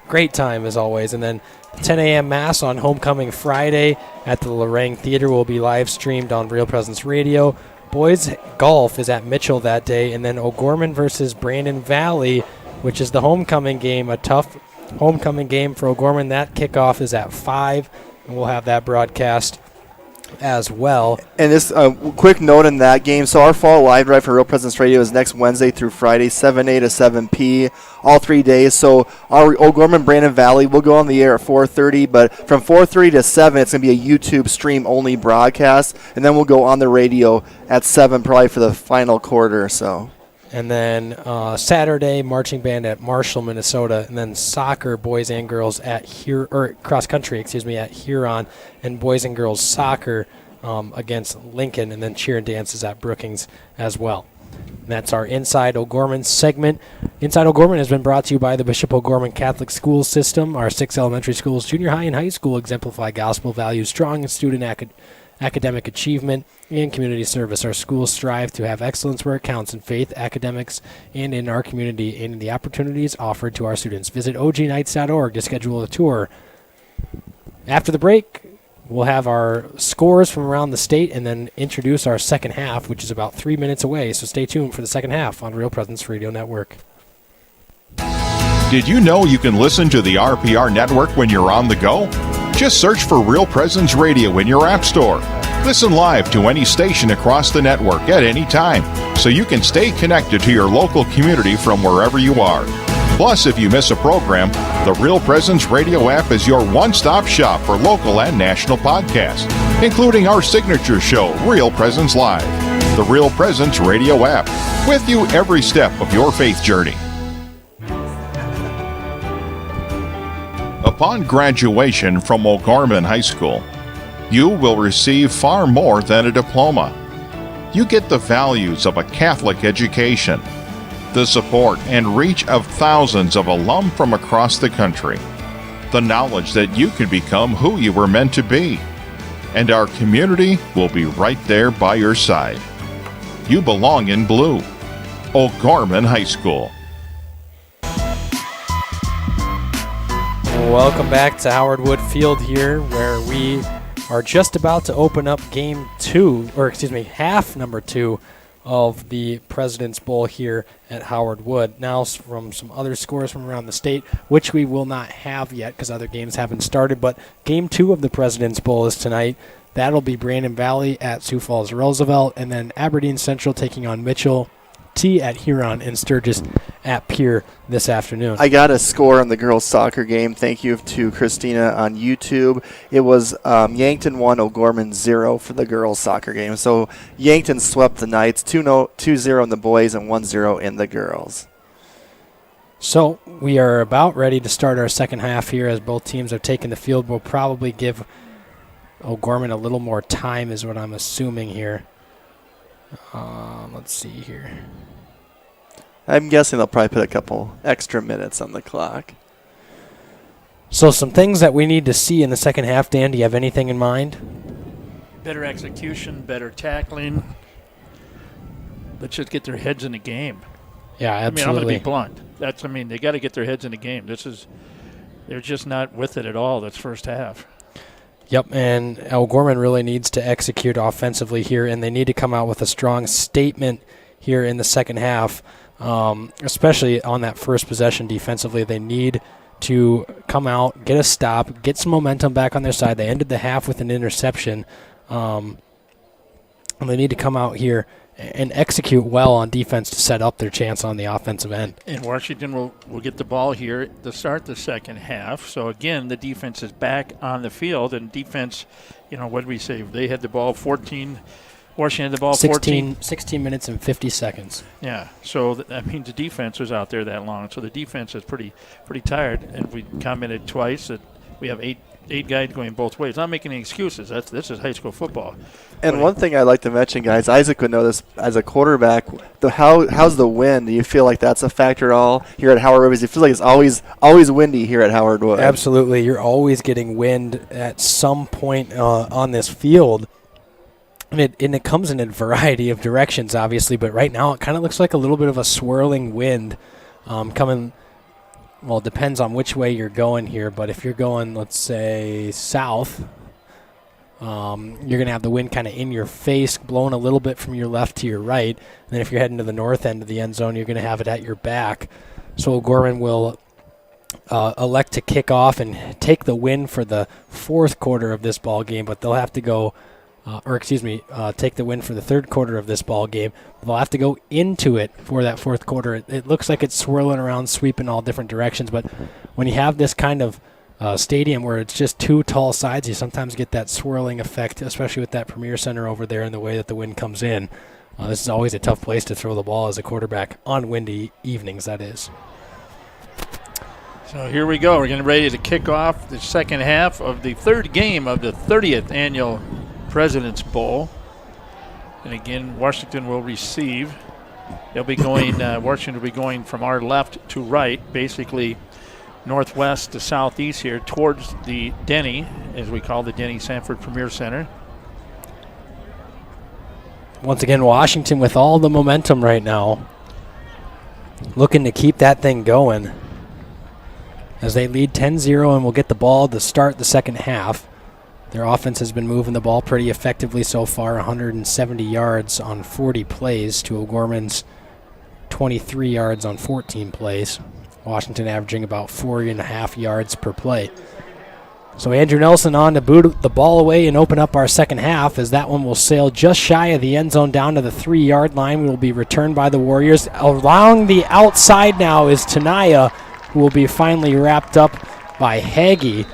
Great time, as always. And then 10 a.m. Mass on homecoming Friday at the Lorraine Theater will be live streamed on Real Presence Radio. Boys golf is at Mitchell that day, and then O'Gorman versus Brandon Valley, which is the homecoming game, a tough homecoming game for O'Gorman. That kickoff is at 5, and we'll have that broadcast as well. And this quick note in that game, so our fall live drive for Real Presence Radio is next Wednesday through Friday, 7A to 7P, all 3 days. So our O'Gorman Brandon Valley will go on the air at 4:30, but from 4:30 to 7, it's going to be a YouTube stream-only broadcast, and then we'll go on the radio at 7 probably for the final quarter or so. And then Saturday, marching band at Marshall, Minnesota, and then soccer, boys and girls at cross country, at Huron, and boys and girls soccer against Lincoln, and then cheer and dances at Brookings as well. And that's our Inside O'Gorman segment. Inside O'Gorman has been brought to you by the Bishop O'Gorman Catholic School System. Our 6 elementary schools, junior high and high school, exemplify gospel values, strong student academic achievement, and community service. Our schools strive to have excellence where it counts in faith, academics, and in our community, and in the opportunities offered to our students. Visit ognights.org to schedule a tour. After the break, we'll have our scores from around the state and then introduce our second half, which is about 3 minutes away. So stay tuned for the second half on Real Presence Radio Network. Did you know you can listen to the RPR network when you're on the go? Just search for Real Presence Radio in your app store. Listen live to any station across the network at any time, so you can stay connected to your local community from wherever you are. Plus, if you miss a program, the Real Presence Radio app is your one-stop shop for local and national podcasts, including our signature show, Real Presence Live. The Real Presence Radio app, with you every step of your faith journey. Upon graduation from O'Gorman High School, you will receive far more than a diploma. You get the values of a Catholic education, the support and reach of thousands of alum from across the country, the knowledge that you can become who you were meant to be, and our community will be right there by your side. You belong in blue. O'Gorman High School. Welcome back to Howard Wood Field here, where we are just about to open up half number 2 of the President's Bowl here at Howard Wood. Now from some other scores from around the state, which we will not have yet because other games haven't started, but game 2 of the President's Bowl is tonight. That'll be Brandon Valley at Sioux Falls Roosevelt, and then Aberdeen Central taking on Mitchell T at Huron, and Sturgis at Pierre this afternoon. I got a score on the girls' soccer game. Thank you to Christina on YouTube. It was Yankton 1, O'Gorman 0 for the girls' soccer game. So Yankton swept the Knights, 2-0 in the boys and 1-0 in the girls. So we are about ready to start our second half here as both teams have taken the field. We'll probably give O'Gorman a little more time is what I'm assuming here. Let's see here. I'm guessing they'll probably put a couple extra minutes on the clock. So some things that we need to see in the second half, Dan, do you have anything in mind? Better execution, better tackling. Let's just get their heads in the game. Yeah, absolutely. I'm going to be blunt. They got to get their heads in the game. They're just not with it at all this first half. Yep, and O'Gorman really needs to execute offensively here, and they need to come out with a strong statement here in the second half, especially on that first possession defensively. They need to come out, get a stop, get some momentum back on their side. They ended the half with an interception, and they need to come out here and execute well on defense to set up their chance on the offensive end. And Washington will get the ball here to start the second half. So, again, the defense is back on the field. And defense, what did we say? They had the ball 14. Washington had the ball 14. 16 minutes and 50 seconds. Yeah. So, that means the defense was out there that long. So, the defense is pretty tired. And we commented twice that we have eight guys going both ways. Not making any excuses. This is high school football. And one thing I'd like to mention, guys, Isaac would know this as a quarterback. How's the wind? Do you feel like that's a factor at all here at Howard Wood? Do you feel like it's always windy here at Howard Wood? Absolutely. You're always getting wind at some point on this field. And it comes in a variety of directions, obviously, but right now it kind of looks like a little bit of a swirling wind coming. Well, it depends on which way you're going here, but if you're going, let's say, south, you're going to have the wind kind of in your face, blowing a little bit from your left to your right. And then if you're heading to the north end of the end zone, you're going to have it at your back. So O'Gorman will elect to kick off and take the win for the fourth quarter of this ball game, but they'll have to go take the win for the third quarter of this ball game. They'll have to go into it for that fourth quarter. It looks like it's swirling around, sweeping all different directions, but when you have this kind of stadium where it's just two tall sides, you sometimes get that swirling effect, especially with that Premier Center over there and the way that the wind comes in. This is always a tough place to throw the ball as a quarterback on windy evenings, that is. So here we go. We're getting ready to kick off the second half of the third game of the 30th annual President's Bowl. And again, Washington will receive. They'll be going, Washington will be going from our left to right, basically northwest to southeast here towards the Denny, as we call the Denny Sanford Premier Center. Once again, Washington with all the momentum right now, looking to keep that thing going as they lead 10-0 and will get the ball to start the second half. Their offense has been moving the ball pretty effectively so far, 170 yards on 40 plays to O'Gorman's 23 yards on 14 plays. Washington averaging about 4.5 yards per play. So Andrew Nelson on to boot the ball away and open up our second half as that one will sail just shy of the end zone down to the 3-yard line. Will be returned by the Warriors. Along the outside now is Tanaya, who will be finally wrapped up by Hagee.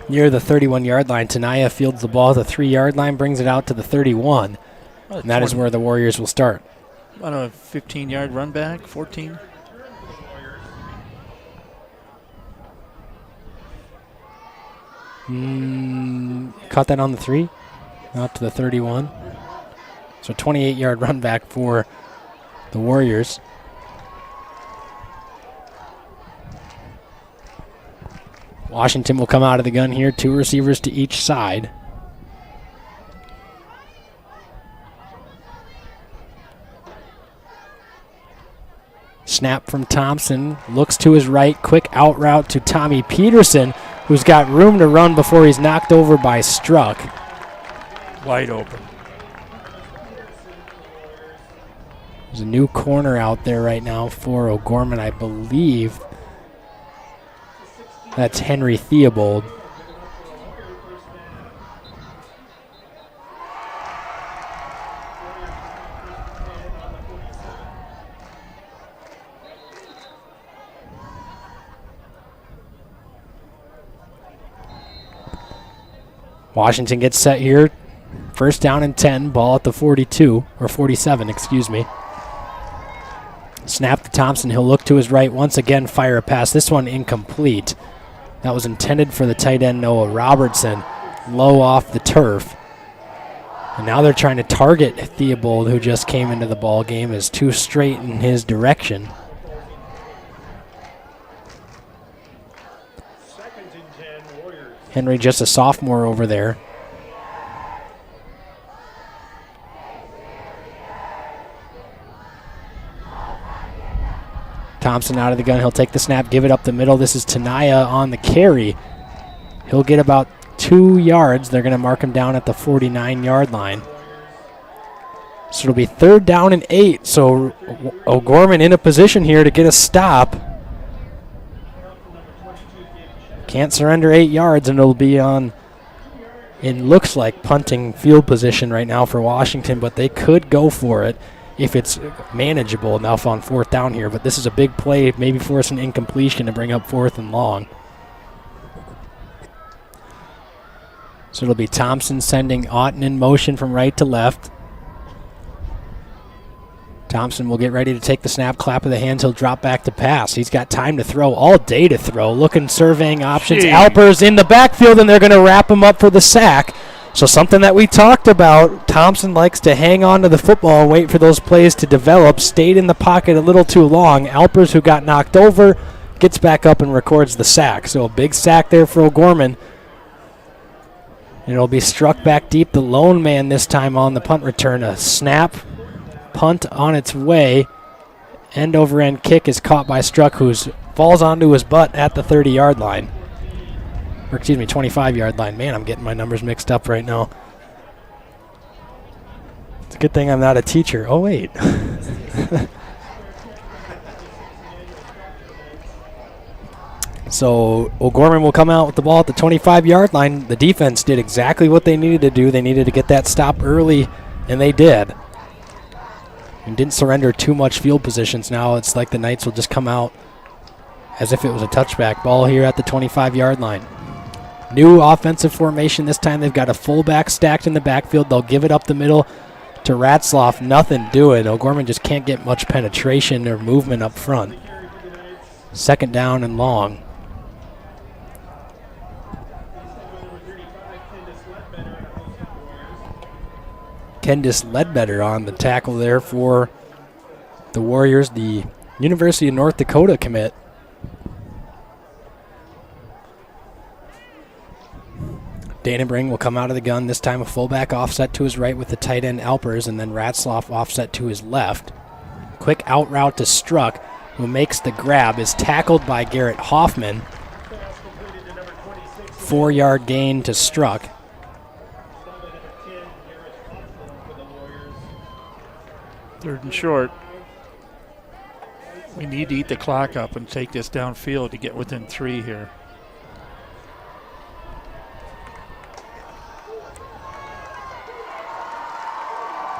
Near the 31-yard line, Tanaya fields the ball at the 3-yard line, brings it out to the 31, and that is where the Warriors will start. On a 15-yard run back, 14. Caught that on the 3, out to the 31. So 28-yard run back for the Warriors. Washington will come out of the gun here, 2 receivers to each side. Snap from Thompson, looks to his right, quick out route to Tommy Peterson, who's got room to run before he's knocked over by Struck. Wide open. There's a new corner out there right now for O'Gorman, I believe. That's Henry Theobald. Washington gets set here. First down and 10, ball at the 42, or 47, excuse me. Snap to Thompson, he'll look to his right, once again fire a pass. This one incomplete. That was intended for the tight end Noah Robertson, low off the turf. And now they're trying to target Theobald, who just came into the ball game, as 2 straight in his direction. Henry just a sophomore over there. Thompson out of the gun. He'll take the snap, give it up the middle. This is Tanaya on the carry. He'll get about 2 yards. They're going to mark him down at the 49-yard line. So it'll be 3rd down and 8. So O'Gorman in a position here to get a stop. Can't surrender 8 yards, and it'll be on, it looks like, punting field position right now for Washington, but they could go for it if it's manageable enough on 4th down here. But this is a big play, maybe force an incompletion to bring up 4th and long. So it'll be Thompson sending Otten in motion from right to left. Thompson will get ready to take the snap, clap of the hands. He'll drop back to pass. He's got time to throw, all day to throw. Looking, surveying options. Alpers in the backfield, and they're going to wrap him up for the sack. So something that we talked about, Thompson likes to hang on to the football and wait for those plays to develop. Stayed in the pocket a little too long. Alpers, who got knocked over, gets back up and records the sack. So a big sack there for O'Gorman. And it'll be struck back deep. The lone man this time on the punt return. A snap. Punt on its way. End over end kick is caught by Struck, who falls onto his butt at the 30-yard line. Or excuse me, 25-yard line. Man, I'm getting my numbers mixed up right now. It's a good thing I'm not a teacher. Oh, wait. So O'Gorman will come out with the ball at the 25-yard line. The defense did exactly what they needed to do. They needed to get that stop early, and they did. And didn't surrender too much field positions. Now it's like the Knights will just come out as if it was a touchback ball here at the 25-yard line. New offensive formation. This time they've got a fullback stacked in the backfield. They'll give it up the middle to Ratzloff. Nothing doing. O'Gorman just can't get much penetration or movement up front. 2nd down and long. Kendis Ledbetter on the tackle there for the Warriors, the University of North Dakota commit. Danenbring will come out of the gun, this time a fullback offset to his right with the tight end Alpers, and then Ratzloff offset to his left. Quick out route to Struck, who makes the grab, is tackled by Garrett Hoffman. 4-yard gain to Struck. Third and short. We need to eat the clock up and take this downfield to get within 3 here.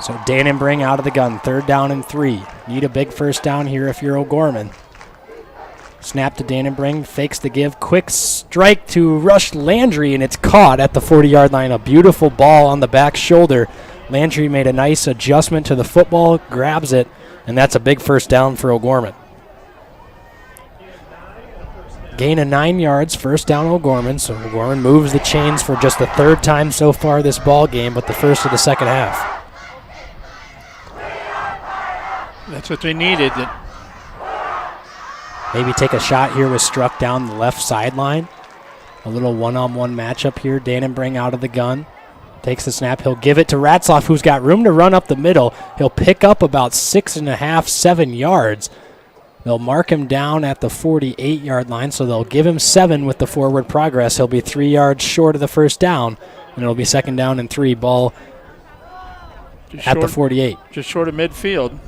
So Danenbring out of the gun, 3rd down and 3. Need a big first down here if you're O'Gorman. Snap to Danenbring, fakes the give, quick strike to Rush Landry, and it's caught at the 40-yard line. A beautiful ball on the back shoulder. Landry made a nice adjustment to the football, grabs it, and that's a big first down for O'Gorman. Gain of 9 yards, first down O'Gorman. So O'Gorman moves the chains for just the 3rd time so far this ball game, but the first of the second half. That's what they needed. Maybe take a shot here with Struck down the left sideline. A little one-on-one matchup here. Dannenbring out of the gun. Takes the snap. He'll give it to Ratzloff, who's got room to run up the middle. He'll pick up about 6.5, 7 yards. They'll mark him down at the 48-yard line, so they'll give him 7 with the forward progress. He'll be 3 yards short of the first down, and it'll be 2nd down and 3. Ball at the 48. Just short of midfield.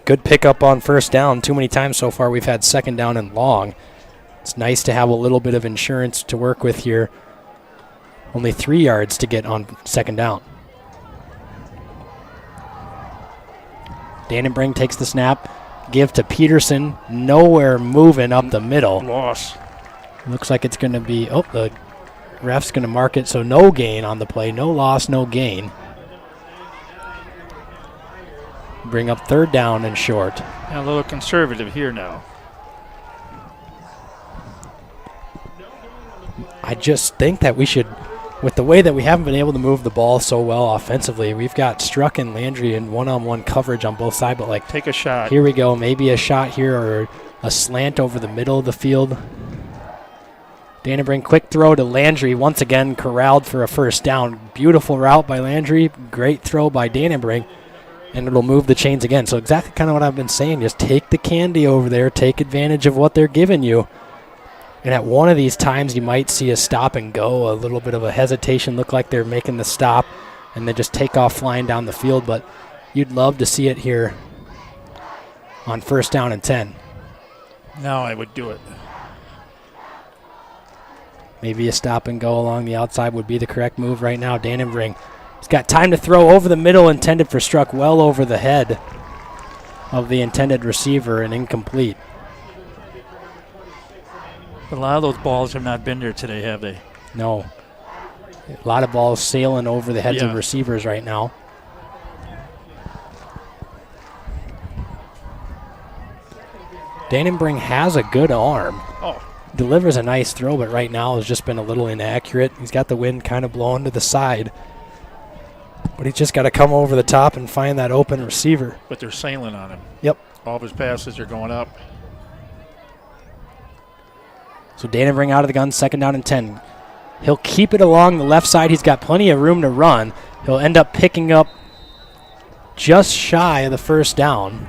Good pickup on first down. Too many times so far we've had 2nd down and long. It's nice to have a little bit of insurance to work with here. Only 3 yards to get on 2nd down. Dannenbring takes the snap. Give to Peterson. Nowhere moving up the middle. Loss. Looks like it's going to be, the ref's going to mark it, so no gain on the play. No loss, no gain. Bring up 3rd down and short. A little conservative here now. I just think that we should, with the way that we haven't been able to move the ball so well offensively, we've got Struck and Landry in one-on-one coverage on both sides, but take a shot. Here we go. Maybe a shot here or a slant over the middle of the field. Dannenbring, quick throw to Landry, once again corralled for a first down. Beautiful route by Landry. Great throw by Dannenbring. And it'll move the chains again. So exactly kind of what I've been saying. Just take the candy over there. Take advantage of what they're giving you. And at one of these times, you might see a stop and go. A little bit of a hesitation. Look like they're making the stop. And then just take off flying down the field. But you'd love to see it here on 1st down and 10. Now I would do it. Maybe a stop and go along the outside would be the correct move right now. Dannenbring. He's got time to throw over the middle, intended for Struck, well over the head of the intended receiver and incomplete. But a lot of those balls have not been there today, have they? No. A lot of balls sailing over the heads of receivers right now. Dannenbring has a good arm. Delivers a nice throw, but right now has just been a little inaccurate. He's got the wind kind of blowing to the side. But he's just got to come over the top and find that open receiver. But they're sailing on him. Yep. All of his passes are going up. So Dannenbring out of the gun, 2nd down and 10. He'll keep it along the left side. He's got plenty of room to run. He'll end up picking up just shy of the first down.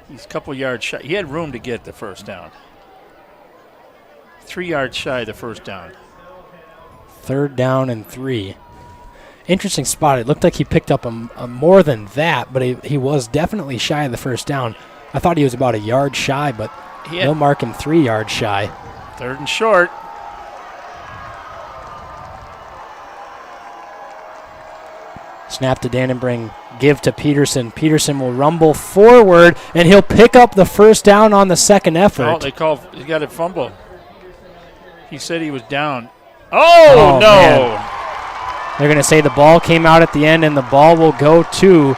He's a couple yards shy. He had room to get the first down. 3 yards shy of the first down. 3rd down and 3. Interesting spot. It looked like he picked up a more than that, but he was definitely shy of the first down. I thought he was about a yard shy, but they'll mark him 3 yards shy. 3rd and short. Snap to Dannenbring, give to Peterson. Peterson will rumble forward, and he'll pick up the first down on the second effort. He got a fumble. He said he was down. Oh, no. Man. They're going to say the ball came out at the end, and the ball will go to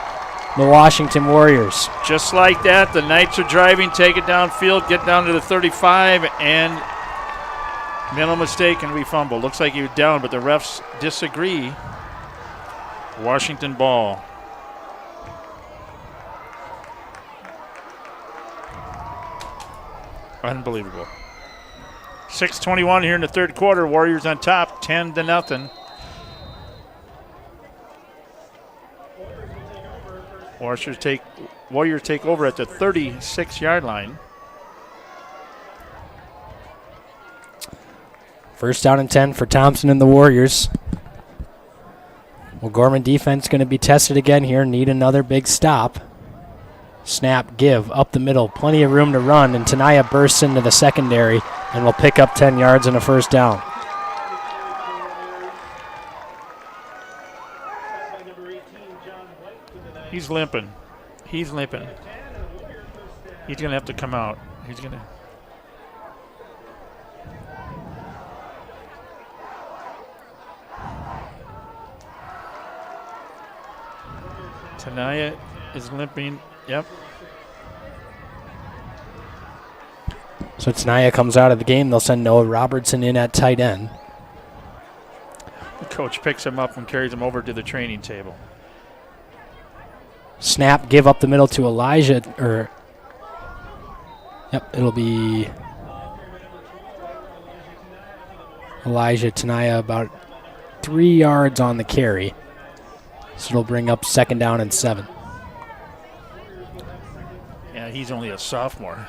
the Washington Warriors. Just like that, the Knights are driving, take it downfield, get down to the 35, and mental mistake, and we fumble. Looks like he was down, but the refs disagree. Washington ball. Unbelievable. 6:21 here in the 3rd quarter. Warriors on top, 10-0. Warriors take over at the 36-yard line. 1st down and 10 for Thompson and the Warriors. Well, Gorman defense going to be tested again here. Need another big stop. Snap, give, up the middle. Plenty of room to run, and Tanaya bursts into the secondary and will pick up 10 yards and a first down. He's limping. He's going to have to come out. He's going to. Tanaya is limping. Yep. So Tanaya comes out of the game. They'll send Noah Robertson in at tight end. Coach picks him up and carries him over to the training table. Snap, give up the middle to Elijah, it'll be Elijah Tanaya about 3 yards on the carry. So it'll bring up 2nd down and 7. Yeah, he's only a sophomore.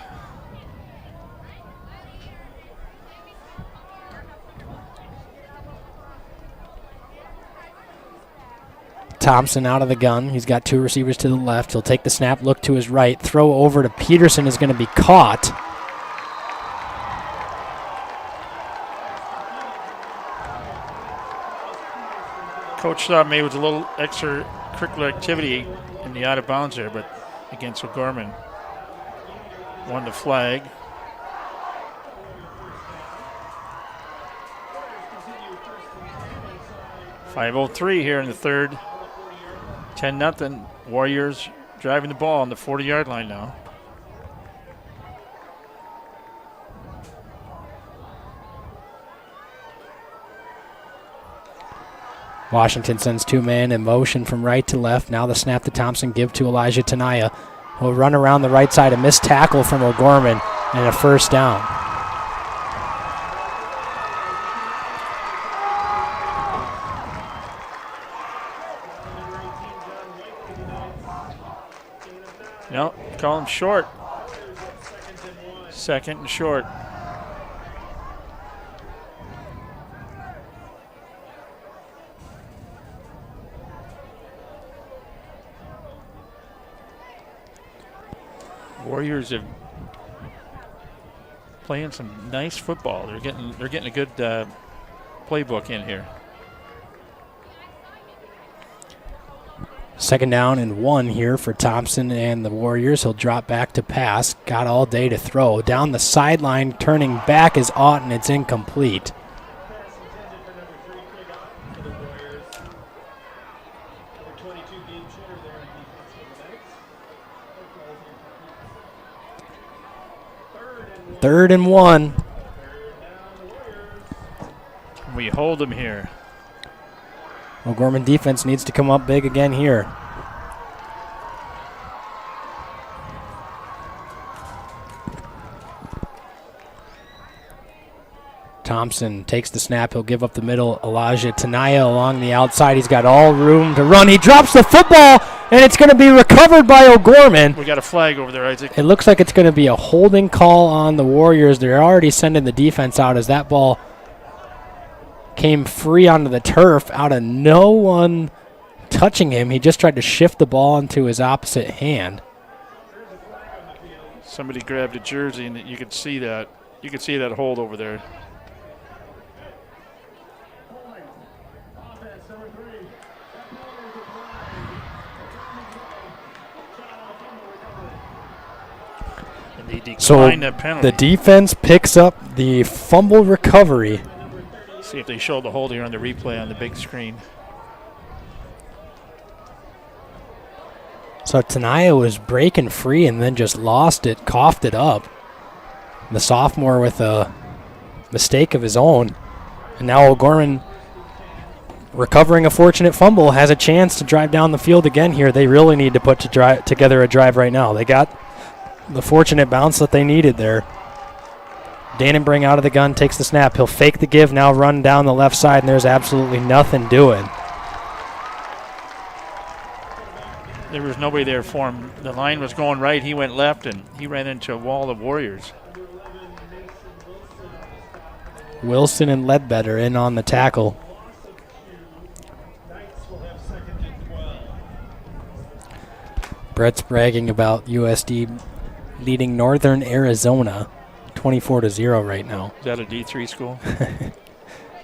Thompson out of the gun. He's got 2 receivers to the left. He'll take the snap, look to his right. Throw over to Peterson is going to be caught. Coach thought maybe it was a little extracurricular activity in the out of bounds there, but against O'Gorman. Won the flag. .503 here in the third. 10-0. Warriors driving the ball on the 40-yard line now. Washington sends 2 men in motion from right to left. Now the snap to Thompson, give to Elijah Tanaya. He'll run around the right side, a missed tackle from O'Gorman, and a 1st down. No, call him short. 2nd and short. Warriors are playing some nice football. They're getting a good playbook in here. 2nd down and 1 here for Thompson and the Warriors. He'll drop back to pass. Got all day to throw. Down the sideline, turning back is Auten. It's incomplete. Third and 1. We hold him here. O'Gorman defense needs to come up big again here. Thompson takes the snap. He'll give up the middle. Elijah Tanaya along the outside. He's got all room to run. He drops the football, and it's going to be recovered by O'Gorman. We got a flag over there, Isaac. It looks like it's going to be a holding call on the Warriors. They're already sending the defense out as that ball came free onto the turf out of no one touching him. He just tried to shift the ball into his opposite hand. Somebody grabbed a jersey, and you could see that. You could see that hold over there. So the defense picks up the fumble recovery. See if they show the hold here on the replay on the big screen. So Tanaya was breaking free and then just lost it, coughed it up. The sophomore with a mistake of his own. And now O'Gorman, recovering a fortunate fumble, has a chance to drive down the field again here. They really need to put together a drive right now. They got the fortunate bounce that they needed there. Dannenbring out of the gun, takes the snap. He'll fake the give, now run down the left side, and there's absolutely nothing doing. There was nobody there for him. The line was going right. He went left, and he ran into a wall of Warriors. Wilson and Ledbetter in on the tackle. Brett's bragging about USD leading Northern Arizona 24-0 right now. Is that a D3 school?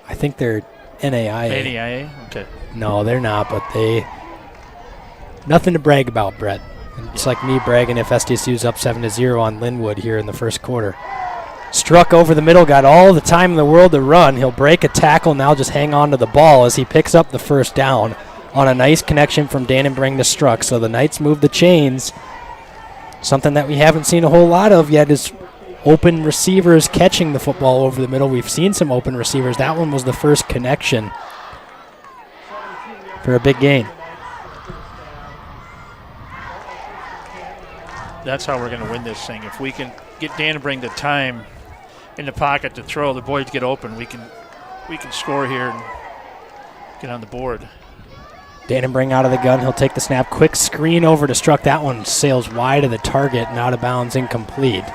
I think they're NAIA. NAIA? Okay. No, they're not, but nothing to brag about, Brett. It's like me bragging if SDSU's up 7-0 on Linwood here in the first quarter. Struck over the middle, got all the time in the world to run. He'll break a tackle, now just hang on to the ball as he picks up the 1st down on a nice connection from Dannenbring to Struck. So the Knights move the chains. Something that we haven't seen a whole lot of yet is open receivers catching the football over the middle. We've seen some open receivers. That one was the first connection. for a big gain. That's how we're going to win this thing. If we can get Dannenbring the time in the pocket to throw, the boys get open, we can score here and get on the board. Dannenbring out of the gun. He'll take the snap. Quick screen over to Struck. That one sails wide of the target and out of bounds, incomplete.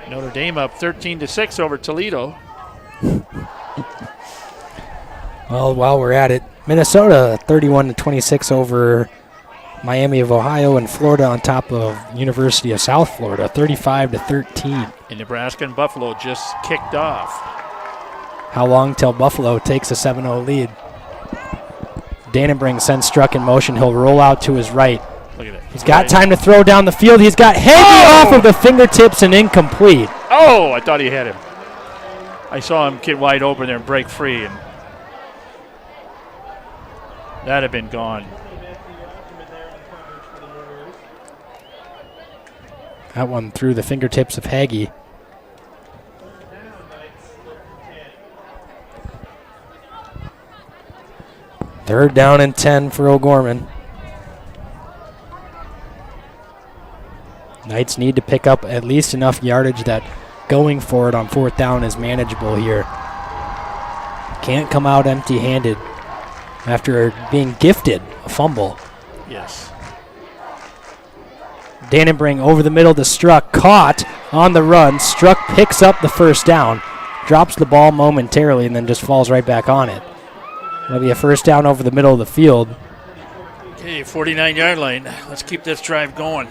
Notre Dame up 13-6 over Toledo. Well, while we're at it, Minnesota 31-26 over Miami of Ohio, and Florida on top of University of South Florida, 35-13. And Nebraska and Buffalo just kicked off. How long till Buffalo takes a 7-0 lead? Dannenbring sends Struck in motion. He'll roll out to his right. Look at it. He's got time to throw down the field. He's got Hagee off of the fingertips and incomplete. Oh, I thought he had him. I saw him get wide open there and break free, and that had been gone. That one through the fingertips of Hagee. Third down and 10 for O'Gorman. Knights need to pick up at least enough yardage that going for it on fourth down is manageable here. Can't come out empty-handed after being gifted a fumble. Yes. Dannenbring over the middle to Struck, caught on the run. Struck picks up the first down, drops the ball momentarily, and then just falls right back on it. That'll be a first down over the middle of the field. Okay, 49-yard line. Let's keep this drive going.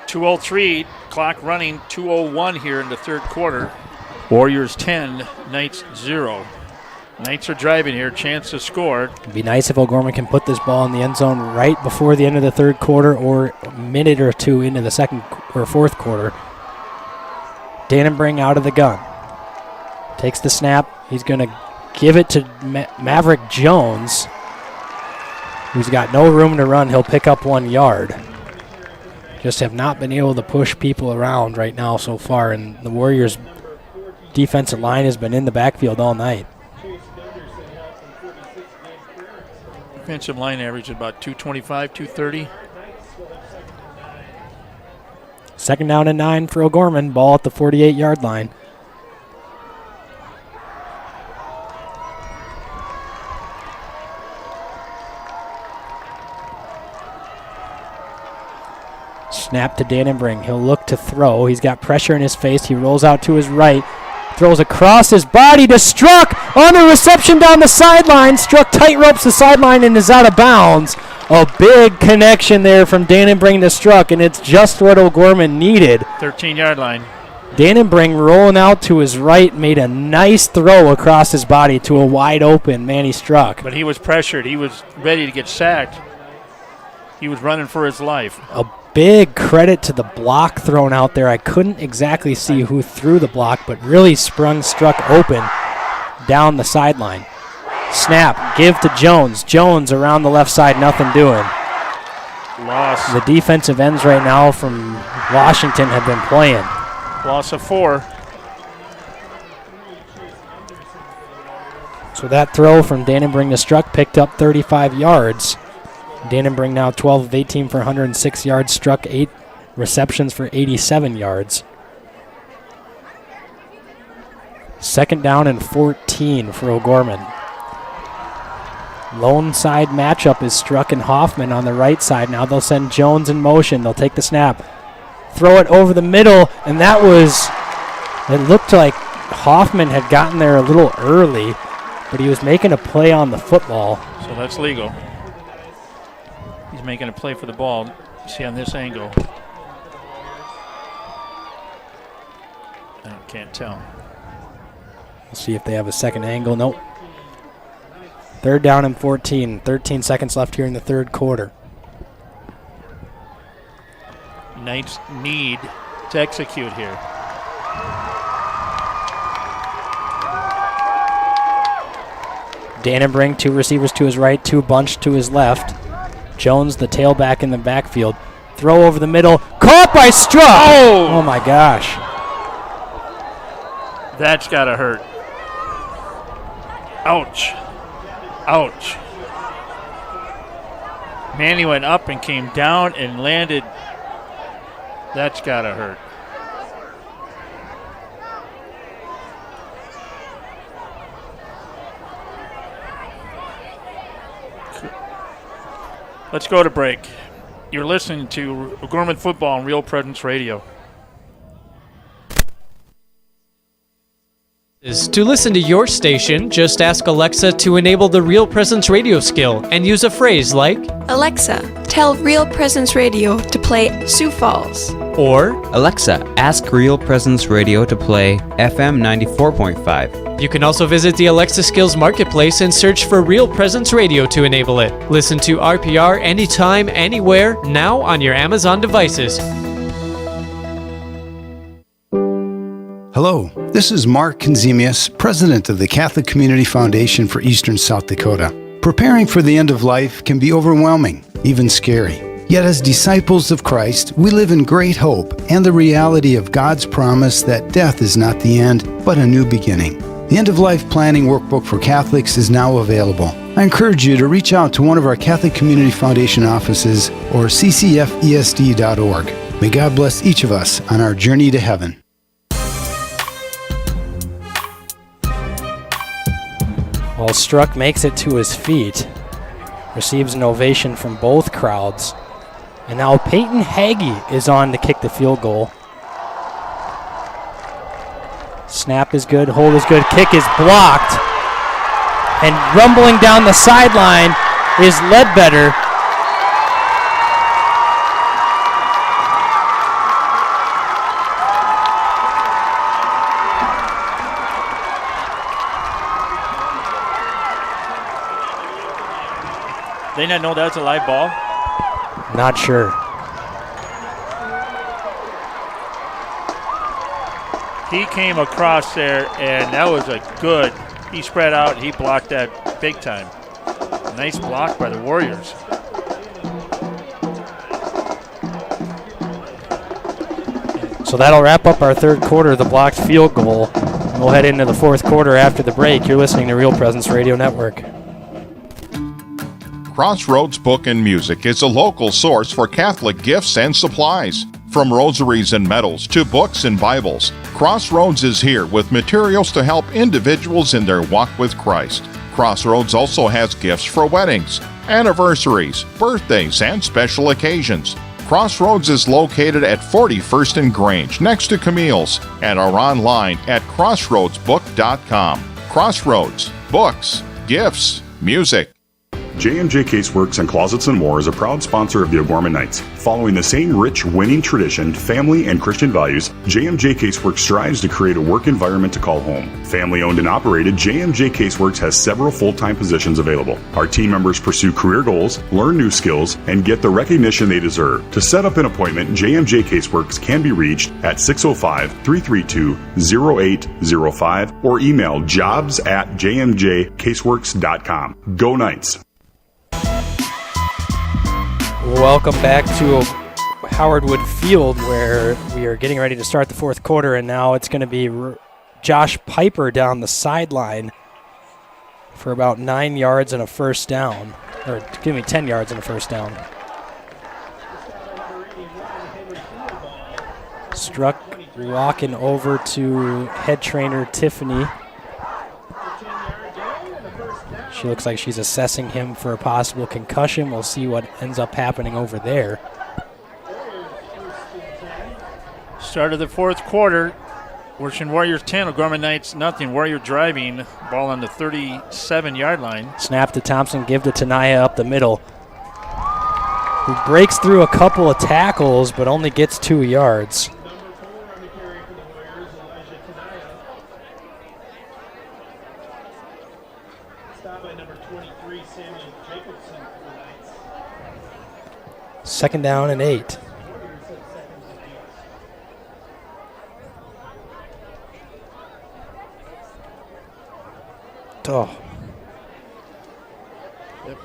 2:03, clock running, 2:01 here in the third quarter. Warriors 10, Knights 0. Knights are driving here, chance to score. It'd be nice if O'Gorman can put this ball in the end zone right before the end of the third quarter or a minute or two into the second or fourth quarter. Dannenbring out of the gun. Takes the snap. He's going to give it to Maverick Jones, who's got no room to run. He'll pick up 1 yard. Just have not been able to push people around right now so far, and the Warriors' defensive line has been in the backfield all night. Defensive line average about 225, 230. Second down and 9 for O'Gorman. Ball at the 48-yard line. Snap to Dannenbring. He'll look to throw. He's got pressure in his face. He rolls out to his right. Throws across his body to Struck on the reception down the sideline. Struck tight ropes the sideline and is out of bounds. A big connection there from Dannenbring to Struck, and it's just what O'Gorman needed. 13-yard line. Dannenbring rolling out to his right made a nice throw across his body to a wide open Manny Struck. But he was pressured. He was ready to get sacked. He was running for his life. A big credit to the block thrown out there. I couldn't exactly see who threw the block, but really sprung Struck open down the sideline. Snap, give to Jones. Jones around the left side, nothing doing. Loss. The defensive ends right now from Washington have been playing. Loss of 4. So that throw from Dannenbring to Struck picked up 35 yards. Dannenbring now 12 of 18 for 106 yards. Struck 8 receptions for 87 yards. Second down and 14 for O'Gorman. Lone side matchup is Struck and Hoffman on the right side. Now they'll send Jones in motion. They'll take the snap. Throw it over the middle, and that was, it looked like Hoffman had gotten there a little early, but he was making a play on the football. So that's legal. He's making a play for the ball. See on this angle. I can't tell. We'll see if they have a second angle. Nope. Third down and 14. 13 seconds left here in the third quarter. Knights need to execute here. Dannenbring, 2 receivers to his right, 2 bunched to his left. Jones, the tailback in the backfield. Throw over the middle. Caught by Struck. Oh my gosh. That's got to hurt. Ouch. Ouch. Manny went up and came down and landed. That's got to hurt. Let's go to break. You're listening to O'Gorman Football on Real Presence Radio. To listen to your station, just ask Alexa to enable the Real Presence Radio skill and use a phrase like, Alexa, tell Real Presence Radio to play Sioux Falls. Or, Alexa, ask Real Presence Radio to play FM 94.5. You can also visit the Alexa Skills Marketplace and search for Real Presence Radio to enable it. Listen to RPR anytime, anywhere, now on your Amazon devices. Hello, this is Mark Konzemius, president of the Catholic Community Foundation for Eastern South Dakota. Preparing for the end of life can be overwhelming, even scary. Yet as disciples of Christ, we live in great hope and the reality of God's promise that death is not the end, but a new beginning. The End of Life Planning Workbook for Catholics is now available. I encourage you to reach out to one of our Catholic Community Foundation offices or ccfesd.org. May God bless each of us on our journey to heaven. Well, Struck makes it to his feet, receives an ovation from both crowds, and now Peyton Hagee is on to kick the field goal. Snap is good, hold is good, kick is blocked, and rumbling down the sideline is Ledbetter. They not know that's a live ball? Not sure. He came across there, and that was a good. He spread out. He blocked that big time. Nice block by the Warriors. So that'll wrap up our third quarter, the blocked field goal. We'll head into the fourth quarter after the break. You're listening to Real Presence Radio Network. Crossroads Book and Music is a local source for Catholic gifts and supplies. From rosaries and medals to books and Bibles, Crossroads is here with materials to help individuals in their walk with Christ. Crossroads also has gifts for weddings, anniversaries, birthdays, and special occasions. Crossroads is located at 41st and Grange, next to Camille's, and are online at crossroadsbook.com. Crossroads, books, gifts, music. JMJ Caseworks and Closets and More is a proud sponsor of the O'Gorman Knights. Following the same rich, winning tradition, family, and Christian values, JMJ Caseworks strives to create a work environment to call home. Family owned and operated, JMJ Caseworks has several full-time positions available. Our team members pursue career goals, learn new skills, and get the recognition they deserve. To set up an appointment, JMJ Caseworks can be reached at 605-332-0805 or email jobs@jmjcaseworks.com. Go Knights! Welcome back to Howard Wood Field, where we are getting ready to start the fourth quarter, and now it's going to be Josh Piper down the sideline for about 9 yards and a first down, or give me 10 yards and a first down. Struck walking over to head trainer Tiffany. She looks like she's assessing him for a possible concussion. We'll see what ends up happening over there. Start of the fourth quarter. Washington Warriors 10, O'Gorman Knights nothing. Warrior driving, ball on the 37-yard line. Snap to Thompson, give to Tanaya up the middle, who breaks through a couple of tackles but only gets 2 yards. Second down and 8. Oh. Yep.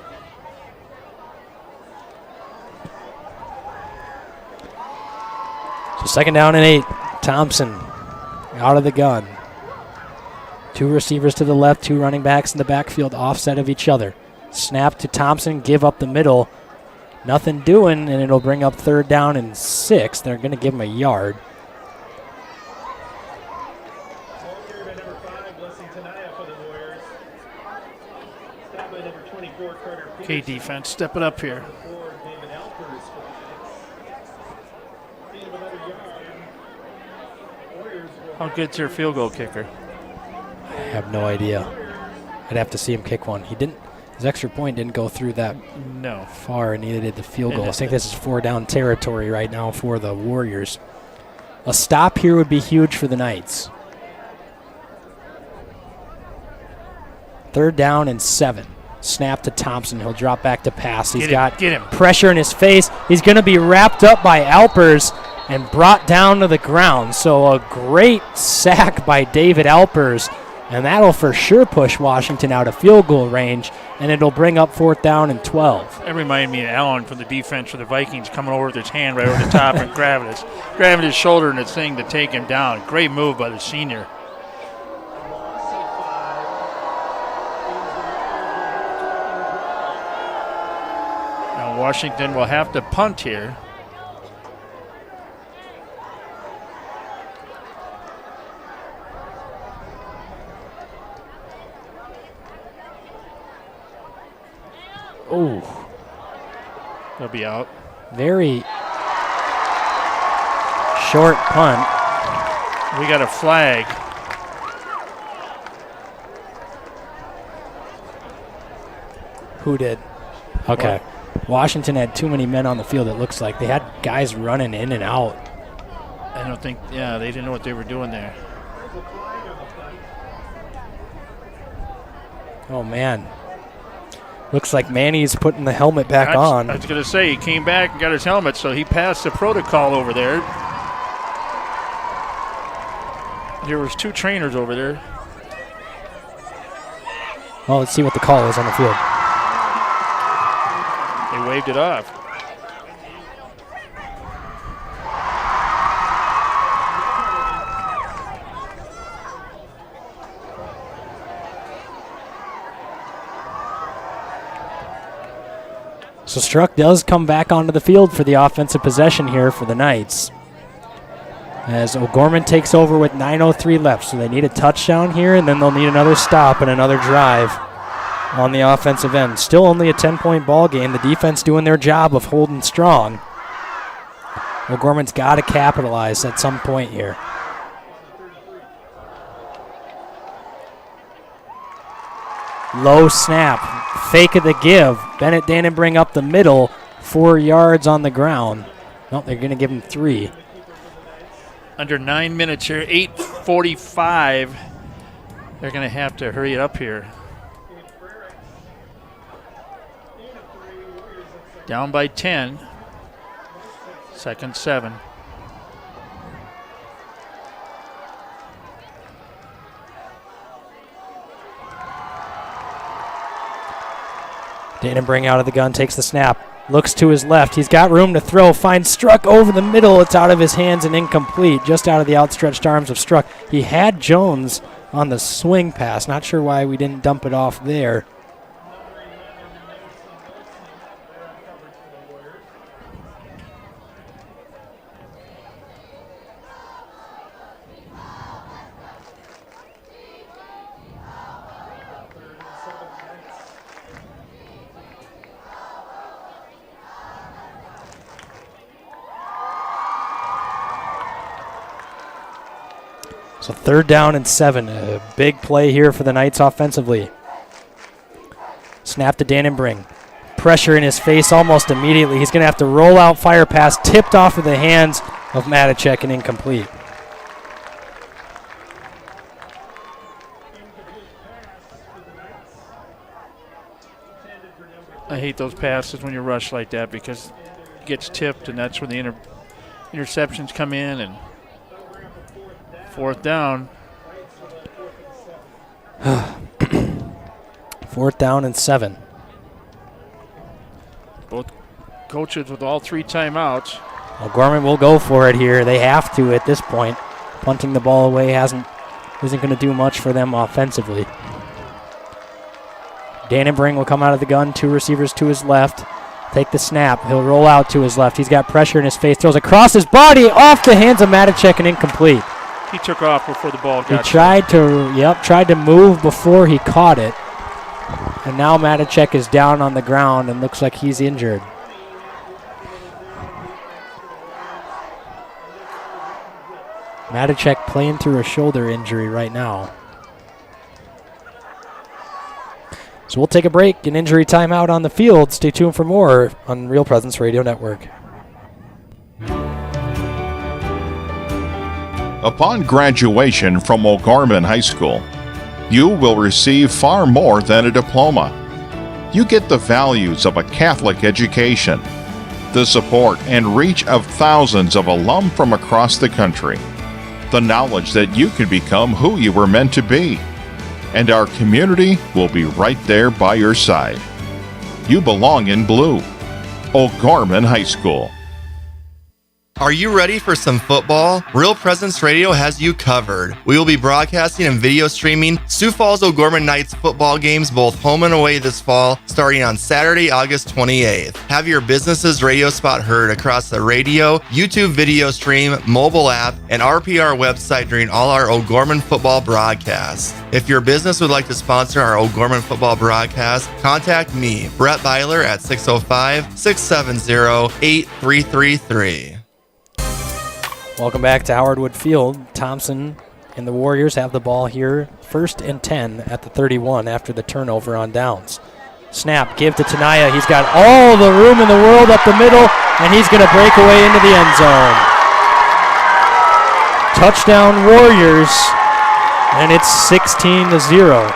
So 2nd down and 8. Thompson out of the gun. 2 receivers to the left, 2 running backs in the backfield, offset of each other. Snap to Thompson, give up the middle. Nothing doing, and it'll bring up 3rd down and 6. They're going to give him a yard. Okay, defense, step it up here. How good's their field goal kicker? I have no idea. I'd have to see him kick one. He didn't. His extra point didn't go through that far, and neither did the field goal. I think this is 4-down territory right now for the Warriors. A stop here would be huge for the Knights. 3rd down and 7. Snap to Thompson. He'll drop back to pass. He's got pressure in his face. He's going to be wrapped up by Alpers and brought down to the ground. So a great sack by David Alpers, and that'll for sure push Washington out of field goal range, and it'll bring up 4th down and 12. That reminded me of Allen from the defense for the Vikings coming over with his hand right over the top and grabbing his shoulder and his thing to take him down. Great move by the senior. Now Washington will have to punt here. Oh. They'll be out. Very short punt. We got a flag. Who did? Okay. Washington had too many men on the field, it looks like. They had guys running in and out. I don't think, they didn't know what they were doing there. Oh, man. Looks like Manny's putting the helmet back on. I was going to say, he came back and got his helmet, so he passed the protocol over there. There was 2 trainers over there. Well, let's see what the call is on the field. They waved it off. So Struck does come back onto the field for the offensive possession here for the Knights, as O'Gorman takes over with 9:03 left. So they need a touchdown here, and then they'll need another stop and another drive on the offensive end. Still only a 10-point ball game. The defense doing their job of holding strong. O'Gorman's got to capitalize at some point here. Low snap, fake of the give. Bennett Dannenbring up the middle, 4 yards on the ground. No, they're going to give him 3. Under 9 minutes here, 8:45. They're going to have to hurry it up here. Down by 10. 2nd 7. Dannenbring out of the gun, takes the snap, looks to his left. He's got room to throw, finds Struck over the middle. It's out of his hands and incomplete, just out of the outstretched arms of Struck. He had Jones on the swing pass. Not sure why we didn't dump it off there. So 3rd down and 7. A big play here for the Knights offensively. Snap to Dannenbring. Pressure in his face almost immediately. He's going to have to roll out, fire pass, tipped off of the hands of Matacek and incomplete. I hate those passes when you rush like that because it gets tipped, and that's when the interceptions come in. And 4th down. 4th down and 7. Both coaches with all 3 timeouts. Well, Gorman will go for it here. They have to at this point. Punting the ball away isn't going to do much for them offensively. Dannenbring will come out of the gun. 2 receivers to his left. Take the snap. He'll roll out to his left. He's got pressure in his face. Throws across his body, off the hands of Matacek and incomplete. He took off before the ball got. He tried to move before he caught it. And now Matacek is down on the ground and looks like he's injured. Matacek playing through a shoulder injury right now. So we'll take a break, an injury timeout on the field. Stay tuned for more on Real Presence Radio Network. Upon graduation from O'Gorman High School, you will receive far more than a diploma. You get the values of a Catholic education, the support and reach of thousands of alum from across the country, the knowledge that you can become who you were meant to be, and our community will be right there by your side. You belong in blue. O'Gorman High School. Are you ready for some football? Real Presence Radio has you covered. We will be broadcasting and video streaming Sioux Falls O'Gorman Knights football games both home and away this fall, starting on Saturday, August 28th. Have your business's radio spot heard across the radio, YouTube video stream, mobile app, and RPR website during all our O'Gorman football broadcasts. If your business would like to sponsor our O'Gorman football broadcast, contact me, Brett Byler, at 605-670-8333. Welcome back to Howard Wood Field. Thompson and the Warriors have the ball here, 1st and 10 at the 31 after the turnover on downs. Snap, give to Tenaya. He's got all the room in the world up the middle, and he's going to break away into the end zone. Touchdown Warriors, and it's 16-0.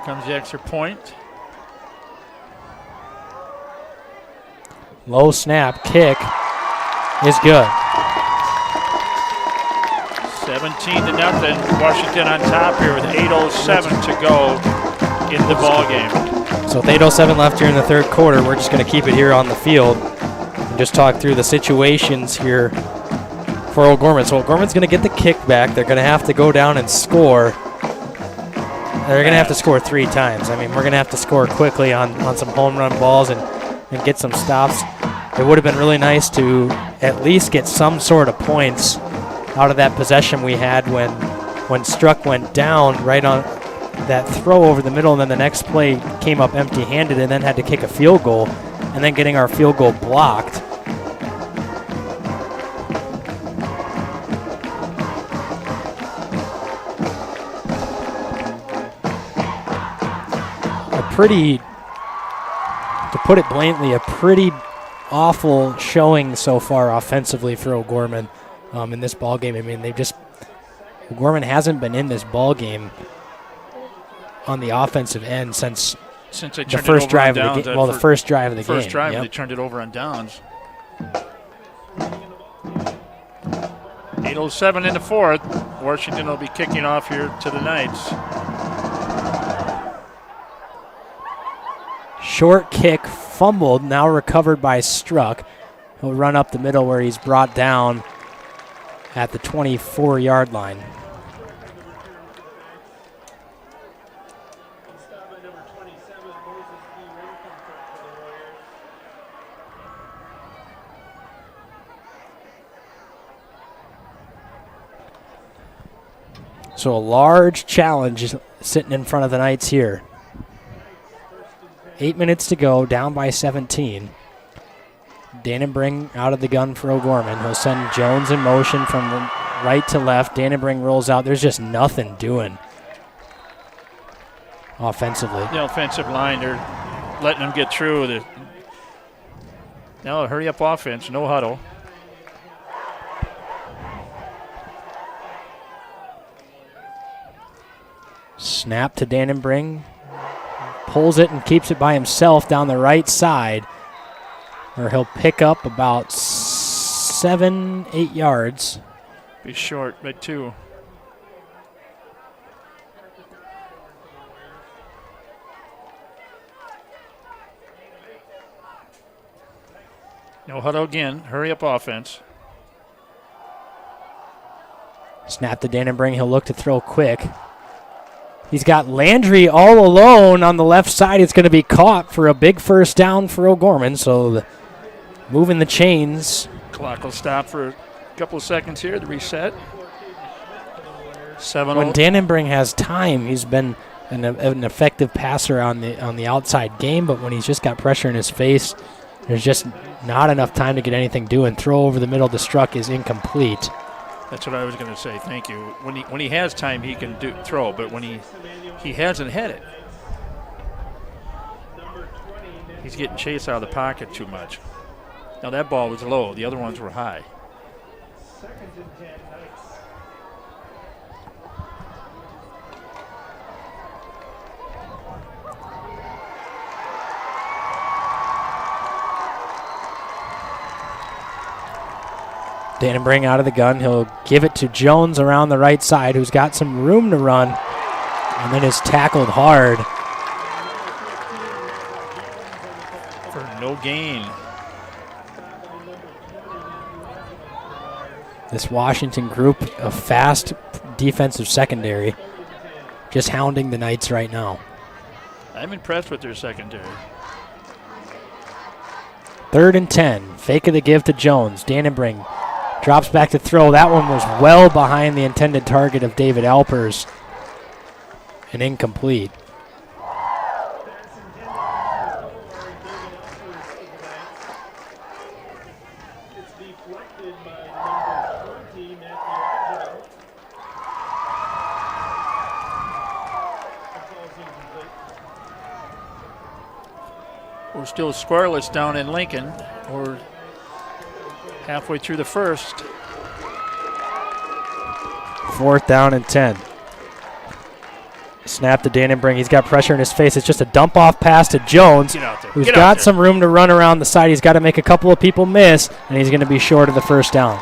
Comes the extra point. Low snap, kick is good. 17-0. Washington on top here with 8:07 to go in the ball game. So with 8:07 left here in the third quarter, we're just going to keep it here on the field and just talk through the situations here for O'Gorman. So O'Gorman's going to get the kick back. They're going to have to go down and score. They're going to have to score 3 times. I mean, we're going to have to score quickly on some home run balls and get some stops. It would have been really nice to at least get some sort of points out of that possession we had when Struck went down right on that throw over the middle, and then the next play came up empty-handed and then had to kick a field goal, and then getting our field goal blocked. To put it bluntly, a pretty awful showing so far offensively for O'Gorman in this ball game. I mean, O'Gorman hasn't been in this ball game on the offensive end since they the first drive of the game. Well, the first drive of the game. First drive, they turned it over on downs. 8:07 in the fourth. Washington will be kicking off here to the Knights. Short kick, fumbled, now recovered by Struck. He'll run up the middle where he's brought down at the 24-yard line. So a large challenge sitting in front of the Knights here. 8 minutes to go, down by 17. Dannenbring out of the gun for O'Gorman. He'll send Jones in motion from right to left. Dannenbring rolls out. There's just nothing doing offensively. The offensive line, they're letting them get through. Now hurry up offense, no huddle. Snap to Dannenbring. Pulls it and keeps it by himself down the right side, where he'll pick up about 7-8 yards. Be short by 2. No huddle again. Hurry up offense. Snap to Dannenbring. He'll look to throw quick. He's got Landry all alone on the left side. It's going to be caught for a big first down for O'Gorman. So moving the chains. Clock will stop for a couple of seconds here to reset. 7-0. When Dannenbring has time, he's been an effective passer on the outside game. But when he's just got pressure in his face, there's just not enough time to get anything doing. Throw over the middle to Struck is incomplete. That's what I was going to say. Thank you. When he has time, he can throw, but when he hasn't had it, he's getting chased out of the pocket too much. Now that ball was low. The other ones were high. Dannenbring out of the gun. He'll give it to Jones around the right side, who's got some room to run, and then is tackled hard. For no gain. This Washington group, a fast defensive secondary, just hounding the Knights right now. I'm impressed with their secondary. 3rd and 10. Fake of the give to Jones. Dannenbring drops back to throw. That one was well behind the intended target of David Alpers and incomplete. We're still scoreless down in Lincoln. We're halfway through the first. 4th down and 10. Snap to Dannenbring. He's got pressure in his face. It's just a dump off pass to Jones, who's got some room to run around the side. He's got to make a couple of people miss, and he's going to be short of the first down.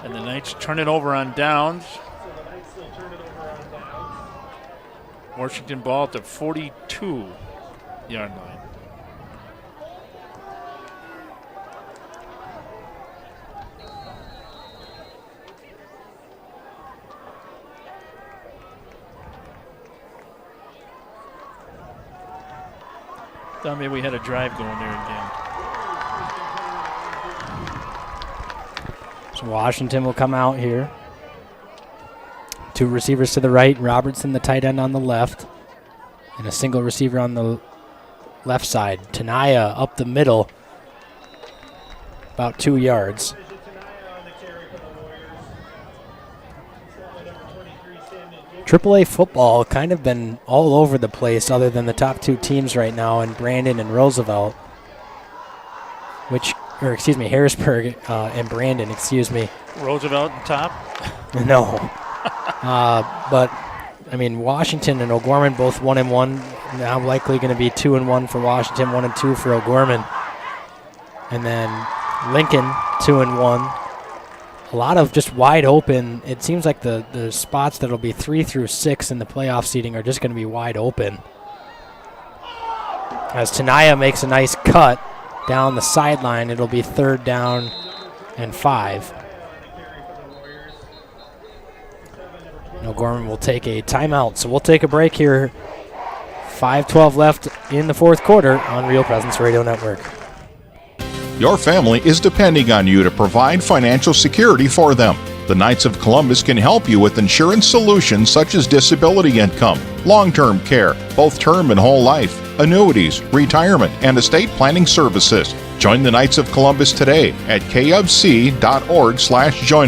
And the Knights turn it over on downs. Washington ball at the 42-yard line. Thought maybe we had a drive going there again. So Washington will come out here. 2 receivers to the right, Robertson, the tight end, on the left, and a single receiver on the left side. Tenaya up the middle, about 2 yards. AAA football kind of been all over the place other than the top 2 teams right now in Brandon and Roosevelt, Harrisburg and Brandon, Roosevelt on top? No. But, I mean, Washington and O'Gorman both 1-1. Now likely going to be 2-1 for Washington, 1-2 for O'Gorman. And then Lincoln, 2-1. A lot of just wide open. It seems like the spots that'll be 3 through 6 in the playoff seating are just going to be wide open. As Tenaya makes a nice cut down the sideline, it'll be 3rd down and 5. O'Gorman will take a timeout, so we'll take a break here. 5:12 left in the 4th quarter on Real Presence Radio Network. Your family is depending on you to provide financial security for them. The Knights of Columbus can help you with insurance solutions such as disability income, long-term care, both term and whole life, annuities, retirement, and estate planning services. Join the Knights of Columbus today at kfc.org/join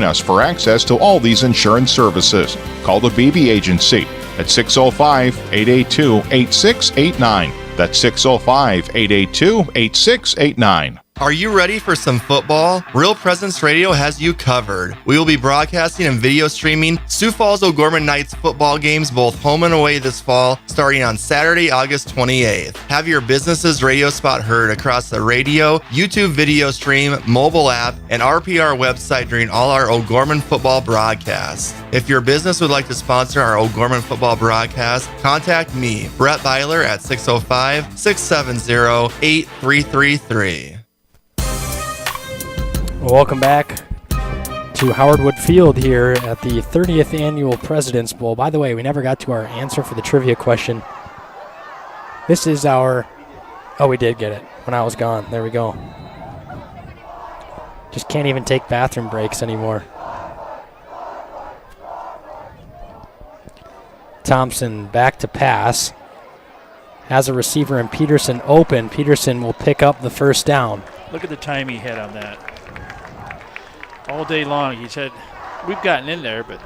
us for access to all these insurance services. Call the BB Agency at 605-882-8689. That's 605-882-8689. Are you ready for some football? Real Presence Radio has you covered. We will be broadcasting and video streaming Sioux Falls O'Gorman Knights football games both home and away this fall, starting on Saturday, August 28th. Have your business's radio spot heard across the radio, YouTube video stream, mobile app, and RPR website during all our O'Gorman football broadcasts. If your business would like to sponsor our O'Gorman football broadcast, contact me, Brett Byler, at 605-670-8333. Welcome back to Howard Wood Field here at the 30th Annual President's Bowl. By the way, we never got to our answer for the trivia question. This is our... Oh, we did get it when I was gone. There we go. Just can't even take bathroom breaks anymore. Thompson back to pass. Has a receiver in Peterson open. Peterson will pick up the first down. Look at the time he had on that. All day long, he said, we've gotten in there, but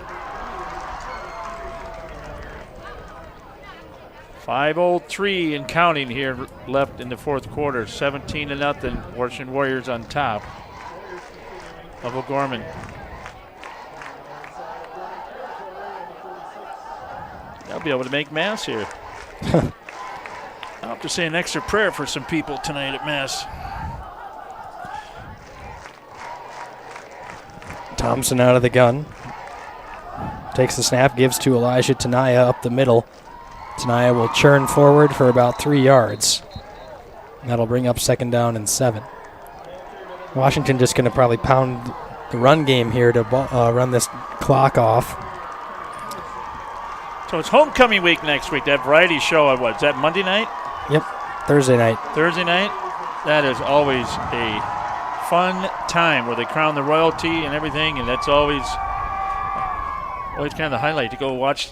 5:03 and counting here left in the fourth quarter. 17-0. Washington Warriors on top of O'Gorman. They'll be able to make Mass here. I'll have to say an extra prayer for some people tonight at Mass. Thompson out of the gun. Takes the snap, gives to Elijah Tanaya up the middle. Tanaya will churn forward for about 3 yards. That'll bring up second down and 7. Washington just going to probably pound the run game here to run this clock off. So it's homecoming week next week. That variety show on what? Is that Monday night? Yep, Thursday night. Thursday night? That is always a fun time where they crown the royalty and everything, and that's always kind of the highlight, to go watch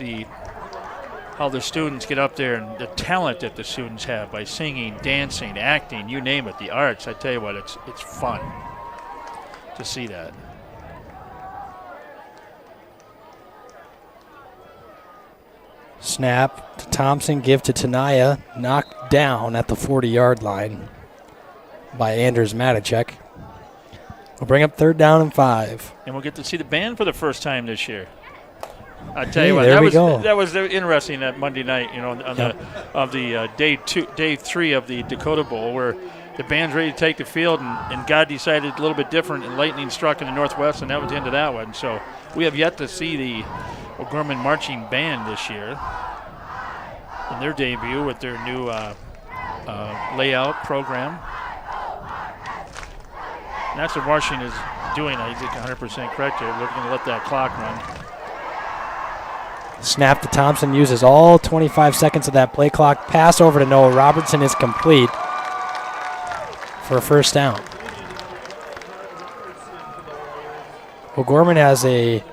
how the students get up there and the talent that the students have by singing, dancing, acting, you name it, the arts. I tell you what, it's fun to see that. Snap to Thompson, give to Tanaya, knocked down at the 40-yard line by Anders Matichek. We'll bring up third down and 5. And we'll get to see the band for the first time this year. I tell you what, that was interesting that Monday night, on day 3 of the Dakota Bowl, where the band's ready to take the field, and God decided a little bit different, and lightning struck in the northwest, and that was the end of that one. So we have yet to see the O'Gorman Marching Band this year in their debut with their new layout program. And that's what Washington is doing. I think 100% correct here. They're going to let that clock run. Snap to Thompson, uses all 25 seconds of that play clock. Pass over to Noah Robertson is complete for a first down. O'Gorman has a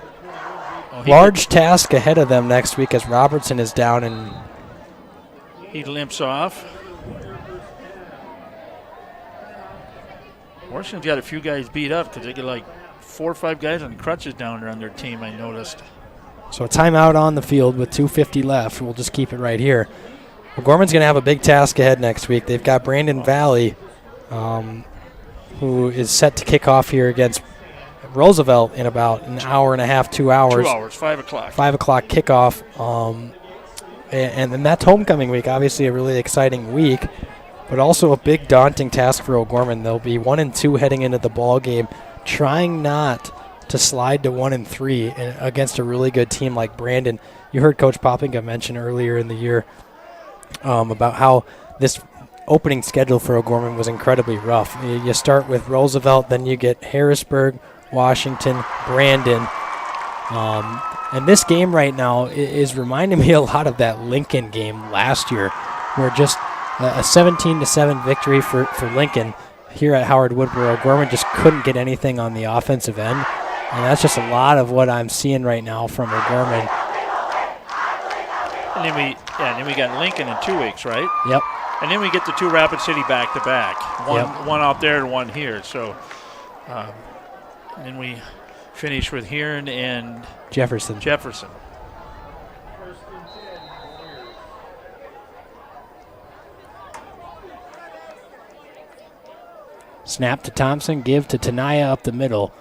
large task ahead of them next week as Robertson is down and he limps off. Washington's got a few guys beat up because they get like 4 or 5 guys on crutches down there on their team, I noticed. So a timeout on the field with 2:50 left. We'll just keep it right here. O'Gorman's going to have a big task ahead next week. They've got Brandon Valley, who is set to kick off here against Roosevelt in about an hour and a half, 2 hours. 2 hours, 5 o'clock. 5 o'clock kickoff. And then that's homecoming week, obviously a really exciting week, but also a big daunting task for O'Gorman. They'll be 1-2 heading into the ball game, trying not to slide to 1-3 against a really good team like Brandon. You heard Coach Poppinga mention earlier in the year about how this opening schedule for O'Gorman was incredibly rough. You start with Roosevelt, then you get Harrisburg, Washington, Brandon. And this game right now is reminding me a lot of that Lincoln game last year, where just a 17-7 victory for Lincoln here at Howard Wood, where O'Gorman just couldn't get anything on the offensive end. And that's just a lot of what I'm seeing right now from O'Gorman. And then we got Lincoln in 2 weeks, right? Yep. And then we get the 2 Rapid City back-to-back. One out there and one here. So and then we finish with Huron and Jefferson. Snap to Thompson, give to Tanaya up the middle.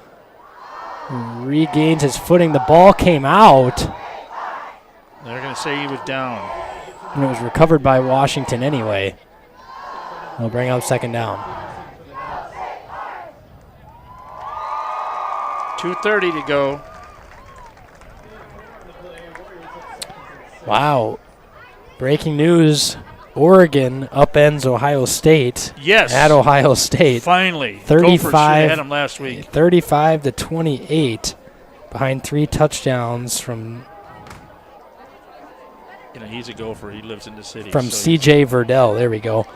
Regains his footing. The ball came out. They're going to say he was down. And it was recovered by Washington anyway. They'll bring up second down. 2:30 to go. Wow. Breaking news. Oregon upends Ohio State. Yes. At Ohio State. Finally. 35. Gophers should have had them last week. 35-28 behind 3 touchdowns from he's a Gopher. He lives in the city. From C.J. Verdell. There we go.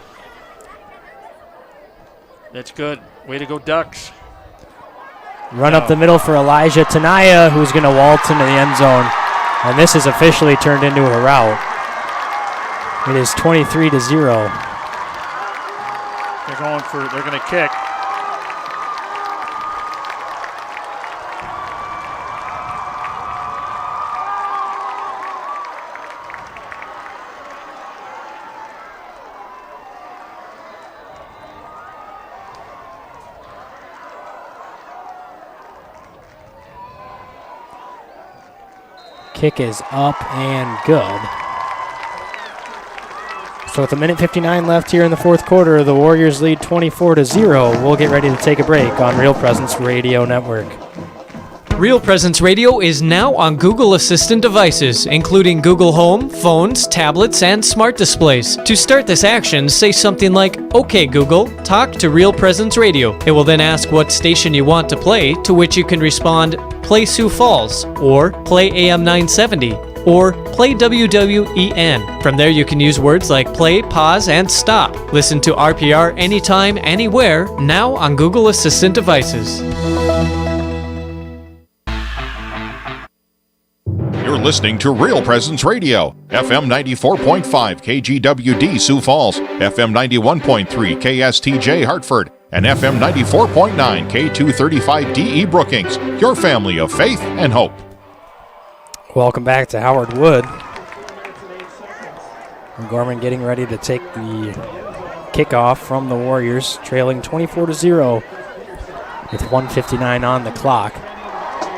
That's good. Way to go, Ducks. Run up the middle for Elijah Tanaya, who's going to waltz into the end zone. And this is officially turned into a rout. It is 23-0. They're going to kick. Kick is up and good. So with 1:59 left here in the fourth quarter, the Warriors lead 24-0. We'll get ready to take a break on Real Presence Radio Network. Real Presence Radio is now on Google Assistant devices, including Google Home, phones, tablets, and smart displays. To start this action, say something like, "Okay Google, talk to Real Presence Radio." It will then ask what station you want to play, to which you can respond, "Play Sioux Falls," or "Play AM 970," or "Play WWEN. From there you can use words like play, pause, and stop. Listen to RPR anytime, anywhere, now on Google Assistant devices. You're listening to Real Presence Radio, FM 94.5 KGWD Sioux Falls, FM 91.3 KSTJ Hartford, and FM 94.9 K235DE Brookings, your family of faith and hope. Welcome back to Howard Wood. Gorman getting ready to take the kickoff from the Warriors, trailing 24-0 with 1:59 on the clock.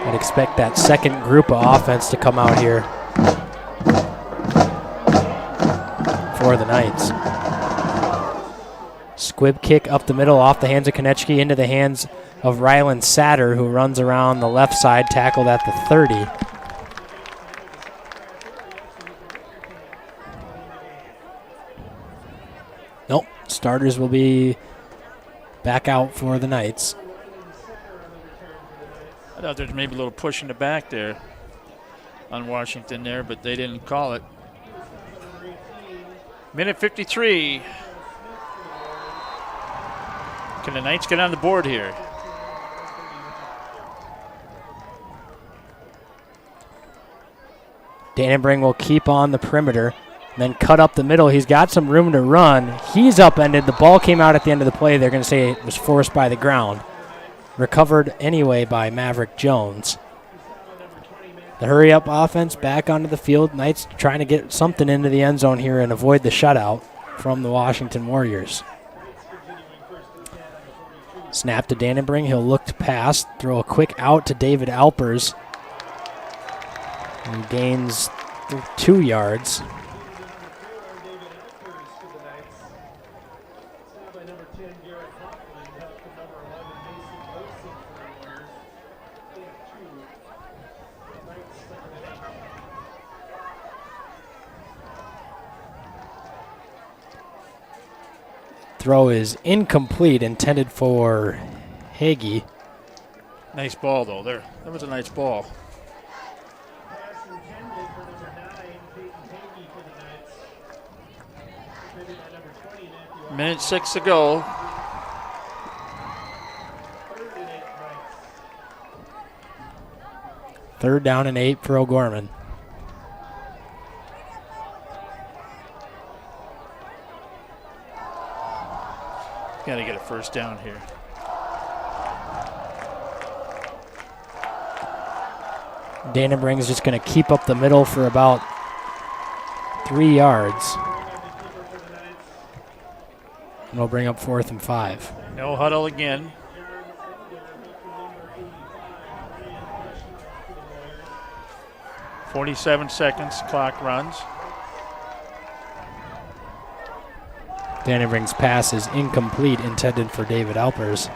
I'd expect that second group of offense to come out here for the Knights. Squib kick up the middle off the hands of Konechny into the hands of Rylan Satter, who runs around the left side, tackled at the 30. Nope, starters will be back out for the Knights. I thought there's maybe a little push in the back there on Washington there, but they didn't call it. Minute 53. Can the Knights get on the board here? Dannenbring will keep on the perimeter, then cut up the middle. He's got some room to run. He's upended. The ball came out at the end of the play. They're going to say it was forced by the ground. Recovered anyway by Maverick Jones. The hurry-up offense back onto the field. Knights trying to get something into the end zone here and avoid the shutout from the Washington Warriors. Snap to Dannenbring. He'll look to pass. Throw a quick out to David Alpers. He gains 2 yards. Throw is incomplete, intended for Hagee. Nice ball, though. There, that was a nice ball. Minute 6 to go. Third down and 8 for O'Gorman. Got to get a first down here. Dannenbring is just going to keep up the middle for about 3 yards. And we'll bring up 4th and 5. No huddle again. "47 seconds, clock runs. Dannenbring's pass is incomplete, intended for David Alpers.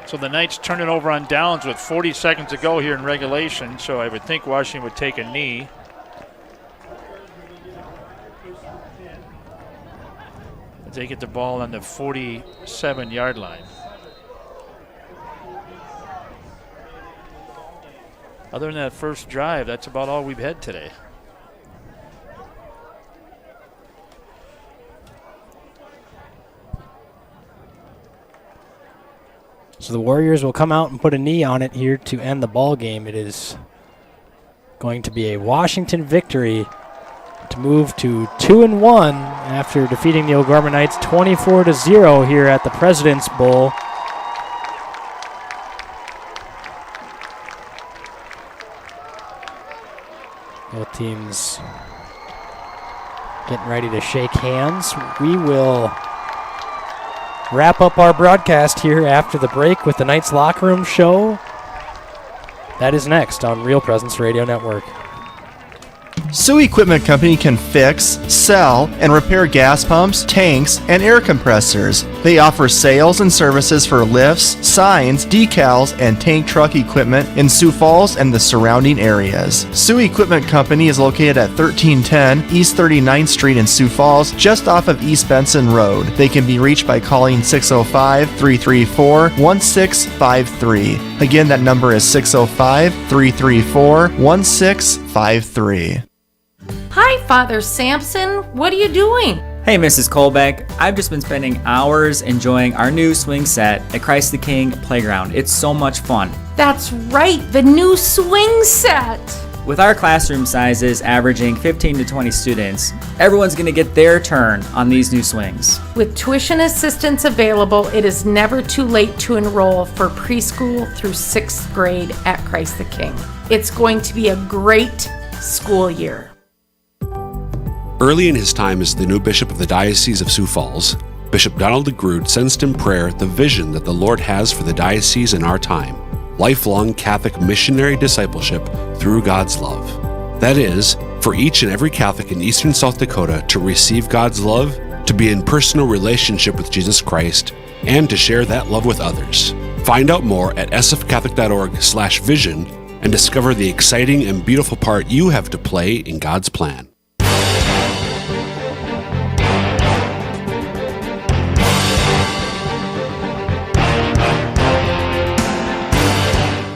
So the Knights turn it over on downs with 40 seconds to go here in regulation, so I would think Washington would take a knee. They get the ball on the 47-yard line. Other than that first drive, that's about all we've had today. So the Warriors will come out and put a knee on it here to end the ball game. It is going to be a Washington victory to move to 2-1 after defeating the O'Gorman Knights 24-0 here at the President's Bowl. Both teams getting ready to shake hands. We will wrap up our broadcast here after the break with the Knights Locker Room Show. That is next on Real Presence Radio Network. Sioux Equipment Company can fix, sell, and repair gas pumps, tanks, and air compressors. They offer sales and services for lifts, signs, decals, and tank truck equipment in Sioux Falls and the surrounding areas. Sioux Equipment Company is located at 1310 East 39th Street in Sioux Falls, just off of East Benson Road. They can be reached by calling 605-334-1653. Again, that number is 605-334-1653. Hi, Father Sampson. What are you doing? Hey, Mrs. Colbeck. I've just been spending hours enjoying our new swing set at Christ the King Playground. It's so much fun. That's right, the new swing set. With our classroom sizes averaging 15 to 20 students, everyone's going to get their turn on these new swings. With tuition assistance available, it is never too late to enroll for preschool through 6th grade at Christ the King. It's going to be a great school year. Early in his time as the new bishop of the Diocese of Sioux Falls, Bishop Donald DeGrood sensed in prayer the vision that the Lord has for the diocese in our time: lifelong Catholic missionary discipleship through God's love. That is, for each and every Catholic in eastern South Dakota to receive God's love, to be in personal relationship with Jesus Christ, and to share that love with others. Find out more at sfcatholic.org/vision and discover the exciting and beautiful part you have to play in God's plan.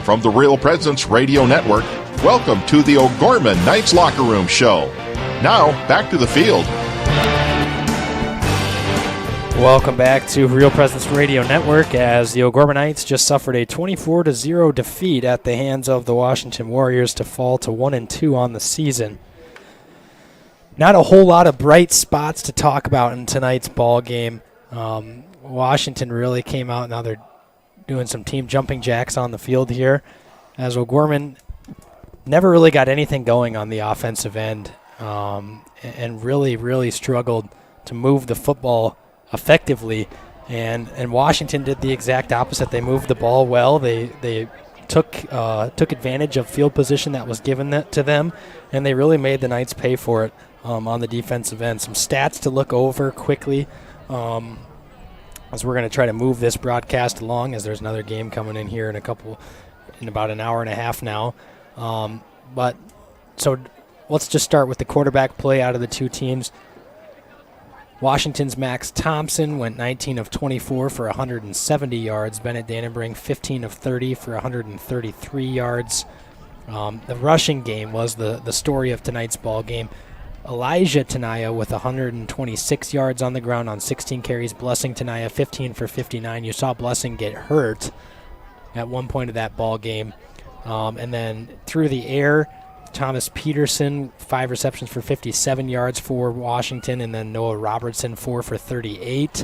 From the Real Presence Radio Network, welcome to the O'Gorman Knights Locker Room Show. Now, back to the field. Welcome back to Real Presence Radio Network as the O'Gorman Knights just suffered a 24-0 defeat at the hands of the Washington Warriors to fall to 1-2 on the season. Not a whole lot of bright spots to talk about in tonight's ball game. Washington really came out. Now they're doing some team jumping jacks on the field here, as O'Gorman never really got anything going on the offensive end, and really struggled to move the football effectively. And Washington did the exact opposite. They moved the ball well. They took advantage of field position that was given to them, and they really made the Knights pay for it on the defensive end. Some stats to look over quickly, as we're going to try to move this broadcast along, as there's another game coming in here in about an hour and a half now. But so let's just start with the quarterback play out of the two teams. Washington's Max Thompson went 19 of 24 for 170 yards. Bennett Dannenbring 15 of 30 for 133 yards. The rushing game was the story of tonight's ball game. Elijah Tenaya with 126 yards on the ground on 16 carries. Blessing Tenaya 15 for 59. You saw Blessing get hurt at one point of that ball game. And then through the air, Thomas Peterson, 5 receptions for 57 yards for Washington, and then Noah Robertson, 4 for 38.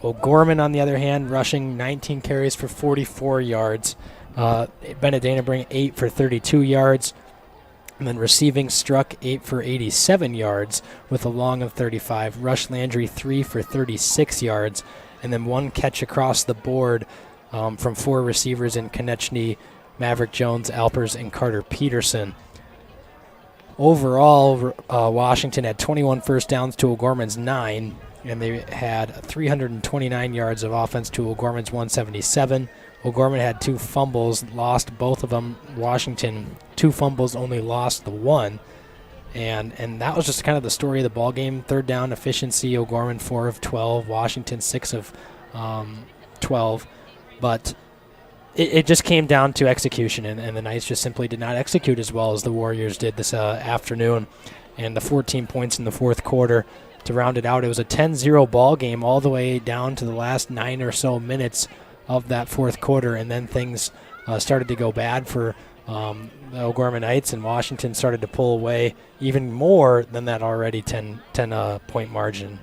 O'Gorman, on the other hand, rushing 19 carries for 44 yards. Bennett Dannenbring, 8 for 32 yards. And then receiving, Struck 8 for 87 yards with a long of 35. Rush Landry 3 for 36 yards. And then 1 catch across the board from 4 receivers in Konechny, Maverick Jones, Alpers, and Carter Peterson. Overall, Washington had 21 first downs to O'Gorman's 9, and they had 329 yards of offense to O'Gorman's 177. O'Gorman had 2 fumbles, lost both of them. Washington, 2 fumbles, only lost the 1. And that was just kind of the story of the ball game. Third down efficiency, O'Gorman 4 of 12, Washington 6 of 12. But it just came down to execution, and the Knights just simply did not execute as well as the Warriors did this afternoon. And the 14 points in the fourth quarter to round it out. It was a 10-0 ball game all the way down to the last 9 or so minutes of that fourth quarter, and then things started to go bad for the O'Gorman Knights, and Washington started to pull away even more than that already 10-point margin.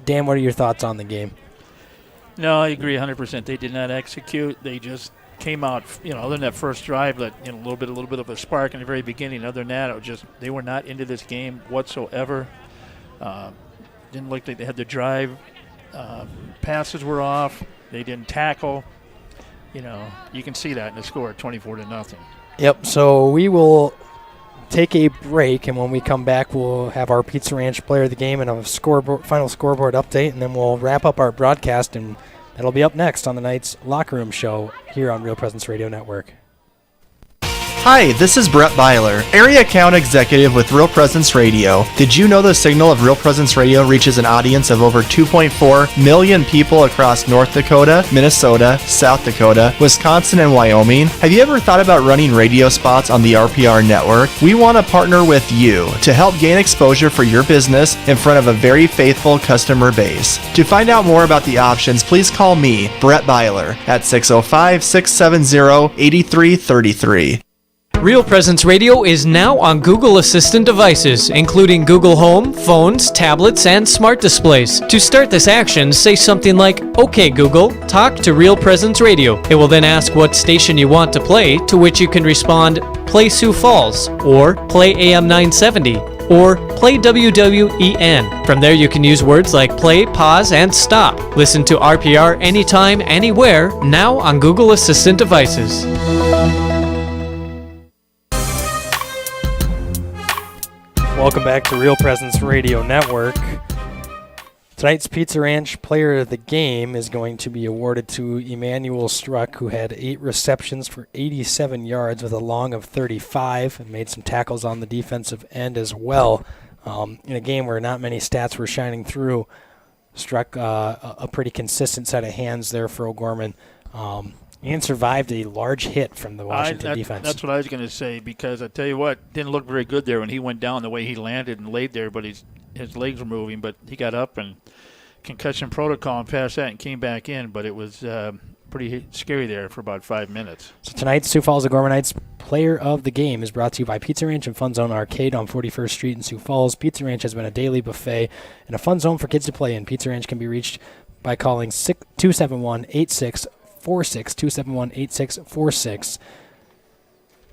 Dan, what are your thoughts on the game? No, I agree 100%. They did not execute. They just came out, other than that first drive, that a little bit of a spark in the very beginning. Other than that, it was just they were not into this game whatsoever. Didn't look like they had the drive. Passes were off. They didn't tackle. You can see that in the score, 24-0. Yep. So we will take a break, and when we come back, we'll have our Pizza Ranch player of the game and a final scoreboard update, and then we'll wrap up our broadcast, and that'll be up next on the Knights Locker Room Show here on Real Presence Radio Network. Hi, this is Brett Byler, Area Account Executive with Real Presence Radio. Did you know the signal of Real Presence Radio reaches an audience of over 2.4 million people across North Dakota, Minnesota, South Dakota, Wisconsin, and Wyoming? Have you ever thought about running radio spots on the RPR network? We want to partner with you to help gain exposure for your business in front of a very faithful customer base. To find out more about the options, please call me, Brett Byler, at 605-670-8333. Real Presence Radio is now on Google Assistant devices, including Google Home, phones, tablets, and smart displays. To start this action, say something like, "Okay Google, talk to Real Presence Radio." It will then ask what station you want to play, to which you can respond, "Play Sioux Falls," or "Play AM 970," or "Play WWEN. From there you can use words like play, pause, and stop. Listen to RPR anytime, anywhere, now on Google Assistant devices. Welcome back to Real Presence Radio Network. Tonight's Pizza Ranch player of the game is going to be awarded to Emmanuel Struck, who had 8 receptions for 87 yards with a long of 35 and made some tackles on the defensive end as well. In a game where not many stats were shining through, Struck a pretty consistent set of hands there for O'Gorman. And survived a large hit from the Washington defense. That's what I was going to say, because I tell you what, didn't look very good there when he went down the way he landed and laid there, but his legs were moving. But he got up and concussion protocol and passed that and came back in. But it was pretty scary there for about 5 minutes. So tonight's Sioux Falls O'Gorman Knights player of the game is brought to you by Pizza Ranch and Fun Zone Arcade on 41st Street in Sioux Falls. Pizza Ranch has been a daily buffet and a fun zone for kids to play in. Pizza Ranch can be reached by calling 271-8646, 271-8646.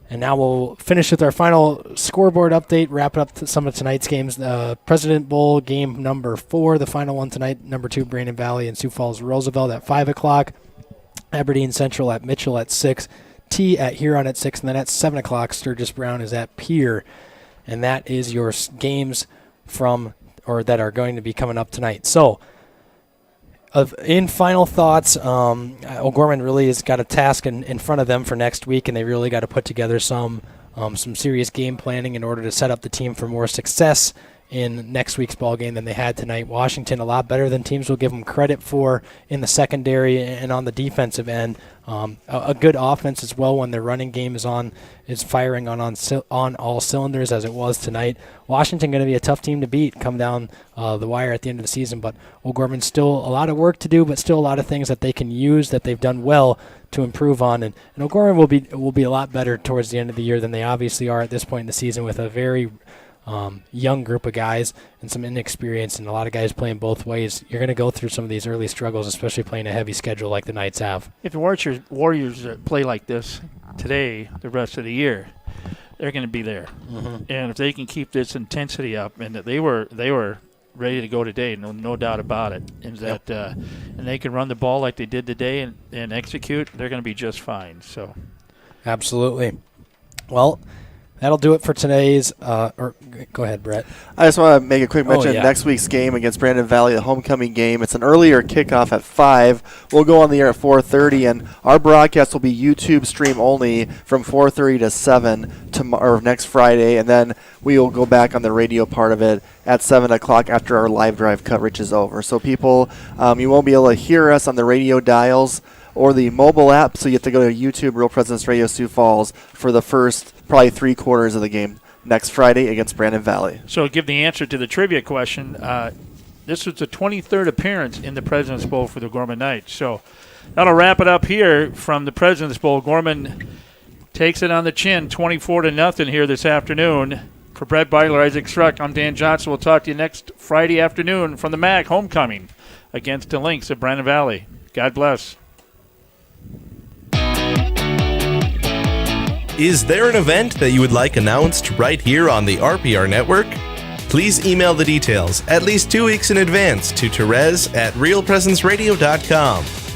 And now we'll finish with our final scoreboard update, wrap up some of tonight's games. President Bowl game number 4, the final one tonight, number 2, Brandon Valley and Sioux Falls Roosevelt at 5 o'clock. Aberdeen Central at Mitchell at 6. T at Huron at 6. And then at 7 o'clock, Sturgis Brown is at Pierre. And that is your games that are going to be coming up tonight. So, in final thoughts, O'Gorman really has got a task in front of them for next week, and they really got to put together some serious game planning in order to set up the team for more success in next week's ball game than they had tonight. Washington a lot better than teams will give them credit for in the secondary and on the defensive end. A good offense as well when their running game is firing on all cylinders as it was tonight. Washington going to be a tough team to beat, come down the wire at the end of the season, but O'Gorman still a lot of work to do, but still a lot of things that they can use that they've done well to improve on. And O'Gorman will be a lot better towards the end of the year than they obviously are at this point in the season, with a very young group of guys and some inexperience and a lot of guys playing both ways. You're going to go through some of these early struggles, especially playing a heavy schedule like the Knights have. If the Warriors play like this today, the rest of the year, they're going to be there. Mm-hmm. And if they can keep this intensity up, and that they were ready to go today, no doubt about it, and that and they can run the ball like they did today and execute, they're going to be just fine. So, absolutely. Well, that'll do it for today's. Or go ahead, Brett. I just want to make a quick mention. Yeah. Next week's game against Brandon Valley, the homecoming game. It's an earlier kickoff at 5. We'll go on the air at 4:30, and our broadcast will be YouTube stream only from 4:30 to 7 tomorrow, next Friday, and then we will go back on the radio part of it at 7 o'clock after our live drive coverage is over. So people, you won't be able to hear us on the radio dials or the mobile app, so you have to go to YouTube, Real Presence Radio Sioux Falls, for the first probably 3 quarters of the game next Friday against Brandon Valley. So to give the answer to the trivia question, this was the 23rd appearance in the President's Bowl for the Gorman Knights. So that'll wrap it up here from the President's Bowl. Gorman takes it on the chin, 24-0 here this afternoon. For Brett Beidler, Isaac Struck, I'm Dan Johnson. We'll talk to you next Friday afternoon from the MAC homecoming against the Lynx at Brandon Valley. God bless. Is there an event that you would like announced right here on the RPR Network? Please email the details at least 2 weeks in advance to Therese at realpresenceradio.com.